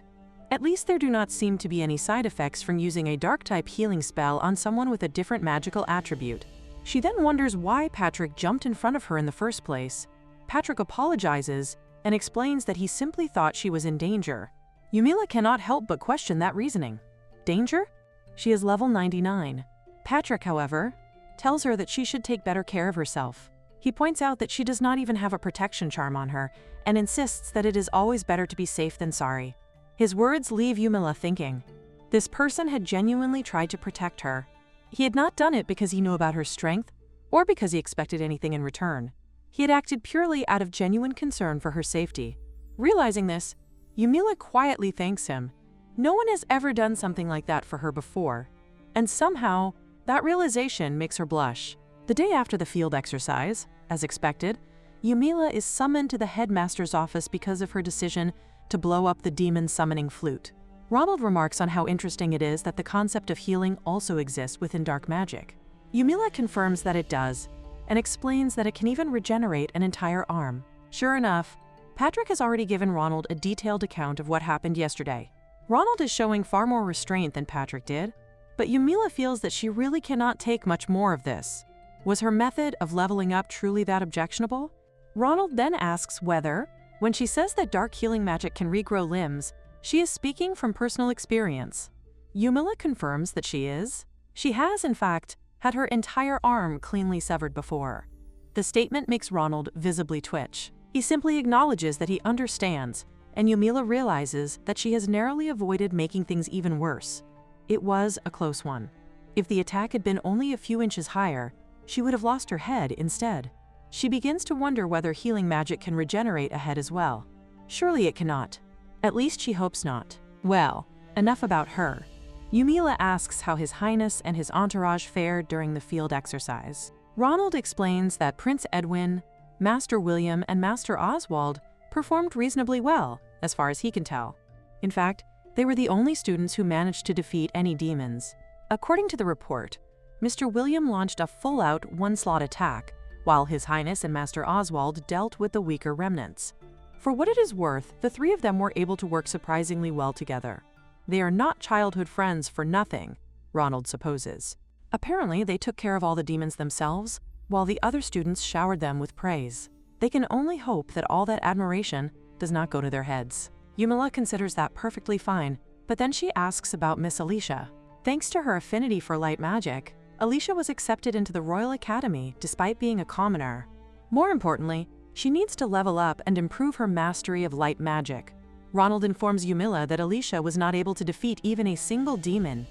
At least there do not seem to be any side effects from using a dark-type healing spell on someone with a different magical attribute. She then wonders why Patrick jumped in front of her in the first place. Patrick apologizes and explains that he simply thought she was in danger. Yumila cannot help but question that reasoning. Danger? She is level 99. Patrick, however, tells her that she should take better care of herself. He points out that she does not even have a protection charm on her and insists that it is always better to be safe than sorry. His words leave Yumila thinking. This person had genuinely tried to protect her. He had not done it because he knew about her strength or because he expected anything in return. He had acted purely out of genuine concern for her safety. Realizing this, Yumila quietly thanks him. No one has ever done something like that for her before, and somehow, that realization makes her blush. The day after the field exercise, as expected, Yumila is summoned to the headmaster's office because of her decision to blow up the demon summoning flute. Ronald remarks on how interesting it is that the concept of healing also exists within dark magic. Yumila confirms that it does, and explains that it can even regenerate an entire arm. Sure enough, Patrick has already given Ronald a detailed account of what happened yesterday. Ronald is showing far more restraint than Patrick did, but Yumila feels that she really cannot take much more of this. Was her method of leveling up truly that objectionable? Ronald then asks whether, when she says that dark healing magic can regrow limbs, she is speaking from personal experience. Yumila confirms that she is. She has, in fact, had her entire arm cleanly severed before. The statement makes Ronald visibly twitch. He simply acknowledges that he understands, and Yumila realizes that she has narrowly avoided making things even worse. It was a close one. If the attack had been only a few inches higher, she would have lost her head instead. She begins to wonder whether healing magic can regenerate a head as well. Surely it cannot. At least she hopes not. Well, enough about her. Yumila asks how His Highness and his entourage fared during the field exercise. Ronald explains that Prince Edwin, Master William, and Master Oswald performed reasonably well, as far as he can tell. In fact, they were the only students who managed to defeat any demons. According to the report, Mr. William launched a full-out one-slot attack, while His Highness and Master Oswald dealt with the weaker remnants. For what it is worth, the three of them were able to work surprisingly well together. They are not childhood friends for nothing, Ronald supposes. Apparently, they took care of all the demons themselves, while the other students showered them with praise. They can only hope that all that admiration does not go to their heads. Yumila considers that perfectly fine, but then she asks about Miss Alicia. Thanks to her affinity for light magic, Alicia was accepted into the Royal Academy despite being a commoner. More importantly, she needs to level up and improve her mastery of light magic. Ronald informs Yumila that Alicia was not able to defeat even a single demon.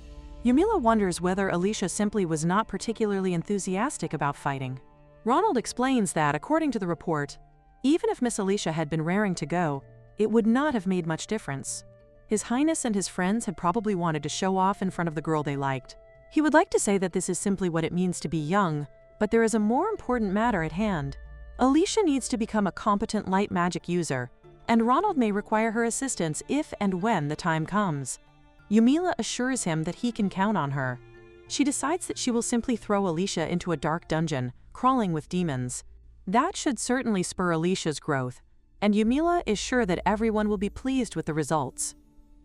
Yumila wonders whether Alicia simply was not particularly enthusiastic about fighting. Ronald explains that, according to the report, even if Miss Alicia had been raring to go, it would not have made much difference. His Highness and his friends had probably wanted to show off in front of the girl they liked. He would like to say that this is simply what it means to be young, but there is a more important matter at hand. Alicia needs to become a competent light magic user, and Ronald may require her assistance if and when the time comes. Yumila assures him that he can count on her. She decides that she will simply throw Alicia into a dark dungeon, crawling with demons. That should certainly spur Alicia's growth, and Yumila is sure that everyone will be pleased with the results.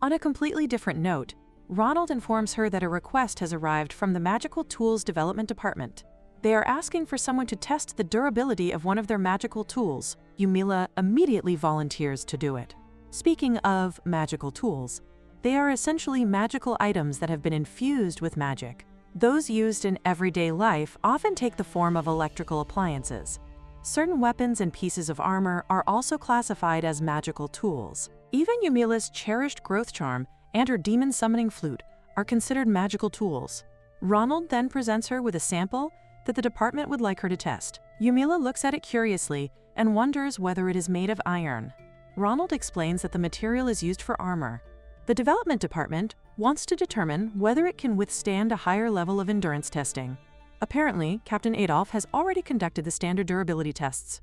On a completely different note, Ronald informs her that a request has arrived from the Magical Tools Development Department. They are asking for someone to test the durability of one of their magical tools. Yumila immediately volunteers to do it. Speaking of magical tools, they are essentially magical items that have been infused with magic. Those used in everyday life often take the form of electrical appliances. Certain weapons and pieces of armor are also classified as magical tools. Even Yumila's cherished growth charm and her demon summoning flute are considered magical tools. Ronald then presents her with a sample that the department would like her to test. Yumila looks at it curiously and wonders whether it is made of iron. Ronald explains that the material is used for armor. The development department wants to determine whether it can withstand a higher level of endurance testing. Apparently, Captain Adolf has already conducted the standard durability tests.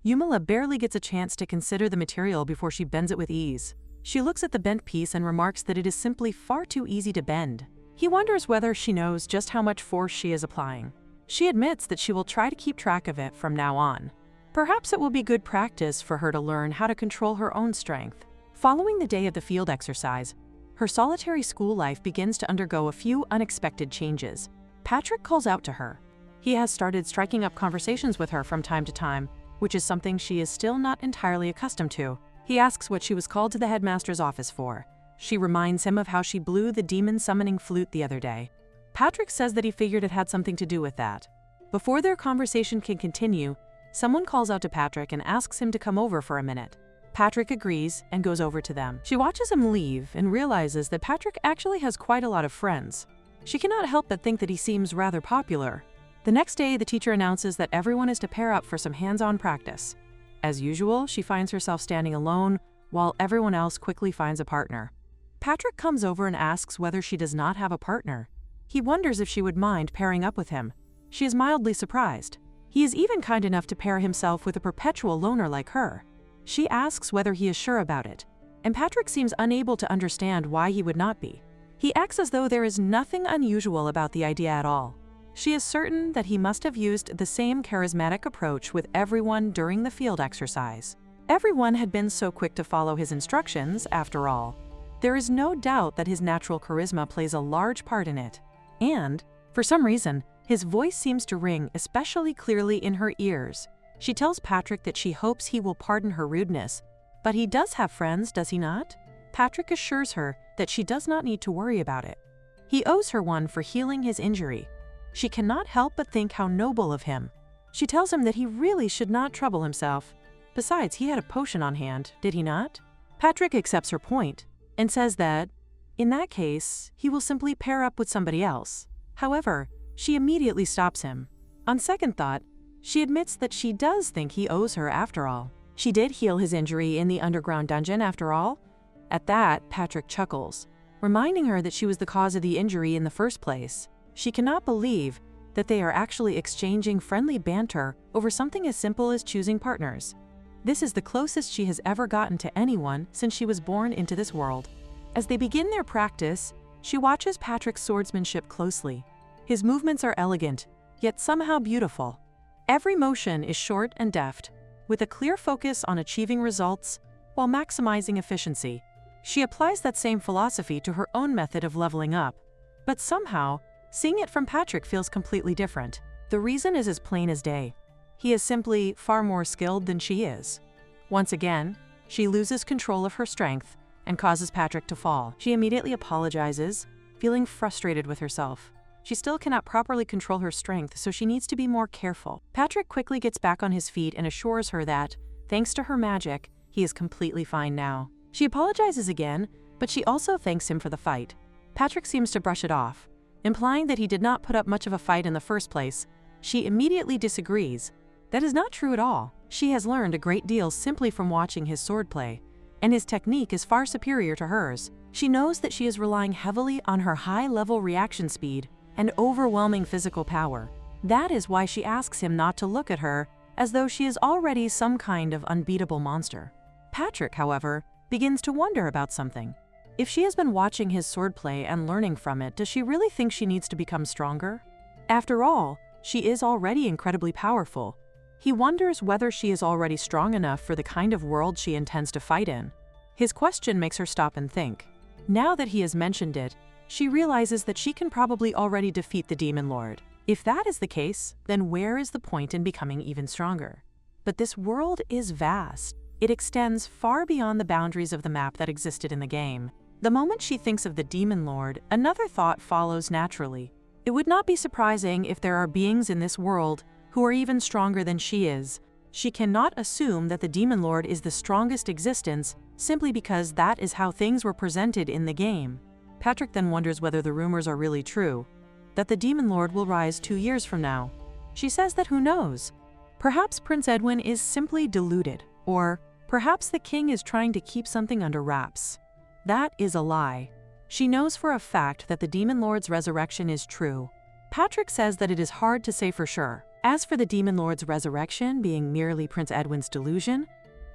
Yumila barely gets a chance to consider the material before she bends it with ease. She looks at the bent piece and remarks that it is simply far too easy to bend. He wonders whether she knows just how much force she is applying. She admits that she will try to keep track of it from now on. Perhaps it will be good practice for her to learn how to control her own strength. Following the day of the field exercise, her solitary school life begins to undergo a few unexpected changes. Patrick calls out to her. He has started striking up conversations with her from time to time, which is something she is still not entirely accustomed to. He asks what she was called to the headmaster's office for. She reminds him of how she blew the demon-summoning flute the other day. Patrick says that he figured it had something to do with that. Before their conversation can continue, someone calls out to Patrick and asks him to come over for a minute. Patrick agrees and goes over to them. She watches him leave and realizes that Patrick actually has quite a lot of friends. She cannot help but think that he seems rather popular. The next day, the teacher announces that everyone is to pair up for some hands-on practice. As usual, she finds herself standing alone, while everyone else quickly finds a partner. Patrick comes over and asks whether she does not have a partner. He wonders if she would mind pairing up with him. She is mildly surprised. He is even kind enough to pair himself with a perpetual loner like her. She asks whether he is sure about it, and Patrick seems unable to understand why he would not be. He acts as though there is nothing unusual about the idea at all. She is certain that he must have used the same charismatic approach with everyone during the field exercise. Everyone had been so quick to follow his instructions, after all. There is no doubt that his natural charisma plays a large part in it. And, for some reason, his voice seems to ring especially clearly in her ears. She tells Patrick that she hopes he will pardon her rudeness. But he does have friends, does he not? Patrick assures her that she does not need to worry about it. He owes her one for healing his injury. She cannot help but think how noble of him. She tells him that he really should not trouble himself. Besides, he had a potion on hand, did he not? Patrick accepts her point and says that, in that case, he will simply pair up with somebody else. However, she immediately stops him. On second thought, she admits that she does think he owes her after all. She did heal his injury in the underground dungeon after all. At that, Patrick chuckles, reminding her that she was the cause of the injury in the first place. She cannot believe that they are actually exchanging friendly banter over something as simple as choosing partners. This is the closest she has ever gotten to anyone since she was born into this world. As they begin their practice, she watches Patrick's swordsmanship closely. His movements are elegant, yet somehow beautiful. Every motion is short and deft, with a clear focus on achieving results while maximizing efficiency. She applies that same philosophy to her own method of leveling up, but somehow, seeing it from Patrick feels completely different. The reason is as plain as day. He is simply far more skilled than she is. Once again, she loses control of her strength and causes Patrick to fall. She immediately apologizes, feeling frustrated with herself. She still cannot properly control her strength, so she needs to be more careful. Patrick quickly gets back on his feet and assures her that, thanks to her magic, he is completely fine now. She apologizes again, but she also thanks him for the fight. Patrick seems to brush it off, implying that he did not put up much of a fight in the first place. She immediately disagrees. That is not true at all. She has learned a great deal simply from watching his swordplay, and his technique is far superior to hers. She knows that she is relying heavily on her high-level reaction speed and overwhelming physical power. That is why she asks him not to look at her as though she is already some kind of unbeatable monster. Patrick, however, begins to wonder about something. If she has been watching his swordplay and learning from it, does she really think she needs to become stronger? After all, she is already incredibly powerful. He wonders whether she is already strong enough for the kind of world she intends to fight in. His question makes her stop and think. Now that he has mentioned it, she realizes that she can probably already defeat the Demon Lord. If that is the case, then where is the point in becoming even stronger? But this world is vast. It extends far beyond the boundaries of the map that existed in the game. The moment she thinks of the Demon Lord, another thought follows naturally. It would not be surprising if there are beings in this world who are even stronger than she is. She cannot assume that the Demon Lord is the strongest existence simply because that is how things were presented in the game. Patrick then wonders whether the rumors are really true, that the Demon Lord will rise 2 years from now. She says that who knows? Perhaps Prince Edwin is simply deluded, or perhaps the king is trying to keep something under wraps. That is a lie. She knows for a fact that the Demon Lord's resurrection is true. Patrick says that it is hard to say for sure, As for the Demon Lord's resurrection being merely Prince Edwin's delusion,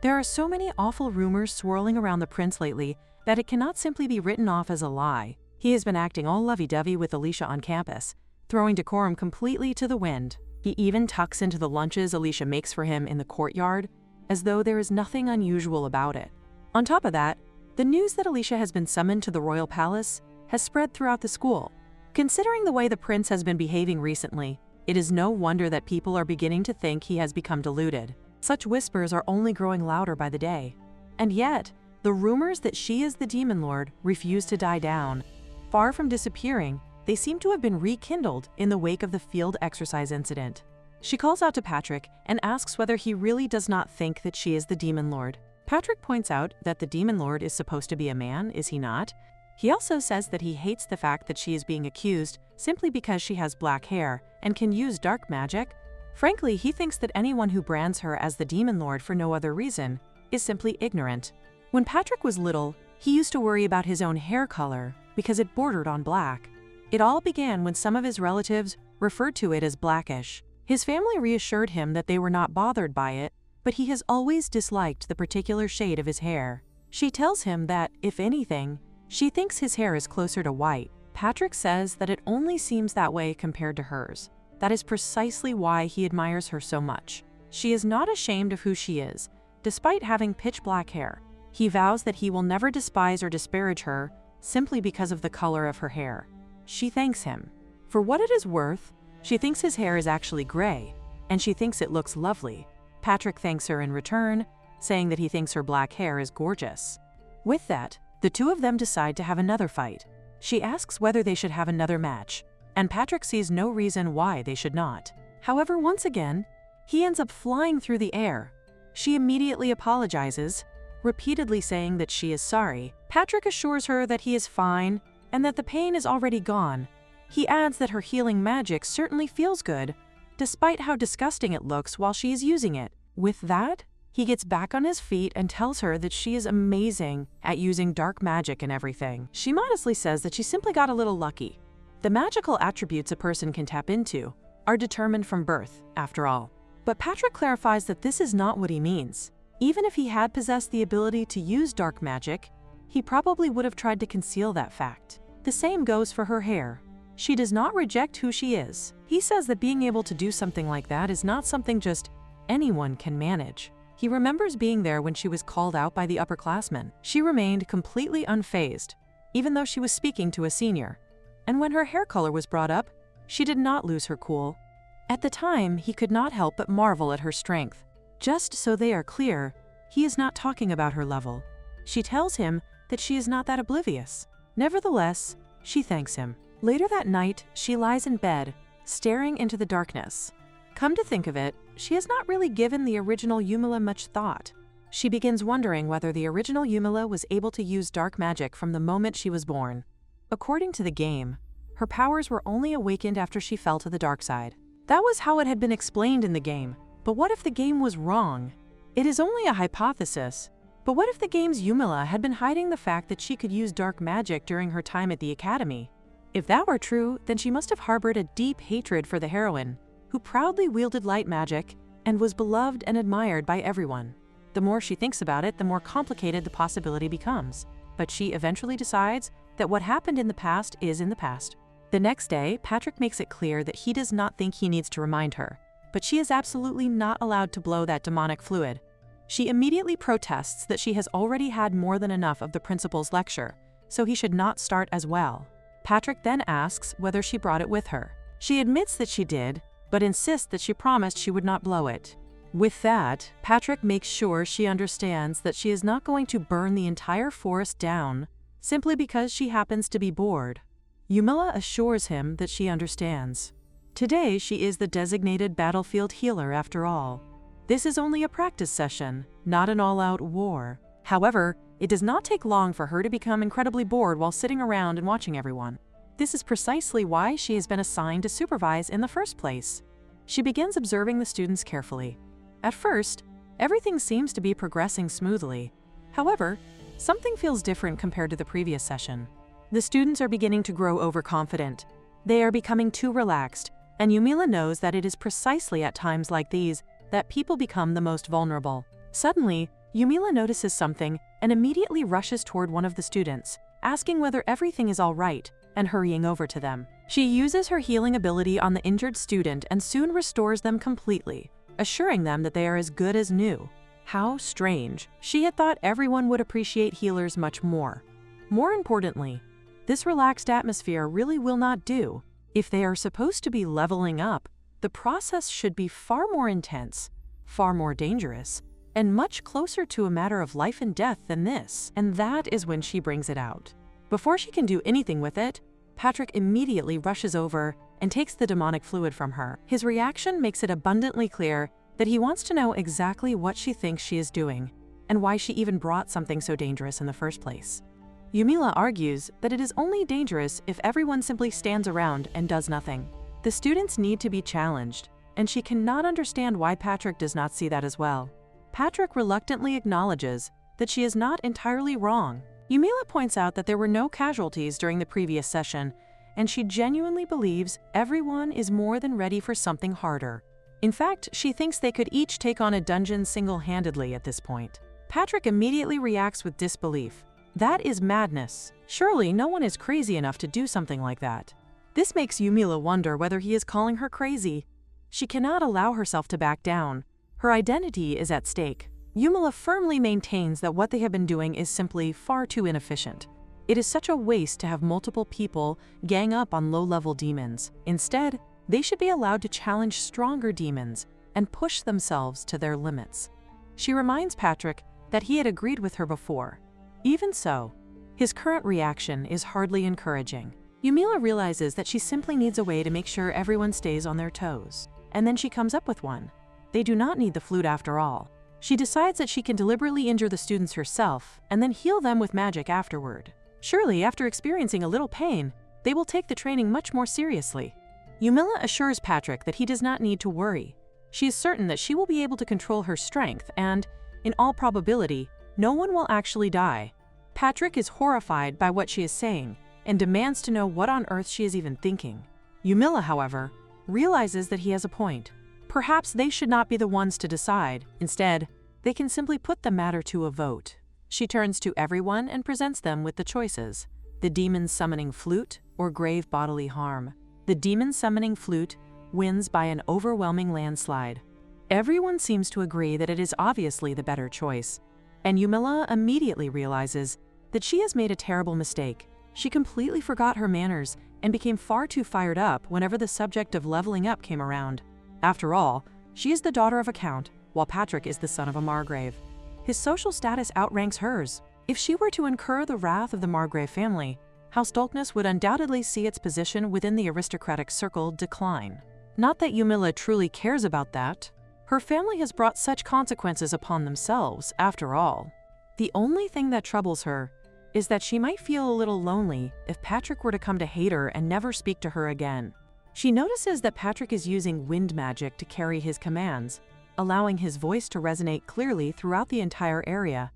there are so many awful rumors swirling around the prince lately that it cannot simply be written off as a lie. He has been acting all lovey-dovey with Alicia on campus, throwing decorum completely to the wind. He even tucks into the lunches Alicia makes for him in the courtyard, as though there is nothing unusual about it. On top of that, the news that Alicia has been summoned to the royal palace has spread throughout the school. Considering the way the prince has been behaving recently, it is no wonder that people are beginning to think he has become deluded. Such whispers are only growing louder by the day. And yet, the rumors that she is the Demon Lord refuse to die down. Far from disappearing, they seem to have been rekindled in the wake of the field exercise incident. She calls out to Patrick and asks whether he really does not think that she is the Demon Lord. Patrick points out that the Demon Lord is supposed to be a man, is he not? He also says that he hates the fact that she is being accused simply because she has black hair and can use dark magic. Frankly, he thinks that anyone who brands her as the Demon Lord for no other reason is simply ignorant. When Patrick was little, he used to worry about his own hair color because it bordered on black. It all began when some of his relatives referred to it as blackish. His family reassured him that they were not bothered by it, but he has always disliked the particular shade of his hair. She tells him that, if anything, she thinks his hair is closer to white. Patrick says that it only seems that way compared to hers. That is precisely why he admires her so much. She is not ashamed of who she is, despite having pitch black hair. He vows that he will never despise or disparage her simply because of the color of her hair. She thanks him. For what it is worth, she thinks his hair is actually gray, and she thinks it looks lovely. Patrick thanks her in return, saying that he thinks her black hair is gorgeous. With that, the two of them decide to have another fight. She asks whether they should have another match, and Patrick sees no reason why they should not. However, once again, he ends up flying through the air. She immediately apologizes, repeatedly saying that she is sorry. Patrick assures her that he is fine and that the pain is already gone. He adds that her healing magic certainly feels good, despite how disgusting it looks while she is using it. With that, he gets back on his feet and tells her that she is amazing at using dark magic and everything. She modestly says that she simply got a little lucky. The magical attributes a person can tap into are determined from birth, after all. But Patrick clarifies that this is not what he means. Even if he had possessed the ability to use dark magic, he probably would have tried to conceal that fact. The same goes for her hair. She does not reject who she is. He says that being able to do something like that is not something just anyone can manage. He remembers being there when she was called out by the upperclassmen. She remained completely unfazed, even though she was speaking to a senior. And when her hair color was brought up, she did not lose her cool. At the time, he could not help but marvel at her strength. Just so they are clear, he is not talking about her level. She tells him that she is not that oblivious. Nevertheless, she thanks him. Later that night, she lies in bed, staring into the darkness. Come to think of it, she has not really given the original Yumila much thought. She begins wondering whether the original Yumila was able to use dark magic from the moment she was born. According to the game, her powers were only awakened after she fell to the dark side. That was how it had been explained in the game. But what if the game was wrong? It is only a hypothesis. But what if the game's Yumila had been hiding the fact that she could use dark magic during her time at the academy? If that were true, then she must have harbored a deep hatred for the heroine, who proudly wielded light magic and was beloved and admired by everyone. The more she thinks about it, the more complicated the possibility becomes. But she eventually decides that what happened in the past is in the past. The next day, Patrick makes it clear that he does not think he needs to remind her, but she is absolutely not allowed to blow that demonic fluid. She immediately protests that she has already had more than enough of the principal's lecture, so he should not start as well. Patrick then asks whether she brought it with her. She admits that she did, but insists that she promised she would not blow it. With that, Patrick makes sure she understands that she is not going to burn the entire forest down simply because she happens to be bored. Yumila assures him that she understands. Today, she is the designated battlefield healer after all. This is only a practice session, not an all-out war. However, it does not take long for her to become incredibly bored while sitting around and watching everyone. This is precisely why she has been assigned to supervise in the first place. She begins observing the students carefully. At first, everything seems to be progressing smoothly. However, something feels different compared to the previous session. The students are beginning to grow overconfident. They are becoming too relaxed, And Yumila knows that it is precisely at times like these that people become the most vulnerable. Suddenly, Yumila notices something and immediately rushes toward one of the students, asking whether everything is all right and hurrying over to them. She uses her healing ability on the injured student and soon restores them completely, assuring them that they are as good as new. How strange. She had thought everyone would appreciate healers much more. More importantly, this relaxed atmosphere really will not do. If they are supposed to be leveling up, the process should be far more intense, far more dangerous, and much closer to a matter of life and death than this. And that is when she brings it out. Before she can do anything with it, Patrick immediately rushes over and takes the demonic fluid from her. His reaction makes it abundantly clear that he wants to know exactly what she thinks she is doing and why she even brought something so dangerous in the first place. Yumila argues that it is only dangerous if everyone simply stands around and does nothing. The students need to be challenged, and she cannot understand why Patrick does not see that as well. Patrick reluctantly acknowledges that she is not entirely wrong. Yumila points out that there were no casualties during the previous session, and she genuinely believes everyone is more than ready for something harder. In fact, she thinks they could each take on a dungeon single-handedly at this point. Patrick immediately reacts with disbelief. That is madness. Surely no one is crazy enough to do something like that. This makes Yumila wonder whether he is calling her crazy. She cannot allow herself to back down. Her identity is at stake. Yumila firmly maintains that what they have been doing is simply far too inefficient. It is such a waste to have multiple people gang up on low-level demons. Instead, they should be allowed to challenge stronger demons and push themselves to their limits. She reminds Patrick that he had agreed with her before. Even so, his current reaction is hardly encouraging. Yumila realizes that she simply needs a way to make sure everyone stays on their toes. And then she comes up with one. They do not need the flute after all. She decides that she can deliberately injure the students herself and then heal them with magic afterward. Surely, after experiencing a little pain, they will take the training much more seriously. Yumila assures Patrick that he does not need to worry. She is certain that she will be able to control her strength and, in all probability, no one will actually die. Patrick is horrified by what she is saying and demands to know what on earth she is even thinking. Yumila, however, realizes that he has a point. Perhaps they should not be the ones to decide. Instead, they can simply put the matter to a vote. She turns to everyone and presents them with the choices: the demon summoning flute or grave bodily harm. The demon summoning flute wins by an overwhelming landslide. Everyone seems to agree that it is obviously the better choice, and Yumila immediately realizes that she has made a terrible mistake. She completely forgot her manners and became far too fired up whenever the subject of leveling up came around. After all, she is the daughter of a count, while Patrick is the son of a margrave. His social status outranks hers. If she were to incur the wrath of the Margrave family, House Dolkness would undoubtedly see its position within the aristocratic circle decline. Not that Yumila truly cares about that. Her family has brought such consequences upon themselves, after all. The only thing that troubles her is that she might feel a little lonely if Patrick were to come to hate her and never speak to her again. She notices that Patrick is using wind magic to carry his commands, allowing his voice to resonate clearly throughout the entire area.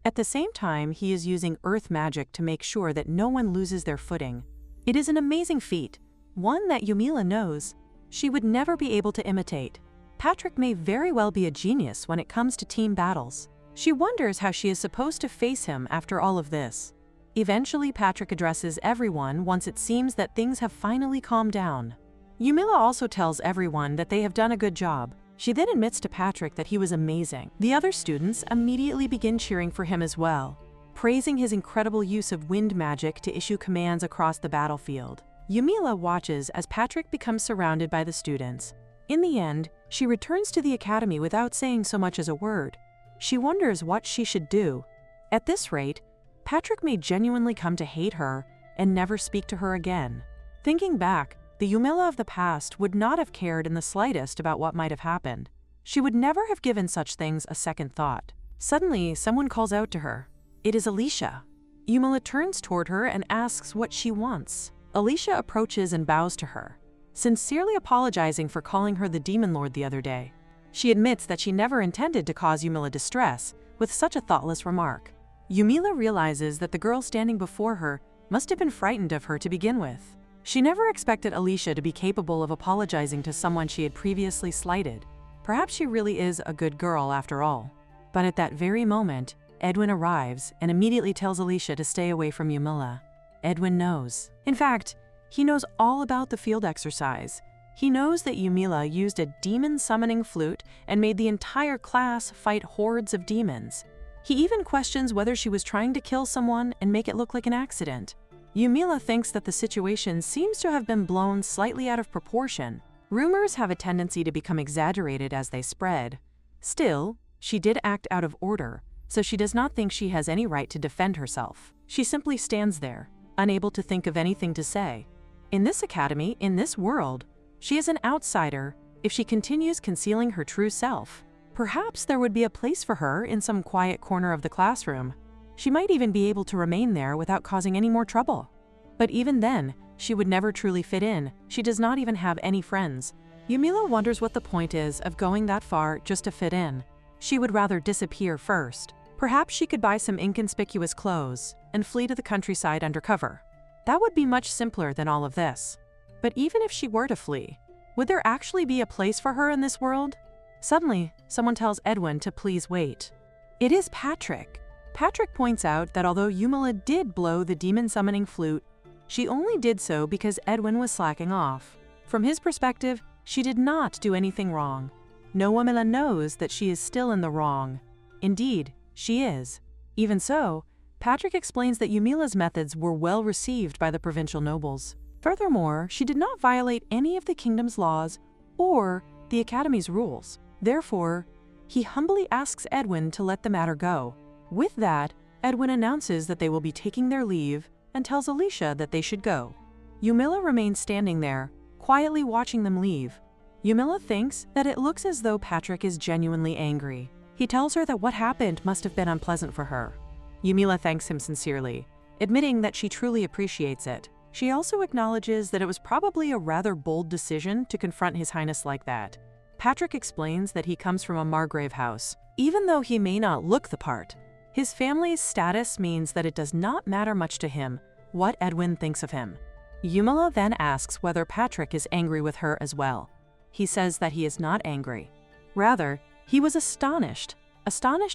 At the same time, he is using earth magic to make sure that no one loses their footing. It is an amazing feat, one that Yumila knows she would never be able to imitate. Patrick may very well be a genius when it comes to team battles. She wonders how she is supposed to face him after all of this. Eventually, Patrick addresses everyone once it seems that things have finally calmed down. Yumila also tells everyone that they have done a good job. She then admits to Patrick that he was amazing. The other students immediately begin cheering for him as well, praising his incredible use of wind magic to issue commands across the battlefield. Yumila watches as Patrick becomes surrounded by the students. In the end, she returns to the academy without saying so much as a word. She wonders what she should do. At this rate, Patrick may genuinely come to hate her and never speak to her again. Thinking back, the Yumila of the past would not have cared in the slightest about what might have happened. She would never have given such things a second thought. Suddenly, someone calls out to her. It is Alicia. Yumila turns toward her and asks what she wants. Alicia approaches and bows to her, sincerely apologizing for calling her the Demon Lord the other day. She admits that she never intended to cause Yumila distress with such a thoughtless remark. Yumila realizes that the girl standing before her must have been frightened of her to begin with. She never expected Alicia to be capable of apologizing to someone she had previously slighted. Perhaps she really is a good girl after all. But at that very moment, Edwin arrives and immediately tells Alicia to stay away from Yumila. Edwin knows. In fact, he knows all about the field exercise. He knows that Yumila used a demon summoning flute and made the entire class fight hordes of demons. He even questions whether she was trying to kill someone and make it look like an accident. Yumila thinks that the situation seems to have been blown slightly out of proportion. Rumors have a tendency to become exaggerated as they spread. Still, she did act out of order, so she does not think she has any right to defend herself. She simply stands there, unable to think of anything to say. In this academy, in this world, she is an outsider if she continues concealing her true self. Perhaps there would be a place for her in some quiet corner of the classroom. She might even be able to remain there without causing any more trouble. But even then, she would never truly fit in. She does not even have any friends. Yumila wonders what the point is of going that far just to fit in. She would rather disappear first. Perhaps she could buy some inconspicuous clothes and flee to the countryside undercover. That would be much simpler than all of this. But even if she were to flee, would there actually be a place for her in this world? Suddenly, someone tells Edwin to please wait. It is Patrick. Patrick points out that although Yumila did blow the demon summoning flute, she only did so because Edwin was slacking off. From his perspective, she did not do anything wrong. No Yumila knows that she is still in the wrong. Indeed, she is. Even so, Patrick explains that Yumila's methods were well received by the provincial nobles. Furthermore, she did not violate any of the kingdom's laws or the academy's rules. Therefore, he humbly asks Edwin to let the matter go. With that, Edwin announces that they will be taking their leave and tells Alicia that they should go. Yumila remains standing there, quietly watching them leave. Yumila thinks that it looks as though Patrick is genuinely angry. He tells her that what happened must have been unpleasant for her. Yumila thanks him sincerely, admitting that she truly appreciates it. She also acknowledges that it was probably a rather bold decision to confront His Highness like that. Patrick explains that he comes from a Margrave house. Even though he may not look the part, his family's status means that it does not matter much to him what Edwin thinks of him. Yumila then asks whether Patrick is angry with her as well. He says that he is not angry. Rather, he was astonished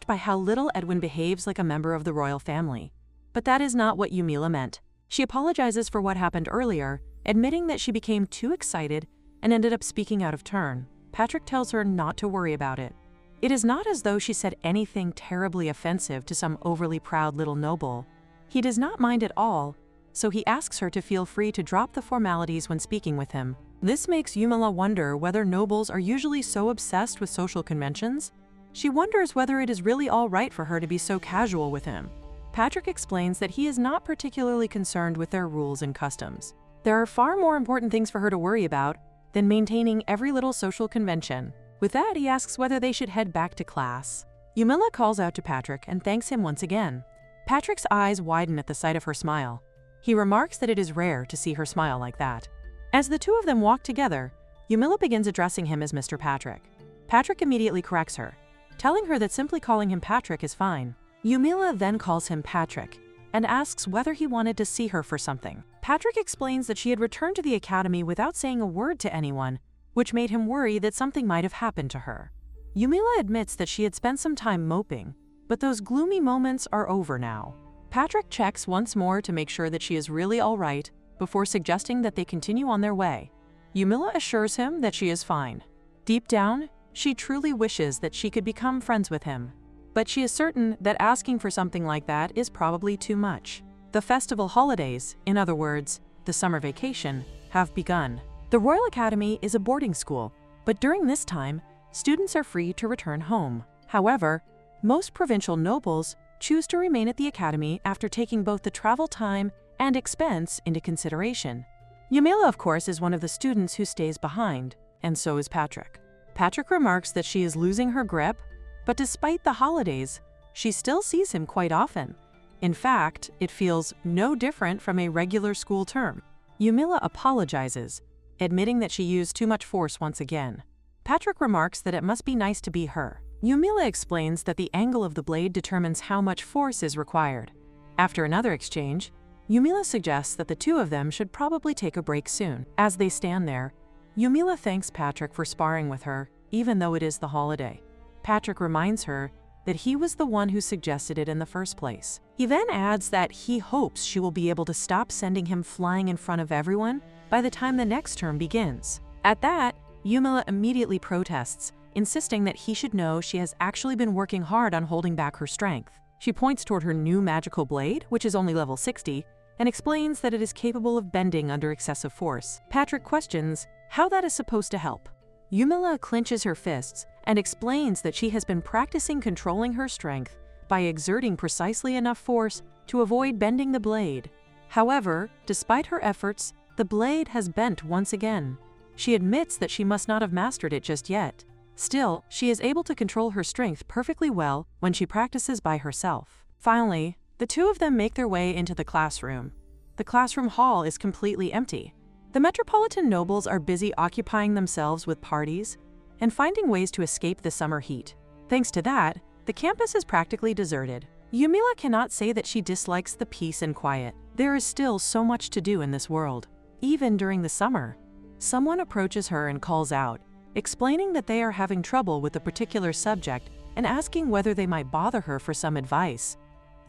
by how little Edwin behaves like a member of the royal family. But that is not what Yumila meant. She apologizes for what happened earlier, admitting that she became too excited and ended up speaking out of turn. Patrick tells her not to worry about it. It is not as though she said anything terribly offensive to some overly proud little noble. He does not mind at all, so he asks her to feel free to drop the formalities when speaking with him. This makes Yumila wonder whether nobles are usually so obsessed with social conventions. She wonders whether it is really all right for her to be so casual with him. Patrick explains that he is not particularly concerned with their rules and customs. There are far more important things for her to worry about than maintaining every little social convention. With that, he asks whether they should head back to class. Yumila calls out to Patrick and thanks him once again. Patrick's eyes widen at the sight of her smile. He remarks that it is rare to see her smile like that. As the two of them walk together, Yumila begins addressing him as Mr. Patrick. Patrick immediately corrects her, telling her that simply calling him Patrick is fine. Yumila then calls him Patrick and asks whether he wanted to see her for something. Patrick explains that she had returned to the academy without saying a word to anyone, which made him worry that something might have happened to her. Yumila admits that she had spent some time moping, but those gloomy moments are over now. Patrick checks once more to make sure that she is really all right before suggesting that they continue on their way. Yumila assures him that she is fine. Deep down, she truly wishes that she could become friends with him. But she is certain that asking for something like that is probably too much. The festival holidays, in other words, the summer vacation, have begun. The Royal Academy is a boarding school, but during this time, students are free to return home. However, most provincial nobles choose to remain at the academy after taking both the travel time and expense into consideration. Yumila, of course, is one of the students who stays behind, and so is Patrick. Patrick remarks that she is losing her grip, but despite the holidays, she still sees him quite often. In fact, it feels no different from a regular school term. Yumila apologizes, admitting that she used too much force once again. Patrick remarks that it must be nice to be her. Yumila explains that the angle of the blade determines how much force is required. After another exchange, Yumila suggests that the two of them should probably take a break soon. As they stand there, Yumila thanks Patrick for sparring with her, even though it is the holiday. Patrick reminds her that he was the one who suggested it in the first place. He then adds that he hopes she will be able to stop sending him flying in front of everyone by the time the next term begins. At that, Yumila immediately protests, insisting that he should know she has actually been working hard on holding back her strength. She points toward her new magical blade, which is only level 60, and explains that it is capable of bending under excessive force. Patrick questions how that is supposed to help. Yumila clenches her fists and explains that she has been practicing controlling her strength by exerting precisely enough force to avoid bending the blade. However, despite her efforts, the blade has bent once again. She admits that she must not have mastered it just yet. Still, she is able to control her strength perfectly well when she practices by herself. Finally, the two of them make their way into the classroom. The classroom hall is completely empty. The metropolitan nobles are busy occupying themselves with parties and finding ways to escape the summer heat. Thanks to that, the campus is practically deserted. Yumila cannot say that she dislikes the peace and quiet. There is still so much to do in this world. Even during the summer, someone approaches her and calls out, explaining that they are having trouble with a particular subject and asking whether they might bother her for some advice.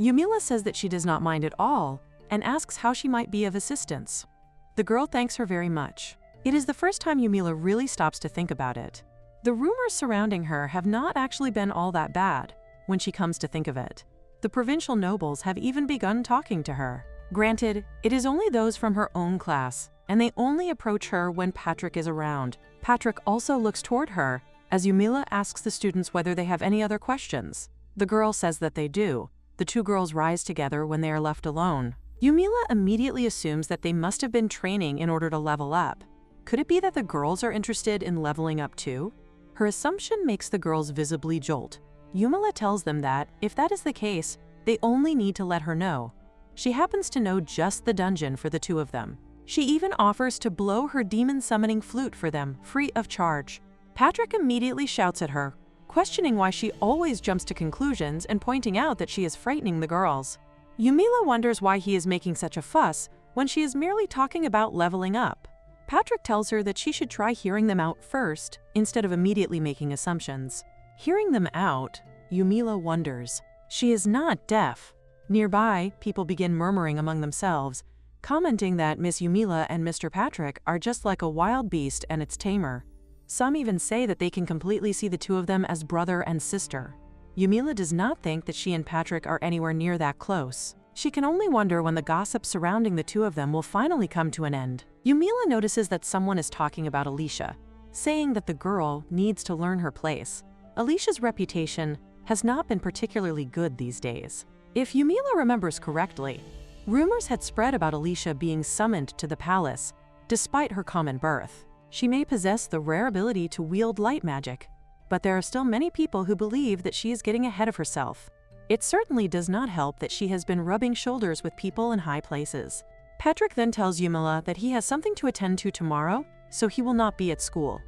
Yumila says that she does not mind at all and asks how she might be of assistance. The girl thanks her very much. It is the first time Yumila really stops to think about it. The rumors surrounding her have not actually been all that bad when she comes to think of it. The provincial nobles have even begun talking to her. Granted, it is only those from her own class, and they only approach her when Patrick is around. Patrick also looks toward her as Yumila asks the students whether they have any other questions. The girl says that they do. The two girls rise together when they are left alone. Yumila immediately assumes that they must have been training in order to level up. Could it be that the girls are interested in leveling up too? Her assumption makes the girls visibly jolt. Yumila tells them that, if that is the case, they only need to let her know. She happens to know just the dungeon for the two of them. She even offers to blow her demon-summoning flute for them, free of charge. Patrick immediately shouts at her, questioning why she always jumps to conclusions and pointing out that she is frightening the girls. Yumila wonders why he is making such a fuss when she is merely talking about leveling up. Patrick tells her that she should try hearing them out first, instead of immediately making assumptions. Hearing them out, Yumila wonders. She is not deaf. Nearby, people begin murmuring among themselves, commenting that Miss Yumila and Mr. Patrick are just like a wild beast and its tamer. Some even say that they can completely see the two of them as brother and sister. Yumila does not think that she and Patrick are anywhere near that close. She can only wonder when the gossip surrounding the two of them will finally come to an end. Yumila notices that someone is talking about Alicia, saying that the girl needs to learn her place. Alicia's reputation has not been particularly good these days. If Yumila remembers correctly, rumors had spread about Alicia being summoned to the palace, despite her common birth. She may possess the rare ability to wield light magic, but there are still many people who believe that she is getting ahead of herself. It certainly does not help that she has been rubbing shoulders with people in high places. Patrick then tells Yumila that he has something to attend to tomorrow, so he will not be at school.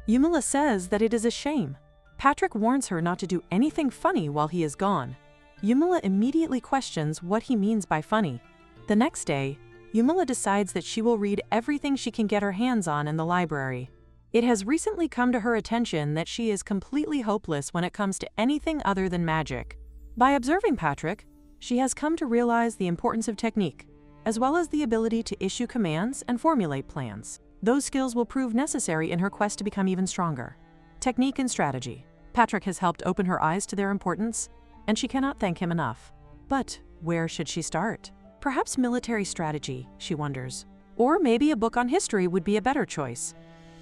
Yumila says that it is a shame. Patrick warns her not to do anything funny while he is gone. Yumila immediately questions what he means by funny. The next day, Yumila decides that she will read everything she can get her hands on in the library. It has recently come to her attention that she is completely hopeless when it comes to anything other than magic. By observing Patrick, she has come to realize the importance of technique, as well as the ability to issue commands and formulate plans. Those skills will prove necessary in her quest to become even stronger. Technique and strategy. Patrick has helped open her eyes to their importance, and she cannot thank him enough. But where should she start? Perhaps military strategy, she wonders. Or maybe a book on history would be a better choice.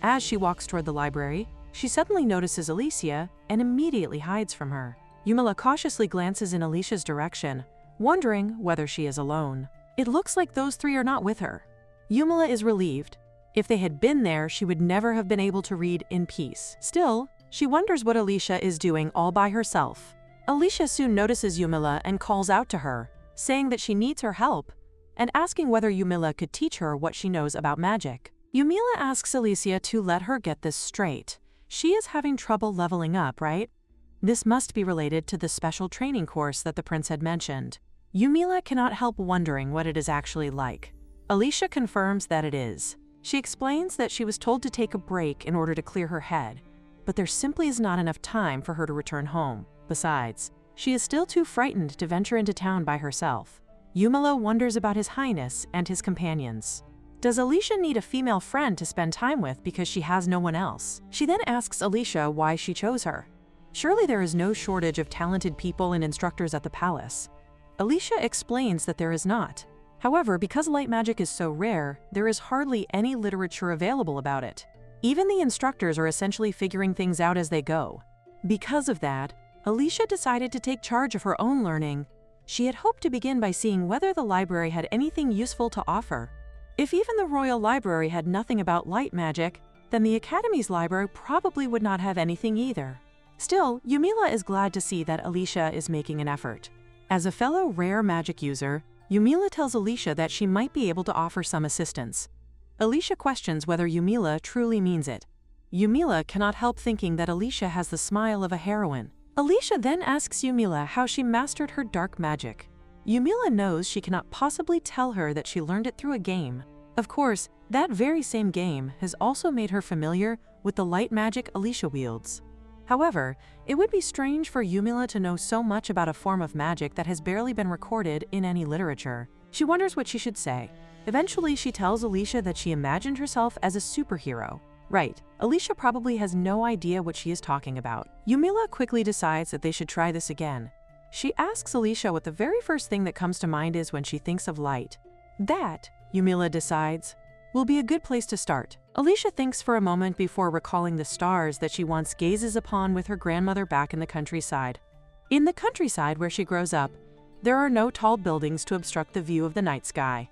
As she walks toward the library, she suddenly notices Alicia and immediately hides from her. Yumila cautiously glances in Alicia's direction, wondering whether she is alone. It looks like those three are not with her. Yumila is relieved. If they had been there, she would never have been able to read in peace. Still, she wonders what Alicia is doing all by herself. Alicia soon notices Yumila and calls out to her, saying that she needs her help, and asking whether Yumila could teach her what she knows about magic. Yumila asks Alicia to let her get this straight. She is having trouble leveling up, right? This must be related to the special training course that the prince had mentioned. Yumila cannot help wondering what it is actually like. Alicia confirms that it is. She explains that she was told to take a break in order to clear her head, but there simply is not enough time for her to return home. Besides, she is still too frightened to venture into town by herself. Yumila wonders about His Highness and his companions. Does Alicia need a female friend to spend time with because she has no one else? She then asks Alicia why she chose her. Surely there is no shortage of talented people and instructors at the palace. Alicia explains that there is not. However, because light magic is so rare, there is hardly any literature available about it. Even the instructors are essentially figuring things out as they go. Because of that, Alicia decided to take charge of her own learning. She had hoped to begin by seeing whether the library had anything useful to offer. If even the Royal Library had nothing about light magic, then the Academy's library probably would not have anything either. Still, Yumila is glad to see that Alicia is making an effort. As a fellow rare magic user, Yumila tells Alicia that she might be able to offer some assistance. Alicia questions whether Yumila truly means it. Yumila cannot help thinking that Alicia has the smile of a heroine. Alicia then asks Yumila how she mastered her dark magic. Yumila knows she cannot possibly tell her that she learned it through a game. Of course, that very same game has also made her familiar with the light magic Alicia wields. However, it would be strange for Yumila to know so much about a form of magic that has barely been recorded in any literature. She wonders what she should say. Eventually, she tells Alicia that she imagined herself as a superhero. Right, Alicia probably has no idea what she is talking about. Yumila quickly decides that they should try this again. She asks Alicia what the very first thing that comes to mind is when she thinks of light. That, Yumila decides, will be a good place to start. Alicia thinks for a moment before recalling the stars that she once gazes upon with her grandmother back in the countryside. In the countryside where she grows up, there are no tall buildings to obstruct the view of the night sky.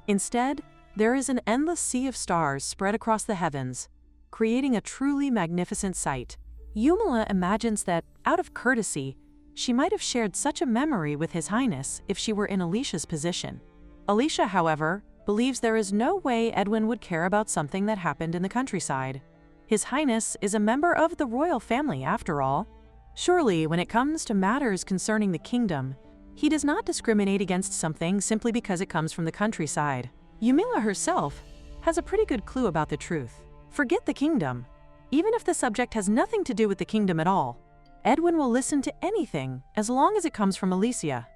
Instead, there is an endless sea of stars spread across the heavens, creating a truly magnificent sight. Yumila imagines that, out of courtesy, she might have shared such a memory with His Highness if she were in Alicia's position. Alicia, however, believes there is no way Edwin would care about something that happened in the countryside. His Highness is a member of the royal family after all. Surely, when it comes to matters concerning the kingdom, he does not discriminate against something simply because it comes from the countryside. Yumila herself has a pretty good clue about the truth. Forget the kingdom. Even if the subject has nothing to do with the kingdom at all, Edwin will listen to anything as long as it comes from Alicia.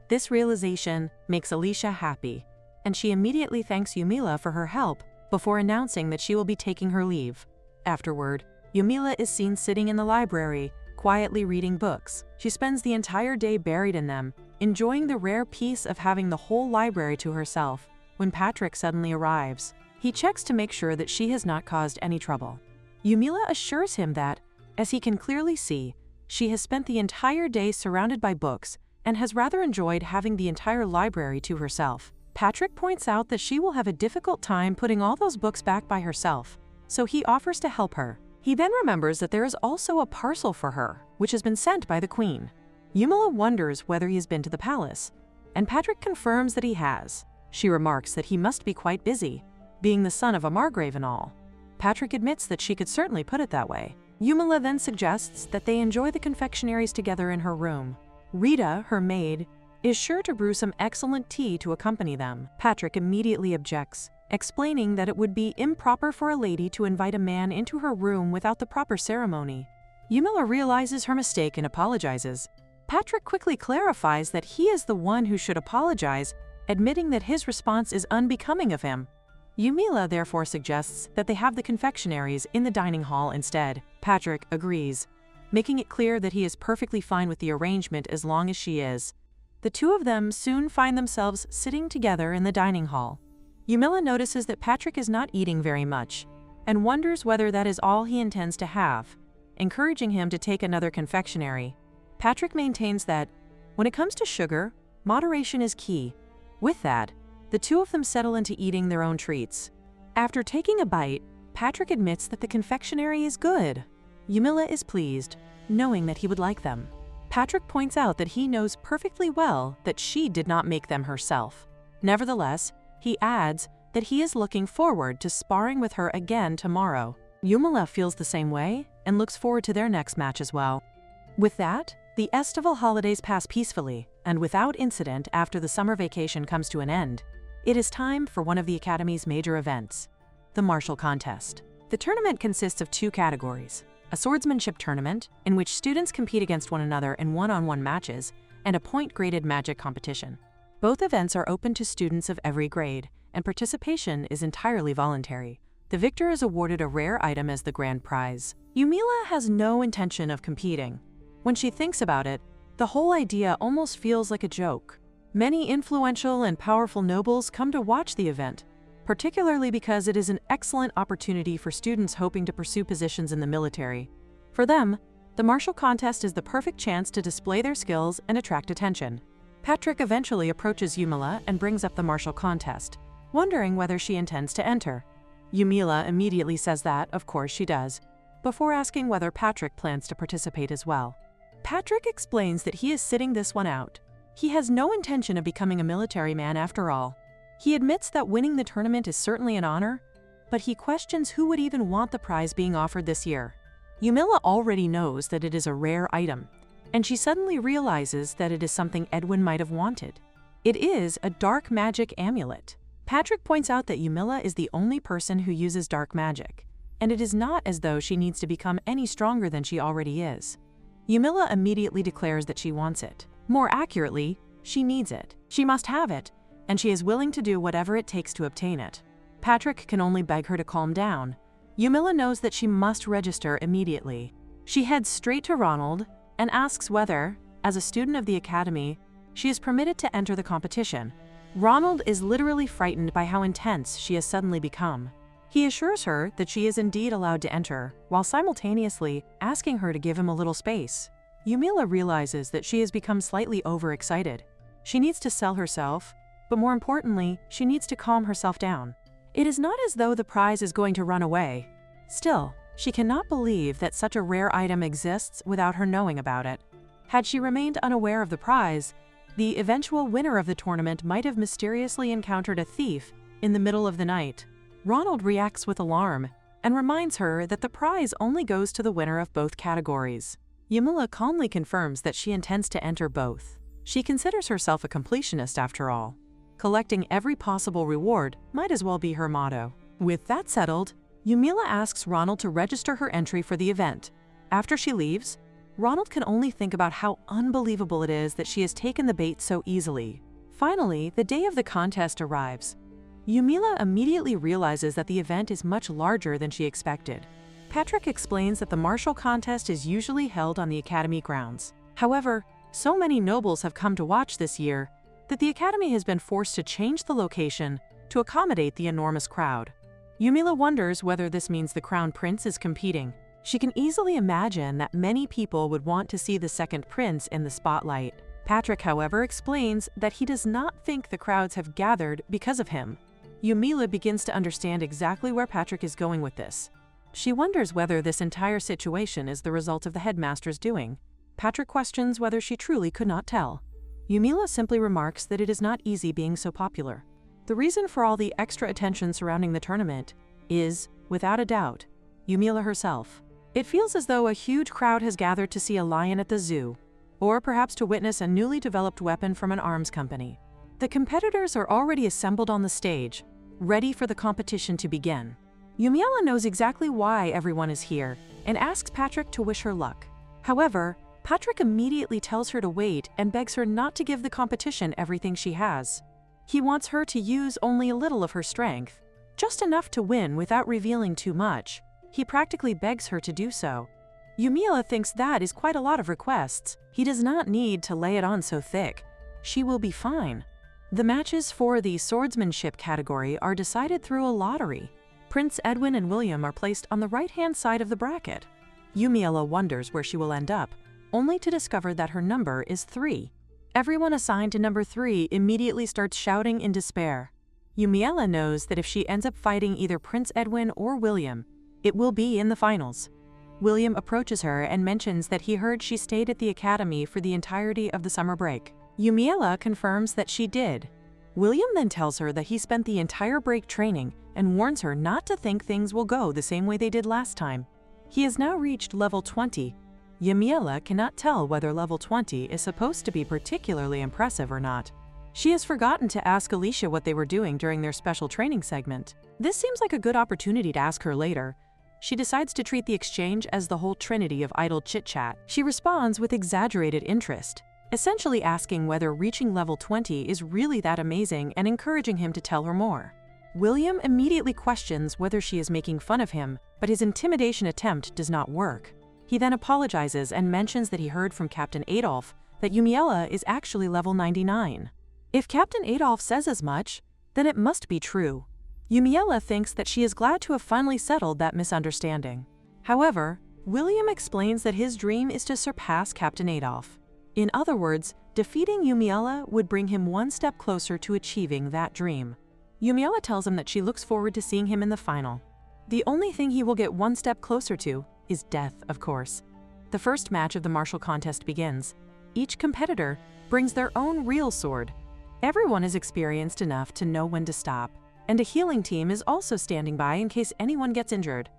This realization makes Alicia happy, and she immediately thanks Yumila for her help before announcing that she will be taking her leave. Afterward, Yumila is seen sitting in the library, quietly reading books. She spends the entire day buried in them, enjoying the rare peace of having the whole library to herself, when Patrick suddenly arrives. He checks to make sure that she has not caused any trouble. Yumila assures him that, as he can clearly see, she has spent the entire day surrounded by books and has rather enjoyed having the entire library to herself. Patrick points out that she will have a difficult time putting all those books back by herself, so he offers to help her. He then remembers that there is also a parcel for her, which has been sent by the Queen. Yumila wonders whether he has been to the palace, and Patrick confirms that he has. She remarks that he must be quite busy, being the son of a margrave and all. Patrick admits that she could certainly put it that way. Yumila then suggests that they enjoy the confectionaries together in her room. Rita, her maid, is sure to brew some excellent tea to accompany them. Patrick immediately objects, explaining that it would be improper for a lady to invite a man into her room without the proper ceremony. Yumila realizes her mistake and apologizes. Patrick quickly clarifies that he is the one who should apologize, admitting that his response is unbecoming of him. Yumila therefore suggests that they have the confectionaries in the dining hall instead. Patrick agrees, making it clear that he is perfectly fine with the arrangement as long as she is. The two of them soon find themselves sitting together in the dining hall. Yumila notices that Patrick is not eating very much, and wonders whether that is all he intends to have, encouraging him to take another confectionery. Patrick maintains that, when it comes to sugar, moderation is key. With that, the two of them settle into eating their own treats. After taking a bite, Patrick admits that the confectionery is good. Yumila is pleased, knowing that he would like them. Patrick points out that he knows perfectly well that she did not make them herself. Nevertheless, he adds that he is looking forward to sparring with her again tomorrow. Yumila feels the same way and looks forward to their next match as well. With that, The estival holidays pass peacefully and without incident after the summer vacation comes to an end. It is time for one of the Academy's major events, the martial contest. The tournament consists of two categories: a swordsmanship tournament, in which students compete against one another in one-on-one matches, and a point-graded magic competition. Both events are open to students of every grade, and participation is entirely voluntary. The victor is awarded a rare item as the grand prize. Yumila has no intention of competing. When she thinks about it, the whole idea almost feels like a joke. Many influential and powerful nobles come to watch the event, particularly because it is an excellent opportunity for students hoping to pursue positions in the military. For them, the martial contest is the perfect chance to display their skills and attract attention. Patrick eventually approaches Yumila and brings up the martial contest, wondering whether she intends to enter. Yumila immediately says that, of course, she does, before asking whether Patrick plans to participate as well. Patrick explains that he is sitting this one out. He has no intention of becoming a military man after all. He admits that winning the tournament is certainly an honor, but he questions who would even want the prize being offered this year. Yumila already knows that it is a rare item, and she suddenly realizes that it is something Edwin might have wanted. It is a dark magic amulet. Patrick points out that Yumila is the only person who uses dark magic, and it is not as though she needs to become any stronger than she already is. Yumila immediately declares that she wants it. More accurately, she needs it. She must have it, and she is willing to do whatever it takes to obtain it. Patrick can only beg her to calm down. Yumila knows that she must register immediately. She heads straight to Ronald and asks whether, as a student of the Academy, she is permitted to enter the competition. Ronald is literally frightened by how intense she has suddenly become. He assures her that she is indeed allowed to enter, while simultaneously asking her to give him a little space. Yumila realizes that she has become slightly overexcited. She needs to sell herself, but more importantly, she needs to calm herself down. It is not as though the prize is going to run away. Still, she cannot believe that such a rare item exists without her knowing about it. Had she remained unaware of the prize, the eventual winner of the tournament might have mysteriously encountered a thief in the middle of the night. Ronald reacts with alarm and reminds her that the prize only goes to the winner of both categories. Yumila calmly confirms that she intends to enter both. She considers herself a completionist after all. Collecting every possible reward might as well be her motto. With that settled, Yumila asks Ronald to register her entry for the event. After she leaves, Ronald can only think about how unbelievable it is that she has taken the bait so easily. Finally, the day of the contest arrives. Yumila immediately realizes that the event is much larger than she expected. Patrick explains that the martial contest is usually held on the Academy grounds. However, so many nobles have come to watch this year that the Academy has been forced to change the location to accommodate the enormous crowd. Yumila wonders whether this means the Crown Prince is competing. She can easily imagine that many people would want to see the second prince in the spotlight. Patrick, however, explains that he does not think the crowds have gathered because of him. Yumila begins to understand exactly where Patrick is going with this. She wonders whether this entire situation is the result of the headmaster's doing. Patrick questions whether she truly could not tell. Yumila simply remarks that it is not easy being so popular. The reason for all the extra attention surrounding the tournament is, without a doubt, Yumila herself. It feels as though a huge crowd has gathered to see a lion at the zoo, or perhaps to witness a newly developed weapon from an arms company. The competitors are already assembled on the stage, ready for the competition to begin. Yumila knows exactly why everyone is here and asks Patrick to wish her luck. However, Patrick immediately tells her to wait and begs her not to give the competition everything she has. He wants her to use only a little of her strength, just enough to win without revealing too much. He practically begs her to do so. Yumila thinks that is quite a lot of requests. He does not need to lay it on so thick. She will be fine. The matches for the swordsmanship category are decided through a lottery. Prince Edwin and William are placed on the right-hand side of the bracket. Yumila wonders where she will end up, only to discover that her number is 3. Everyone assigned to number 3 immediately starts shouting in despair. Yumila knows that if she ends up fighting either Prince Edwin or William, it will be in the finals. William approaches her and mentions that he heard she stayed at the Academy for the entirety of the summer break. Yumila confirms that she did. William then tells her that he spent the entire break training and warns her not to think things will go the same way they did last time. He has now reached level 20, Yumiella cannot tell whether level 20 is supposed to be particularly impressive or not. She has forgotten to ask Alicia what they were doing during their special training segment. This seems like a good opportunity to ask her later. She decides to treat the exchange as the whole trinity of idle chit-chat. She responds with exaggerated interest, essentially asking whether reaching level 20 is really that amazing and encouraging him to tell her more. William immediately questions whether she is making fun of him, but his intimidation attempt does not work. He then apologizes and mentions that he heard from Captain Adolf that Yumiella is actually level 99. If Captain Adolf says as much, then it must be true. Yumiella thinks that she is glad to have finally settled that misunderstanding. However, William explains that his dream is to surpass Captain Adolf. In other words, defeating Yumiella would bring him one step closer to achieving that dream. Yumiella tells him that she looks forward to seeing him in the final. The only thing he will get one step closer to is death, of course. The first match of the martial contest begins. Each competitor brings their own real sword. Everyone is experienced enough to know when to stop, and a healing team is also standing by in case anyone gets injured.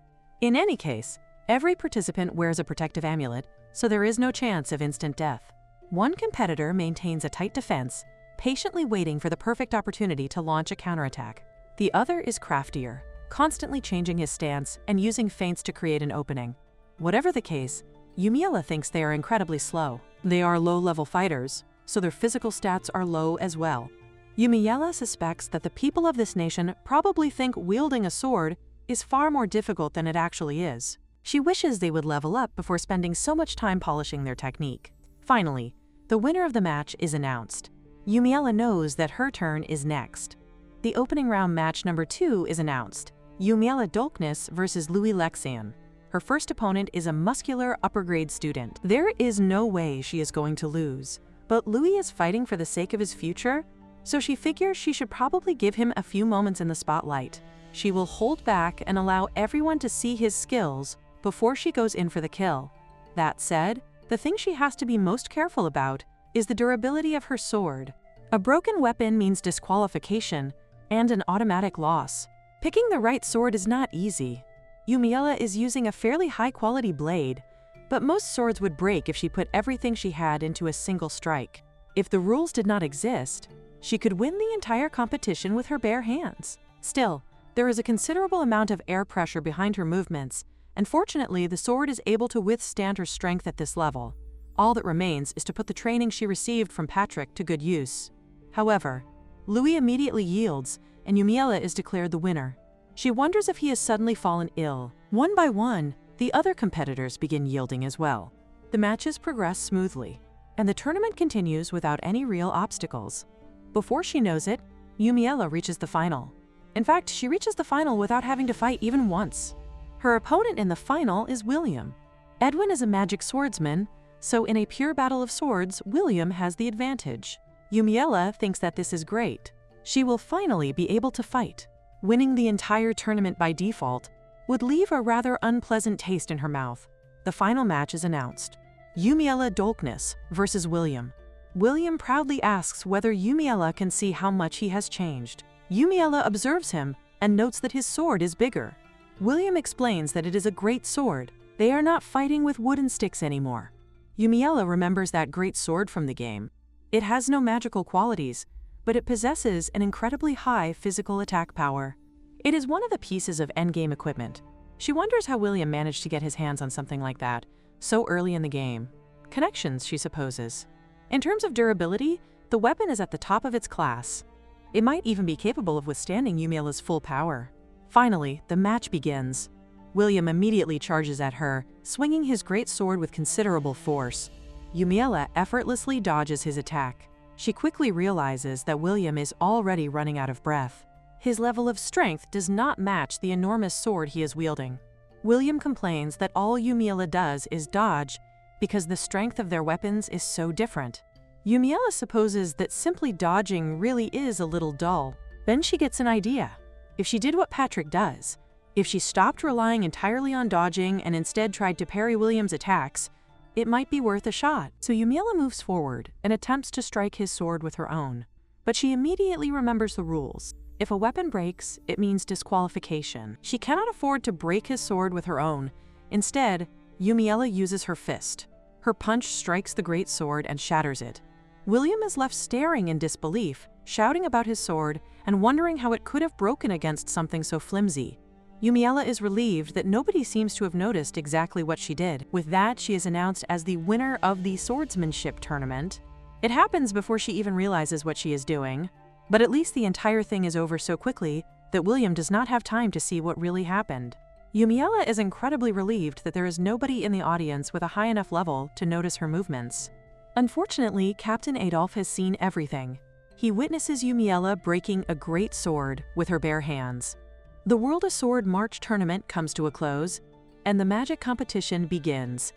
In any case, every participant wears a protective amulet, so there is no chance of instant death. One competitor maintains a tight defense, patiently waiting for the perfect opportunity to launch a counterattack. The other is craftier, constantly changing his stance and using feints to create an opening. Whatever the case, Yumiella thinks they are incredibly slow. They are low-level fighters, so their physical stats are low as well. Yumiella suspects that the people of this nation probably think wielding a sword is far more difficult than it actually is. She wishes they would level up before spending so much time polishing their technique. Finally, the winner of the match is announced. Yumiella knows that her turn is next. The opening round match number 2 is announced. Yumiella Dolkness versus Louis Lexian. Her first opponent is a muscular upper-grade student. There is no way she is going to lose, but Louis is fighting for the sake of his future, so she figures she should probably give him a few moments in the spotlight. She will hold back and allow everyone to see his skills before she goes in for the kill. That said, the thing she has to be most careful about is the durability of her sword. A broken weapon means disqualification and an automatic loss. Picking the right sword is not easy. Yumiella is using a fairly high-quality blade, but most swords would break if she put everything she had into a single strike. If the rules did not exist, she could win the entire competition with her bare hands. Still, there is a considerable amount of air pressure behind her movements, and fortunately the sword is able to withstand her strength at this level. All that remains is to put the training she received from Patrick to good use. However, Louis immediately yields, and Yumiella is declared the winner. She wonders if he has suddenly fallen ill. One by one, the other competitors begin yielding as well. The matches progress smoothly, and the tournament continues without any real obstacles. Before she knows it, Yumiella reaches the final. In fact, she reaches the final without having to fight even once. Her opponent in the final is William. Edwin is a magic swordsman, so in a pure battle of swords, William has the advantage. Yumiella thinks that this is great. She will finally be able to fight. Winning the entire tournament by default would leave a rather unpleasant taste in her mouth. The final match is announced. Yumiella Dolkness versus William. William proudly asks whether Yumiella can see how much he has changed. Yumiella observes him and notes that his sword is bigger. William explains that it is a great sword. They are not fighting with wooden sticks anymore. Yumiella remembers that great sword from the game. It has no magical qualities, but it possesses an incredibly high physical attack power. It is one of the pieces of endgame equipment. She wonders how William managed to get his hands on something like that so early in the game. Connections, she supposes. In terms of durability, the weapon is at the top of its class. It might even be capable of withstanding Yumiella's full power. Finally, the match begins. William immediately charges at her, swinging his great sword with considerable force. Yumiella effortlessly dodges his attack. She quickly realizes that William is already running out of breath. His level of strength does not match the enormous sword he is wielding. William complains that all Yumiella does is dodge because the strength of their weapons is so different. Yumiella supposes that simply dodging really is a little dull. Then she gets an idea. If she did what Patrick does, if she stopped relying entirely on dodging and instead tried to parry William's attacks, it might be worth a shot. So Yumiella moves forward and attempts to strike his sword with her own. But she immediately remembers the rules. If a weapon breaks, it means disqualification. She cannot afford to break his sword with her own. Instead, Yumiella uses her fist. Her punch strikes the great sword and shatters it. William is left staring in disbelief, shouting about his sword and wondering how it could have broken against something so flimsy. Yumiella is relieved that nobody seems to have noticed exactly what she did. With that, she is announced as the winner of the swordsmanship tournament. It happens before she even realizes what she is doing, but at least the entire thing is over so quickly that William does not have time to see what really happened. Yumiella is incredibly relieved that there is nobody in the audience with a high enough level to notice her movements. Unfortunately, Captain Adolf has seen everything. He witnesses Yumiella breaking a great sword with her bare hands. The World of Sword March tournament comes to a close, and the magic competition begins.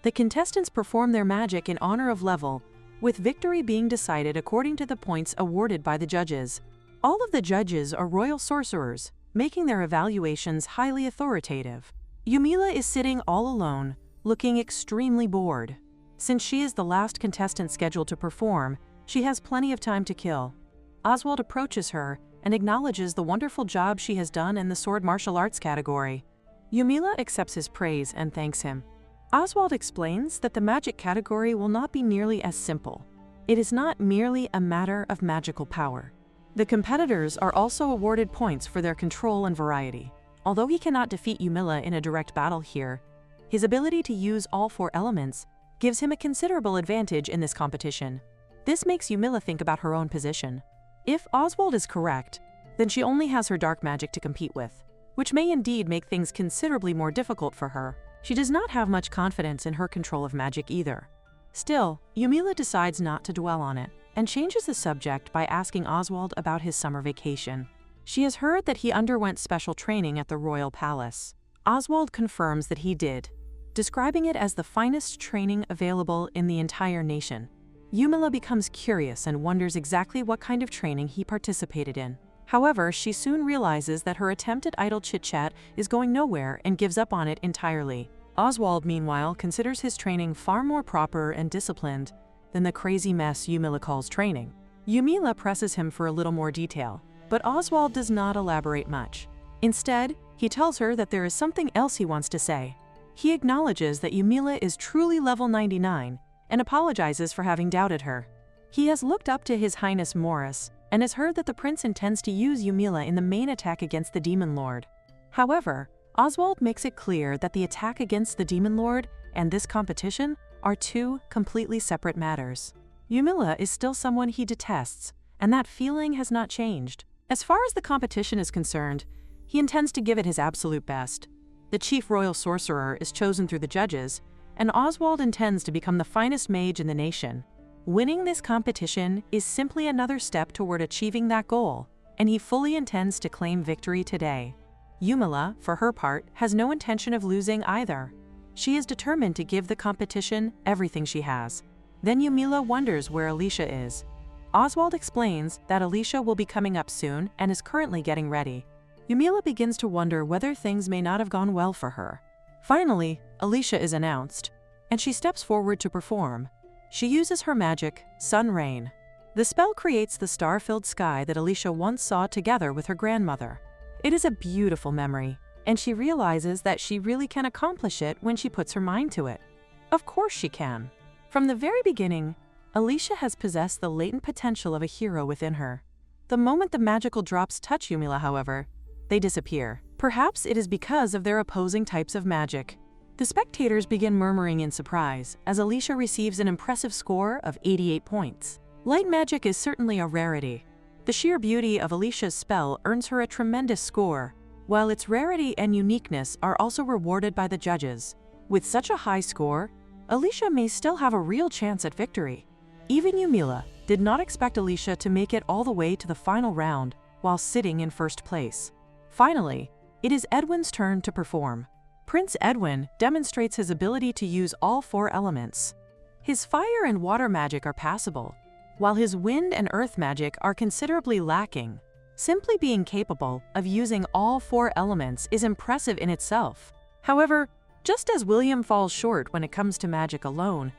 The contestants perform their magic in honor of Lvl, with victory being decided according to the points awarded by the judges. All of the judges are royal sorcerers, making their evaluations highly authoritative. Yumiella is sitting all alone, looking extremely bored. Since she is the last contestant scheduled to perform, she has plenty of time to kill. Oswald approaches her and acknowledges the wonderful job she has done in the sword martial arts category. Yumiella accepts his praise and thanks him. Oswald explains that the magic category will not be nearly as simple. It is not merely a matter of magical power. The competitors are also awarded points for their control and variety. Although he cannot defeat Yumiella in a direct battle here, his ability to use all 4 elements gives him a considerable advantage in this competition. This makes Yumiella think about her own position. If Oswald is correct, then she only has her dark magic to compete with, which may indeed make things considerably more difficult for her. She does not have much confidence in her control of magic either. Still, Yumiella decides not to dwell on it, and changes the subject by asking Oswald about his summer vacation. She has heard that he underwent special training at the royal palace. Oswald confirms that he did, describing it as the finest training available in the entire nation. Yumiella becomes curious and wonders exactly what kind of training he participated in. However, she soon realizes that her attempt at idle chit-chat is going nowhere and gives up on it entirely. Oswald, meanwhile, considers his training far more proper and disciplined than the crazy mess Yumiella calls training. Yumiella presses him for a little more detail, but Oswald does not elaborate much. Instead, he tells her that there is something else he wants to say. He acknowledges that Yumiella is truly level 99 and apologizes for having doubted her. He has looked up to His Highness Morris and has heard that the prince intends to use Yumiella in the main attack against the Demon Lord. However, Oswald makes it clear that the attack against the Demon Lord and this competition are 2 completely separate matters. Yumiella is still someone he detests, and that feeling has not changed. As far as the competition is concerned, he intends to give it his absolute best. The chief royal sorcerer is chosen through the judges, and Oswald intends to become the finest mage in the nation. Winning this competition is simply another step toward achieving that goal, and he fully intends to claim victory today. Yumiella, for her part, has no intention of losing either. She is determined to give the competition everything she has. Then Yumiella wonders where Alicia is. Oswald explains that Alicia will be coming up soon and is currently getting ready. Yumiella begins to wonder whether things may not have gone well for her. Finally, Alicia is announced, and she steps forward to perform. She uses her magic, Sun Rain. The spell creates the star-filled sky that Alicia once saw together with her grandmother. It is a beautiful memory, and she realizes that she really can accomplish it when she puts her mind to it. Of course she can. From the very beginning, Alicia has possessed the latent potential of a hero within her. The moment the magical drops touch Yumiella, however, they disappear. Perhaps it is because of their opposing types of magic. The spectators begin murmuring in surprise as Alicia receives an impressive score of 88 points. Light magic is certainly a rarity. The sheer beauty of Alicia's spell earns her a tremendous score, while its rarity and uniqueness are also rewarded by the judges. With such a high score, Alicia may still have a real chance at victory. Even Yumiella did not expect Alicia to make it all the way to the final round while sitting in first place. Finally, it is Edwin's turn to perform. Prince Edwin demonstrates his ability to use all 4 elements. His fire and water magic are passable, while his wind and earth magic are considerably lacking. Simply being capable of using all 4 elements is impressive in itself. However, just as William falls short when it comes to magic alone,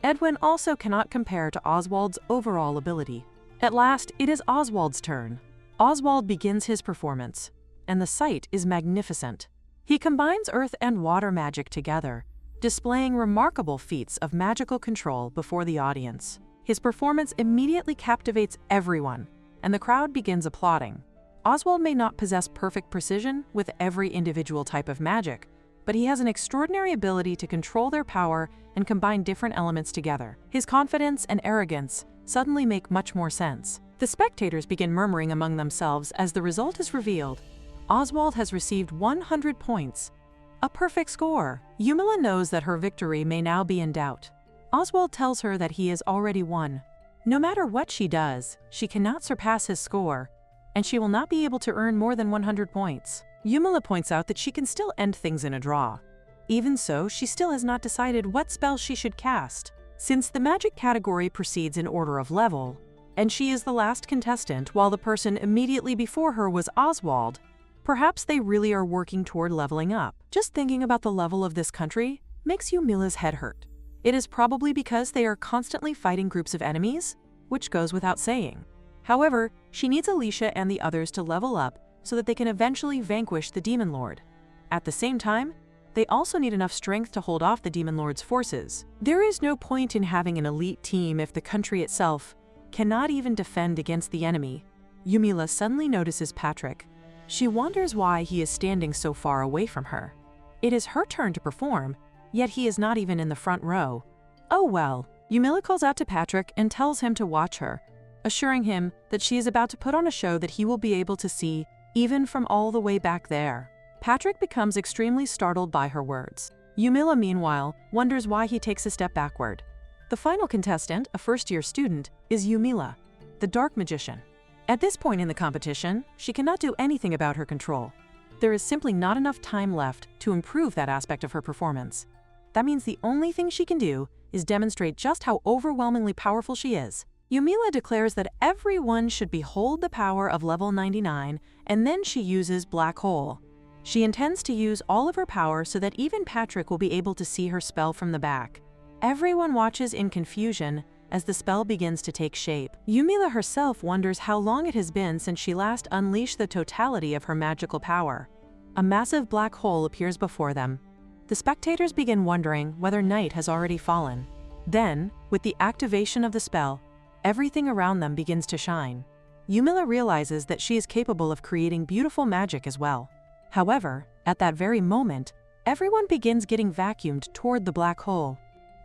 Edwin also cannot compare to Oswald's overall ability. At last, it is Oswald's turn. Oswald begins his performance, and the sight is magnificent. He combines earth and water magic together, displaying remarkable feats of magical control before the audience. His performance immediately captivates everyone, and the crowd begins applauding. Oswald may not possess perfect precision with every individual type of magic, but he has an extraordinary ability to control their power and combine different elements together. His confidence and arrogance suddenly make much more sense. The spectators begin murmuring among themselves as the result is revealed. Oswald has received 100 points. A perfect score. Yumila knows that her victory may now be in doubt. Oswald tells her that he has already won. No matter what she does, she cannot surpass his score, and she will not be able to earn more than 100 points. Yumila points out that she can still end things in a draw. Even so, she still has not decided what spell she should cast. Since the magic category proceeds in order of level, and she is the last contestant while the person immediately before her was Oswald, perhaps they really are working toward leveling up. Just thinking about the level of this country makes Yumila's head hurt. It is probably because they are constantly fighting groups of enemies, which goes without saying. However, she needs Alicia and the others to level up so that they can eventually vanquish the Demon Lord. At the same time, they also need enough strength to hold off the Demon Lord's forces. There is no point in having an elite team if the country itself cannot even defend against the enemy. Yumila suddenly notices Patrick. She wonders why he is standing so far away from her. It is her turn to perform, yet he is not even in the front row. Oh well. Yumila calls out to Patrick and tells him to watch her, assuring him that she is about to put on a show that he will be able to see even from all the way back there. Patrick becomes extremely startled by her words. Yumila, meanwhile, wonders why he takes a step backward. The final contestant, a first-year student, is Yumila, the dark magician. At this point in the competition, she cannot do anything about her control. There is simply not enough time left to improve that aspect of her performance. That means the only thing she can do is demonstrate just how overwhelmingly powerful she is. Yumila declares that everyone should behold the power of level 99, and then she uses Black Hole. She intends to use all of her power so that even Patrick will be able to see her spell from the back. Everyone watches in confusion as the spell begins to take shape. Yumila herself wonders how long it has been since she last unleashed the totality of her magical power. A massive black hole appears before them. The spectators begin wondering whether night has already fallen. Then, with the activation of the spell, everything around them begins to shine. Yumila realizes that she is capable of creating beautiful magic as well. However, at that very moment, everyone begins getting vacuumed toward the black hole.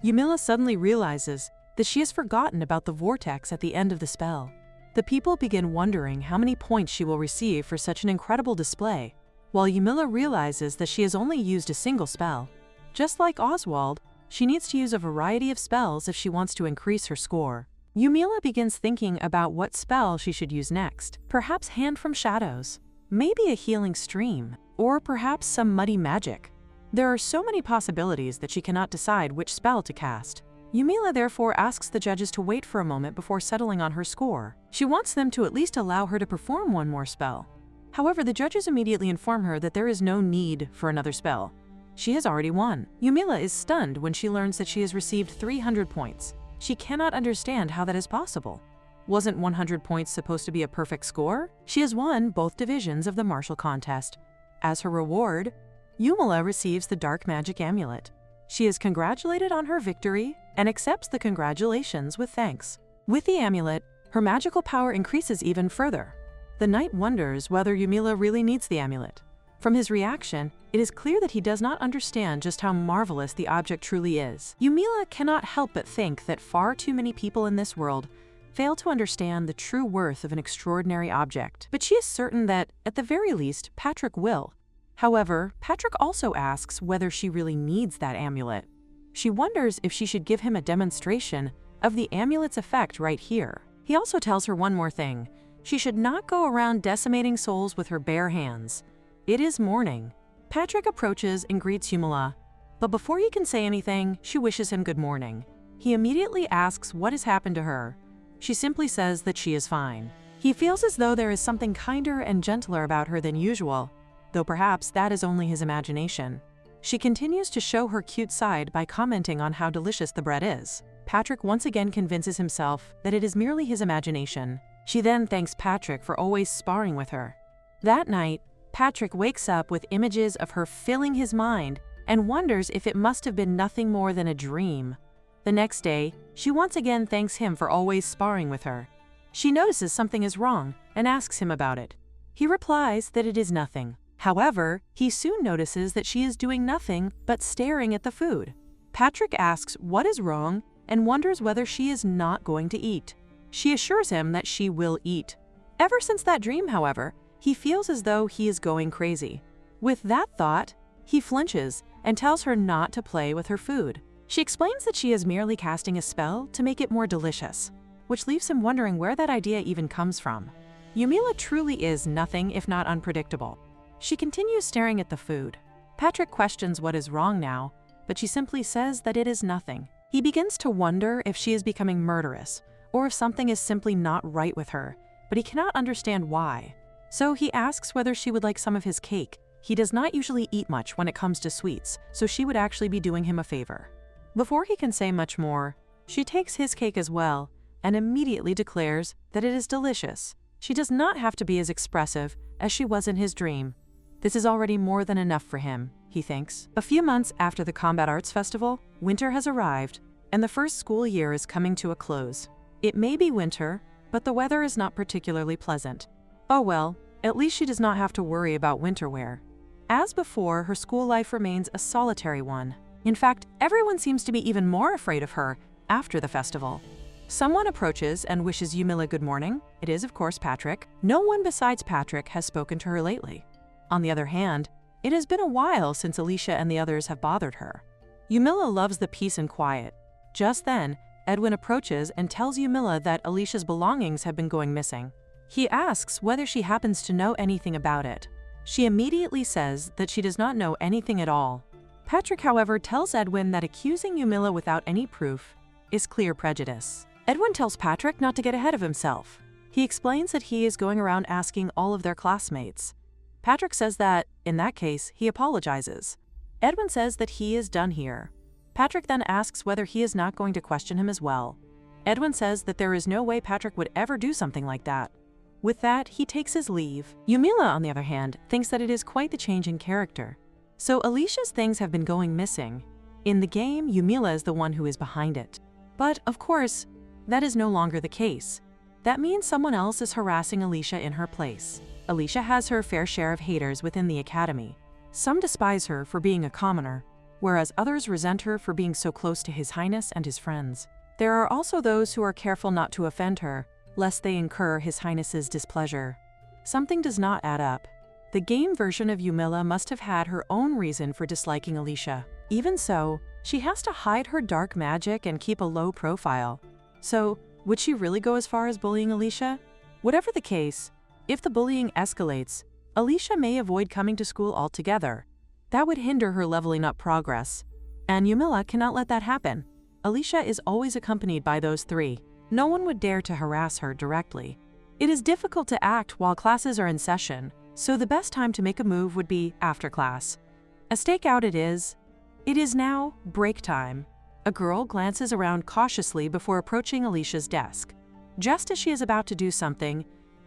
Yumila suddenly realizes that she has forgotten about the vortex at the end of the spell. The people begin wondering how many points she will receive for such an incredible display, while Yumila realizes that she has only used a single spell. Just like Oswald, she needs to use a variety of spells if she wants to increase her score. Yumila begins thinking about what spell she should use next. Perhaps Hand from Shadows, maybe a healing stream, or perhaps some muddy magic. There are so many possibilities that she cannot decide which spell to cast. Yumila therefore asks the judges to wait for a moment before settling on her score. She wants them to at least allow her to perform one more spell. However, the judges immediately inform her that there is no need for another spell. She has already won. Yumila is stunned when she learns that she has received 300 points. She cannot understand how that is possible. Wasn't 100 points supposed to be a perfect score? She has won both divisions of the martial contest. As her reward, Yumila receives the Dark Magic Amulet. She is congratulated on her victory and accepts the congratulations with thanks. With the amulet, her magical power increases even further. The knight wonders whether Yumila really needs the amulet. From his reaction, it is clear that he does not understand just how marvelous the object truly is. Yumila cannot help but think that far too many people in this world fail to understand the true worth of an extraordinary object. But she is certain that, at the very least, Patrick will. However, Patrick also asks whether she really needs that amulet. She wonders if she should give him a demonstration of the amulet's effect right here. He also tells her one more thing. She should not go around decimating souls with her bare hands. It is morning. Patrick approaches and greets Yumila, but before he can say anything, she wishes him good morning. He immediately asks what has happened to her. She simply says that she is fine. He feels as though there is something kinder and gentler about her than usual, though perhaps that is only his imagination. She continues to show her cute side by commenting on how delicious the bread is. Patrick once again convinces himself that it is merely his imagination. She then thanks Patrick for always sparring with her. That night, Patrick wakes up with images of her filling his mind and wonders if it must have been nothing more than a dream. The next day, she once again thanks him for always sparring with her. She notices something is wrong and asks him about it. He replies that it is nothing. However, he soon notices that she is doing nothing but staring at the food. Patrick asks what is wrong and wonders whether she is not going to eat. She assures him that she will eat. Ever since that dream, however, he feels as though he is going crazy. With that thought, he flinches and tells her not to play with her food. She explains that she is merely casting a spell to make it more delicious, which leaves him wondering where that idea even comes from. Yumila truly is nothing if not unpredictable. She continues staring at the food. Patrick questions what is wrong now, but she simply says that it is nothing. He begins to wonder if she is becoming murderous, or if something is simply not right with her, but he cannot understand why. So he asks whether she would like some of his cake. He does not usually eat much when it comes to sweets, so she would actually be doing him a favor. Before he can say much more, she takes his cake as well and immediately declares that it is delicious. She does not have to be as expressive as she was in his dream. This is already more than enough for him, he thinks. A few months after the Combat Arts Festival, winter has arrived, and the first school year is coming to a close. It may be winter, but the weather is not particularly pleasant. Oh well, at least she does not have to worry about winter wear. As before, her school life remains a solitary one. In fact, everyone seems to be even more afraid of her after the festival. Someone approaches and wishes Yumila good morning. It is, of course, Patrick. No one besides Patrick has spoken to her lately. On the other hand, it has been a while since Alicia and the others have bothered her. Yumila loves the peace and quiet. Just then, Edwin approaches and tells Yumila that Alicia's belongings have been going missing. He asks whether she happens to know anything about it. She immediately says that she does not know anything at all. Patrick, however, tells Edwin that accusing Yumila without any proof is clear prejudice. Edwin tells Patrick not to get ahead of himself. He explains that he is going around asking all of their classmates. Patrick says that, in that case, he apologizes. Edwin says that he is done here. Patrick then asks whether he is not going to question him as well. Edwin says that there is no way Patrick would ever do something like that. With that, he takes his leave. Yumila, on the other hand, thinks that it is quite the change in character. So Alicia's things have been going missing. In the game, Yumila is the one who is behind it. But, of course, that is no longer the case. That means someone else is harassing Alicia in her place. Alicia has her fair share of haters within the academy. Some despise her for being a commoner, whereas others resent her for being so close to His Highness and his friends. There are also those who are careful not to offend her, lest they incur His Highness's displeasure. Something does not add up. The game version of Yumila must have had her own reason for disliking Alicia. Even so, she has to hide her dark magic and keep a low profile. So, would she really go as far as bullying Alicia? Whatever the case, if the bullying escalates, Alicia may avoid coming to school altogether. That would hinder her leveling up progress. And Yumila cannot let that happen. Alicia is always accompanied by those three. No one would dare to harass her directly. It is difficult to act while classes are in session, so the best time to make a move would be after class. A stakeout it is. It is now break time. A girl glances around cautiously before approaching Alicia's desk. Just as she is about to do something,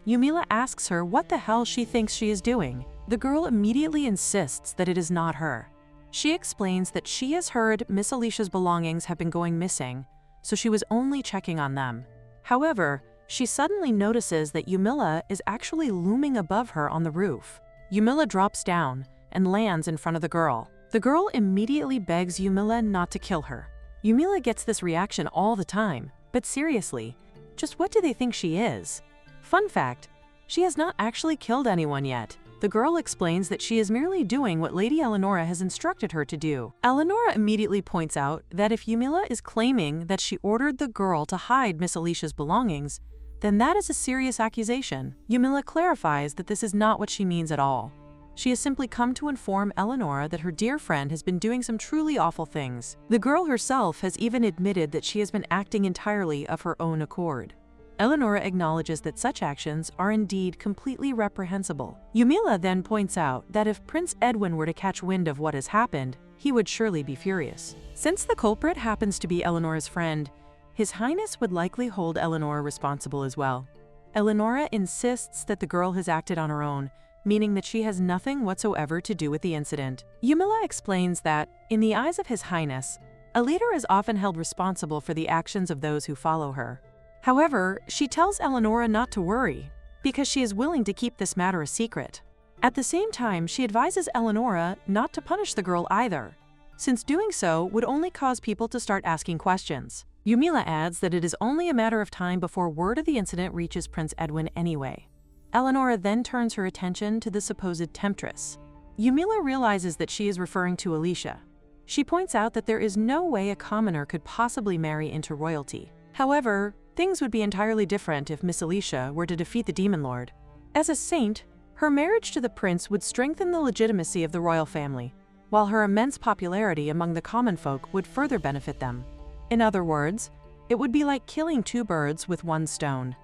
Yumila asks her what the hell she thinks she is doing. The girl immediately insists that it is not her. She explains that she has heard Miss Alicia's belongings have been going missing, so she was only checking on them. However, she suddenly notices that Yumila is actually looming above her on the roof. Yumila drops down and lands in front of the girl. The girl immediately begs Yumila not to kill her. Yumila gets this reaction all the time, but seriously, just what do they think she is? Fun fact, she has not actually killed anyone yet. The girl explains that she is merely doing what Lady Eleonora has instructed her to do. Eleonora immediately points out that if Yumila is claiming that she ordered the girl to hide Miss Alicia's belongings, then that is a serious accusation. Yumila clarifies that this is not what she means at all. She has simply come to inform Eleonora that her dear friend has been doing some truly awful things. The girl herself has even admitted that she has been acting entirely of her own accord. Eleonora acknowledges that such actions are indeed completely reprehensible. Yumila then points out that if Prince Edwin were to catch wind of what has happened, he would surely be furious. Since the culprit happens to be Eleonora's friend, His Highness would likely hold Eleonora responsible as well. Eleonora insists that the girl has acted on her own meaning that she has nothing whatsoever to do with the incident. Yumila explains that, in the eyes of His Highness, a leader is often held responsible for the actions of those who follow her. However, she tells Eleonora not to worry, because she is willing to keep this matter a secret. At the same time, she advises Eleonora not to punish the girl either, since doing so would only cause people to start asking questions. Yumila adds that it is only a matter of time before word of the incident reaches Prince Edwin anyway. Eleonora then turns her attention to the supposed temptress. Yumila realizes that she is referring to Alicia. She points out that there is no way a commoner could possibly marry into royalty. However, things would be entirely different if Miss Alicia were to defeat the Demon Lord. As a saint, her marriage to the prince would strengthen the legitimacy of the royal family, while her immense popularity among the common folk would further benefit them. In other words, it would be like killing two birds with one stone.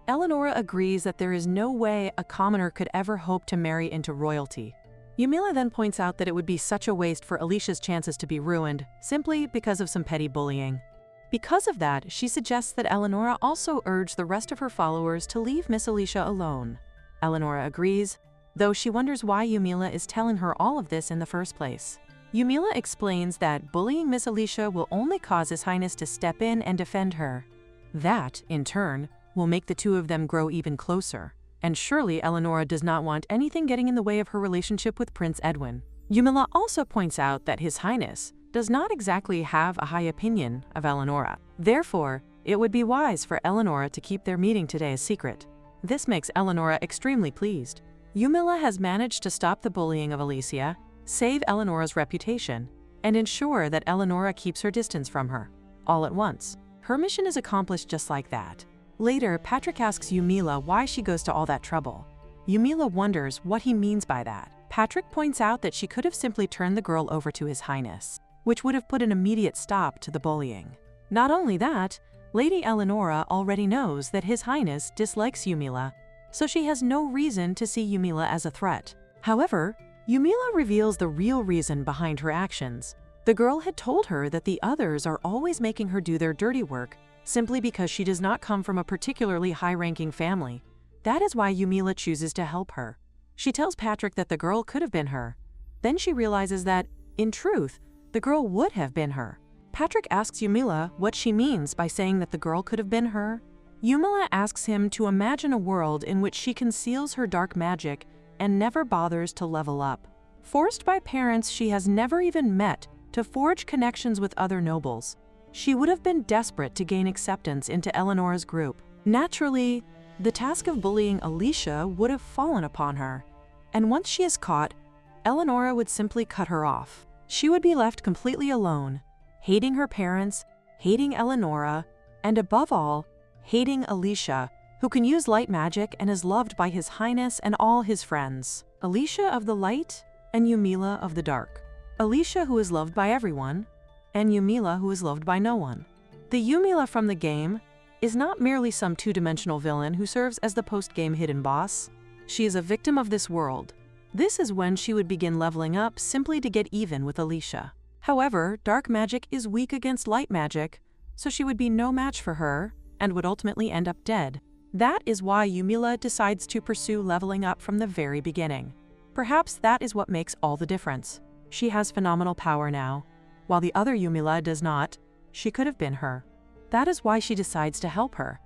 Eleonora agrees that there is no way a commoner could ever hope to marry into royalty. Yumila then points out that it would be such a waste for Alicia's chances to be ruined, simply because of some petty bullying. Because of that, she suggests that Eleonora also urge the rest of her followers to leave Miss Alicia alone. Eleonora agrees, though she wonders why Yumila is telling her all of this in the first place. Yumila explains that bullying Miss Alicia will only cause His Highness to step in and defend her. That, in turn, will make the two of them grow even closer. And surely Eleonora does not want anything getting in the way of her relationship with Prince Edwin. Yumila also points out that His Highness does not exactly have a high opinion of Eleonora. Therefore, it would be wise for Eleonora to keep their meeting today a secret. This makes Eleonora extremely pleased. Yumila has managed to stop the bullying of Alicia, save Eleonora's reputation, and ensure that Eleonora keeps her distance from her. All at once. Her mission is accomplished just like that. Later, Patrick asks Yumila why she goes to all that trouble. Yumila wonders what he means by that. Patrick points out that she could have simply turned the girl over to His Highness, which would have put an immediate stop to the bullying. Not only that, Lady Eleonora already knows that His Highness dislikes Yumila, so she has no reason to see Yumila as a threat. However, Yumila reveals the real reason behind her actions. The girl had told her that the others are always making her do their dirty work simply because she does not come from a particularly high-ranking family. That is why Yumila chooses to help her. She tells Patrick that the girl could have been her. Then she realizes that, in truth, the girl would have been her. Patrick asks Yumila what she means by saying that the girl could have been her. Yumila asks him to imagine a world in which she conceals her dark magic and never bothers to level up. Forced by parents she has never even met to forge connections with other nobles, she would have been desperate to gain acceptance into Eleonora's group. Naturally, the task of bullying Alicia would have fallen upon her, and once she is caught, Eleonora would simply cut her off. She would be left completely alone, hating her parents, hating Eleonora, and above all, hating Alicia, who can use light magic and is loved by His Highness and all his friends. Alicia of the light and Yumila of the dark. Alicia who is loved by everyone, and Yumila who is loved by no one. The Yumila from the game is not merely some two-dimensional villain who serves as the post-game hidden boss. She is a victim of this world. This is when she would begin leveling up simply to get even with Alicia. However, dark magic is weak against light magic, so she would be no match for her and would ultimately end up dead. That is why Yumila decides to pursue leveling up from the very beginning. Perhaps that is what makes all the difference. She has phenomenal power now. While the other Yumila does not, she could have been her. That is why she decides to help her.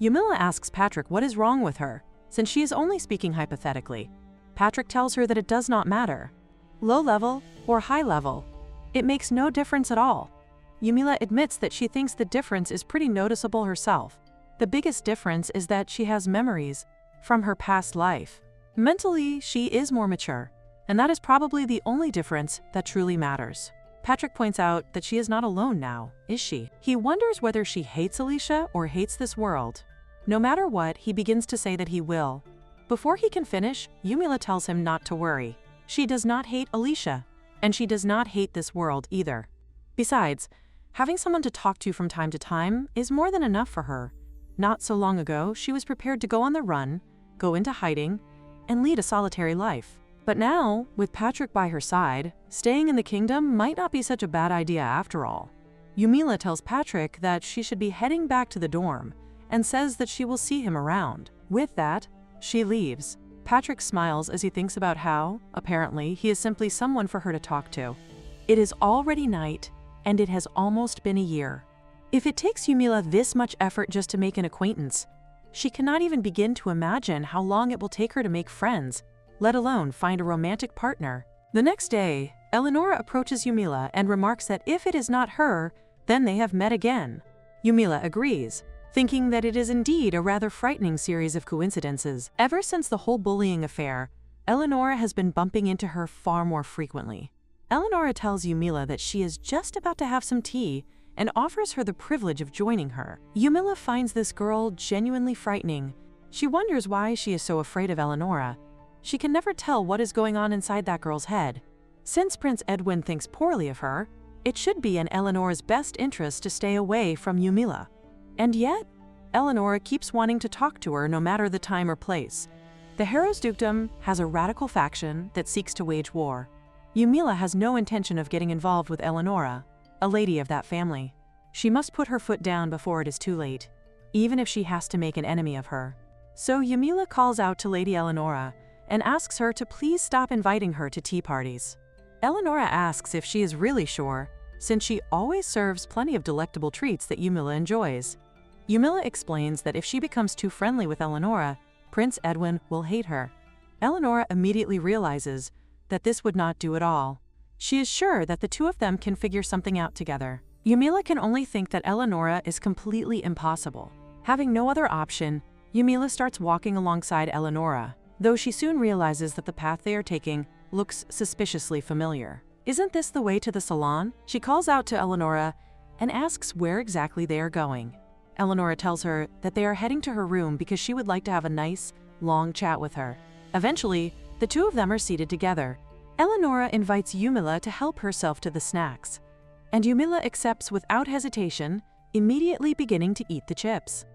Yumila asks Patrick what is wrong with her, since she is only speaking hypothetically. Patrick tells her that it does not matter. Low level or high level, it makes no difference at all. Yumila admits that she thinks the difference is pretty noticeable herself. The biggest difference is that she has memories from her past life. Mentally, she is more mature, and that is probably the only difference that truly matters. Patrick points out that she is not alone now, is she? He wonders whether she hates Alicia or hates this world. No matter what, he begins to say that he will. Before he can finish, Yumila tells him not to worry. She does not hate Alicia, and she does not hate this world either. Besides, having someone to talk to from time to time is more than enough for her. Not so long ago, she was prepared to go on the run, go into hiding, and lead a solitary life. But now, with Patrick by her side, staying in the kingdom might not be such a bad idea after all. Yumila tells Patrick that she should be heading back to the dorm and says that she will see him around. With that, she leaves. Patrick smiles as he thinks about how, apparently, he is simply someone for her to talk to. It is already night, and it has almost been a year. If it takes Yumila this much effort just to make an acquaintance, she cannot even begin to imagine how long it will take her to make friends, let alone find a romantic partner. The next day, Eleonora approaches Yumila and remarks that if it is not her, then they have met again. Yumila agrees, thinking that it is indeed a rather frightening series of coincidences. Ever since the whole bullying affair, Eleonora has been bumping into her far more frequently. Eleonora tells Yumila that she is just about to have some tea and offers her the privilege of joining her. Yumila finds this girl genuinely frightening. She wonders why she is so afraid of Eleonora. She can never tell what is going on inside that girl's head. Since Prince Edwin thinks poorly of her, it should be in Eleonora's best interest to stay away from Yumila. And yet, Eleonora keeps wanting to talk to her no matter the time or place. The Harrow's dukedom has a radical faction that seeks to wage war. Yumila has no intention of getting involved with Eleonora, a lady of that family. She must put her foot down before it is too late, even if she has to make an enemy of her. So Yumila calls out to Lady Eleonora and asks her to please stop inviting her to tea parties. Eleonora asks if she is really sure, since she always serves plenty of delectable treats that Yumila enjoys. Yumila explains that if she becomes too friendly with Eleonora, Prince Edwin will hate her. Eleonora immediately realizes that this would not do at all. She is sure that the two of them can figure something out together. Yumila can only think that Eleonora is completely impossible. Having no other option, Yumila starts walking alongside Eleonora, though she soon realizes that the path they are taking looks suspiciously familiar. Isn't this the way to the salon? She calls out to Eleonora and asks where exactly they are going. Eleonora tells her that they are heading to her room because she would like to have a nice, long chat with her. Eventually, the two of them are seated together. Eleonora invites Yumila to help herself to the snacks, and Yumila accepts without hesitation, immediately beginning to eat the chips.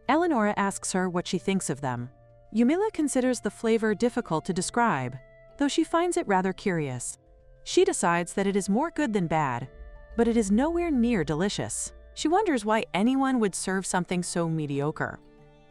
Eleonora asks her what she thinks of them. Yumila considers the flavor difficult to describe, though she finds it rather curious. She decides that it is more good than bad, but it is nowhere near delicious. She wonders why anyone would serve something so mediocre.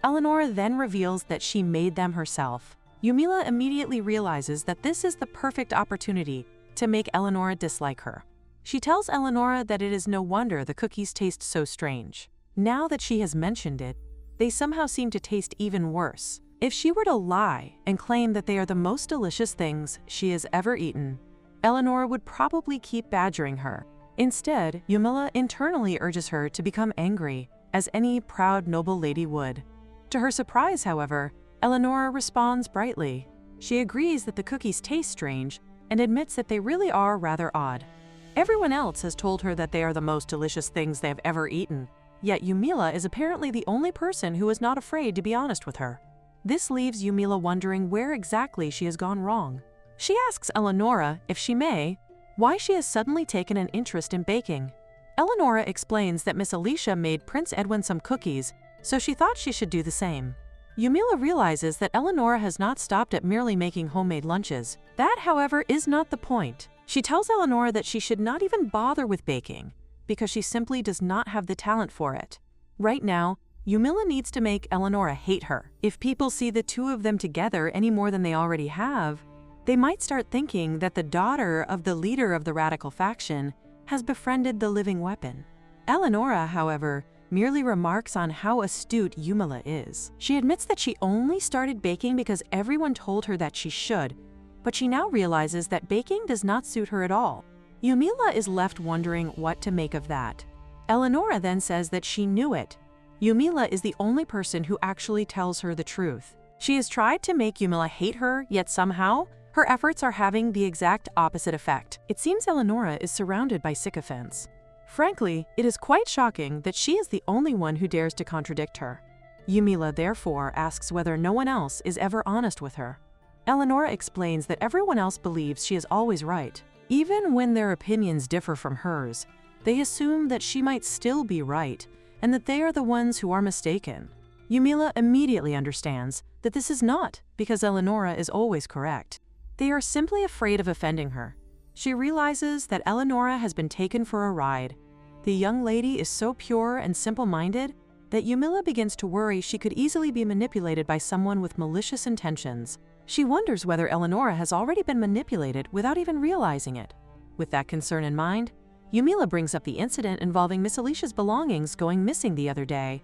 Eleonora then reveals that she made them herself. Yumila immediately realizes that this is the perfect opportunity to make Eleonora dislike her. She tells Eleonora that it is no wonder the cookies taste so strange. Now that she has mentioned it, they somehow seem to taste even worse. If she were to lie and claim that they are the most delicious things she has ever eaten, Eleonora would probably keep badgering her. Instead, Yumila internally urges her to become angry, as any proud noble lady would. To her surprise, however, Eleonora responds brightly. She agrees that the cookies taste strange and admits that they really are rather odd. Everyone else has told her that they are the most delicious things they have ever eaten, yet Yumila is apparently the only person who is not afraid to be honest with her. This leaves Yumila wondering where exactly she has gone wrong. She asks Eleonora, if she may, why she has suddenly taken an interest in baking. Eleonora explains that Miss Alicia made Prince Edwin some cookies, so she thought she should do the same. Yumila realizes that Eleonora has not stopped at merely making homemade lunches. That, however, is not the point. She tells Eleonora that she should not even bother with baking, because she simply does not have the talent for it. Right now, Yumila needs to make Eleonora hate her. If people see the two of them together any more than they already have, they might start thinking that the daughter of the leader of the radical faction has befriended the living weapon. Eleonora, however, merely remarks on how astute Yumila is. She admits that she only started baking because everyone told her that she should, but she now realizes that baking does not suit her at all. Yumila is left wondering what to make of that. Eleonora then says that she knew it. Yumila is the only person who actually tells her the truth. She has tried to make Yumila hate her, yet somehow, her efforts are having the exact opposite effect. It seems Eleonora is surrounded by sycophants. Frankly, it is quite shocking that she is the only one who dares to contradict her. Yumila therefore asks whether no one else is ever honest with her. Eleonora explains that everyone else believes she is always right. Even when their opinions differ from hers, they assume that she might still be right and that they are the ones who are mistaken. Yumila immediately understands that this is not because Eleonora is always correct. They are simply afraid of offending her. She realizes that Eleonora has been taken for a ride. The young lady is so pure and simple-minded that Yumila begins to worry she could easily be manipulated by someone with malicious intentions. She wonders whether Eleonora has already been manipulated without even realizing it. With that concern in mind, Yumila brings up the incident involving Miss Alicia's belongings going missing the other day.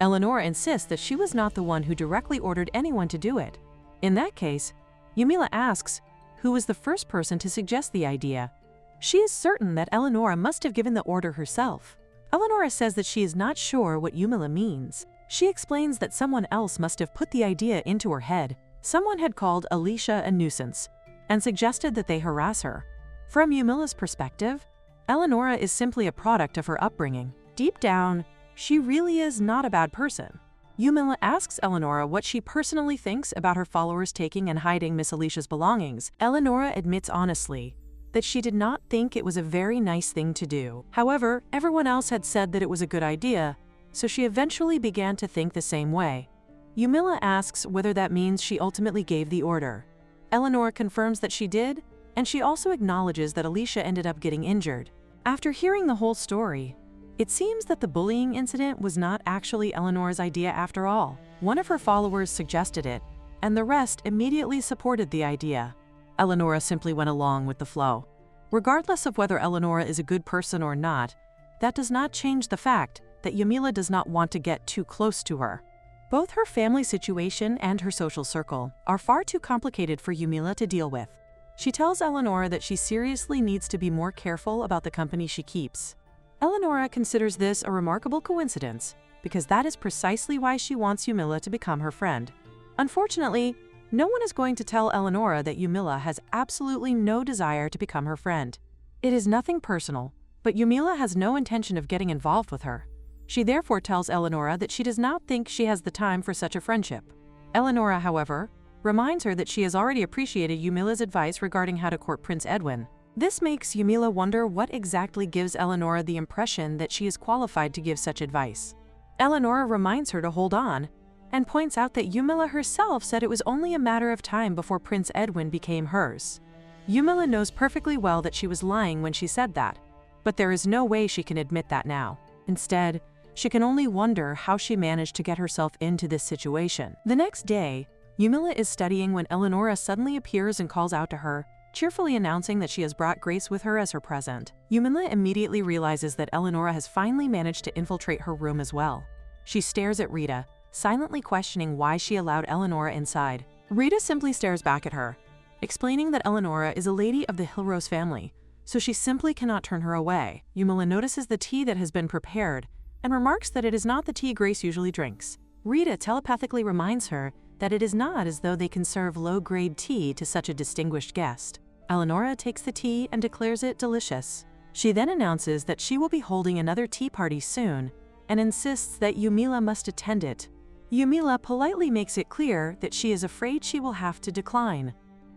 Eleonora insists that she was not the one who directly ordered anyone to do it. In that case, Yumila asks who was the first person to suggest the idea. She is certain that Eleonora must have given the order herself. Eleonora says that she is not sure what Yumila means. She explains that someone else must have put the idea into her head. Someone had called Alicia a nuisance and suggested that they harass her. From Yumila's perspective, Eleonora is simply a product of her upbringing. Deep down, she really is not a bad person. Yumila asks Eleonora what she personally thinks about her followers taking and hiding Miss Alicia's belongings. Eleonora admits honestly that she did not think it was a very nice thing to do. However, everyone else had said that it was a good idea, so she eventually began to think the same way. Yumila asks whether that means she ultimately gave the order. Eleonora confirms that she did, and she also acknowledges that Alicia ended up getting injured. After hearing the whole story, it seems that the bullying incident was not actually Eleonora's idea after all. One of her followers suggested it, and the rest immediately supported the idea. Eleonora simply went along with the flow. Regardless of whether Eleonora is a good person or not, that does not change the fact that Yumila does not want to get too close to her. Both her family situation and her social circle are far too complicated for Yumila to deal with. She tells Eleonora that she seriously needs to be more careful about the company she keeps. Eleonora considers this a remarkable coincidence because that is precisely why she wants Yumila to become her friend. Unfortunately, no one is going to tell Eleonora that Yumila has absolutely no desire to become her friend. It is nothing personal, but Yumila has no intention of getting involved with her. She therefore tells Eleonora that she does not think she has the time for such a friendship. Eleonora, however, reminds her that she has already appreciated Yumila's advice regarding how to court Prince Edwin. This makes Yumila wonder what exactly gives Eleonora the impression that she is qualified to give such advice. Eleonora reminds her to hold on, and points out that Yumila herself said it was only a matter of time before Prince Edwin became hers. Yumila knows perfectly well that she was lying when she said that, but there is no way she can admit that now. Instead, she can only wonder how she managed to get herself into this situation. The next day, Yumila is studying when Eleonora suddenly appears and calls out to her, cheerfully announcing that she has brought Grace with her as her present. Yumila immediately realizes that Eleonora has finally managed to infiltrate her room as well. She stares at Rita, silently questioning why she allowed Eleonora inside. Rita simply stares back at her, explaining that Eleonora is a lady of the Hilrose family, so she simply cannot turn her away. Yumila notices the tea that has been prepared and remarks that it is not the tea Grace usually drinks. Rita telepathically reminds her that it is not as though they can serve low-grade tea to such a distinguished guest. Eleonora takes the tea and declares it delicious. She then announces that she will be holding another tea party soon and insists that Yumila must attend it. Yumila politely makes it clear that she is afraid she will have to decline.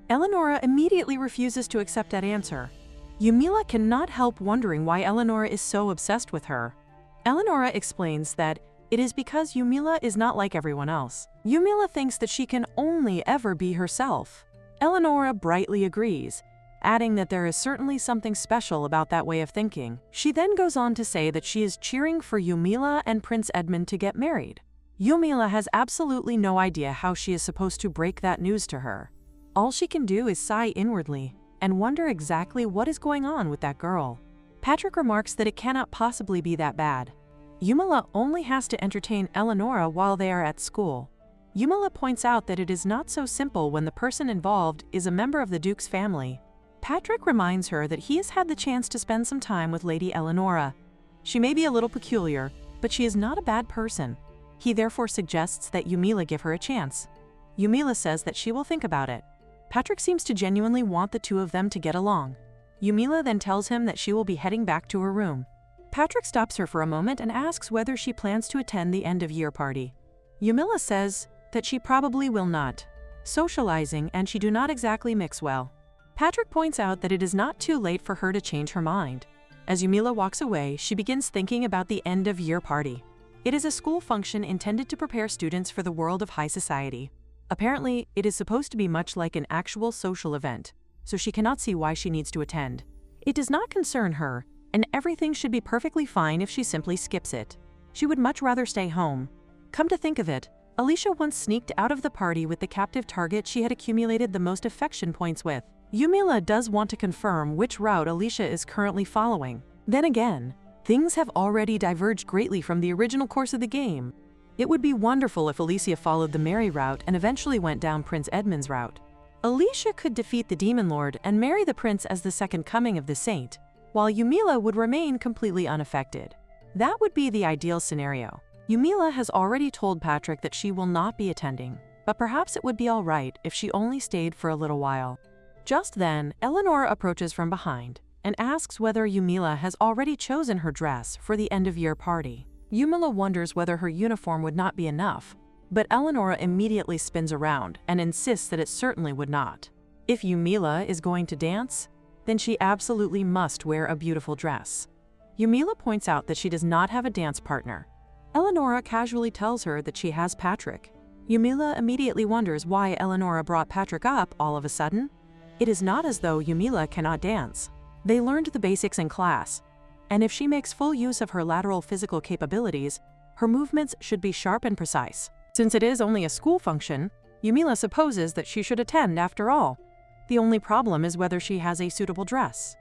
Eleonora immediately refuses to accept that answer. Yumila cannot help wondering why Eleonora is so obsessed with her. Eleonora explains that it is because Yumila is not like everyone else. Yumila thinks that she can only ever be herself. Eleonora brightly agrees, adding that there is certainly something special about that way of thinking. She then goes on to say that she is cheering for Yumila and Prince Edmund to get married. Yumila has absolutely no idea how she is supposed to break that news to her. All she can do is sigh inwardly and wonder exactly what is going on with that girl. Patrick remarks that it cannot possibly be that bad. Yumila only has to entertain Eleonora while they are at school. Yumila points out that it is not so simple when the person involved is a member of the Duke's family. Patrick reminds her that he has had the chance to spend some time with Lady Eleonora. She may be a little peculiar, but she is not a bad person. He therefore suggests that Yumila give her a chance. Yumila says that she will think about it. Patrick seems to genuinely want the two of them to get along. Yumila then tells him that she will be heading back to her room. Patrick stops her for a moment and asks whether she plans to attend the end-of-year party. Yumila says that she probably will not. Socializing and she do not exactly mix well. Patrick points out that it is not too late for her to change her mind. As Yumila walks away, she begins thinking about the end-of-year party. It is a school function intended to prepare students for the world of high society. Apparently, it is supposed to be much like an actual social event, so she cannot see why she needs to attend. It does not concern her, and everything should be perfectly fine if she simply skips it. She would much rather stay home. Come to think of it, Alicia once sneaked out of the party with the captive target she had accumulated the most affection points with. Yumila does want to confirm which route Alicia is currently following. Then again, things have already diverged greatly from the original course of the game. It would be wonderful if Alicia followed the Mary route and eventually went down Prince Edmund's route. Alicia could defeat the Demon Lord and marry the prince as the second coming of the saint, while Yumila would remain completely unaffected. That would be the ideal scenario. Yumila has already told Patrick that she will not be attending, but perhaps it would be all right if she only stayed for a little while. Just then, Eleanor approaches from behind and asks whether Yumila has already chosen her dress for the end-of-year party. Yumila wonders whether her uniform would not be enough, but Eleanor immediately spins around and insists that it certainly would not. If Yumila is going to dance, then she absolutely must wear a beautiful dress. Yumila points out that she does not have a dance partner. Eleonora casually tells her that she has Patrick. Yumila immediately wonders why Eleonora brought Patrick up all of a sudden. It is not as though Yumila cannot dance. They learned the basics in class, and if she makes full use of her lateral physical capabilities, her movements should be sharp and precise. Since it is only a school function, Yumila supposes that she should attend after all. The only problem is whether she has a suitable dress.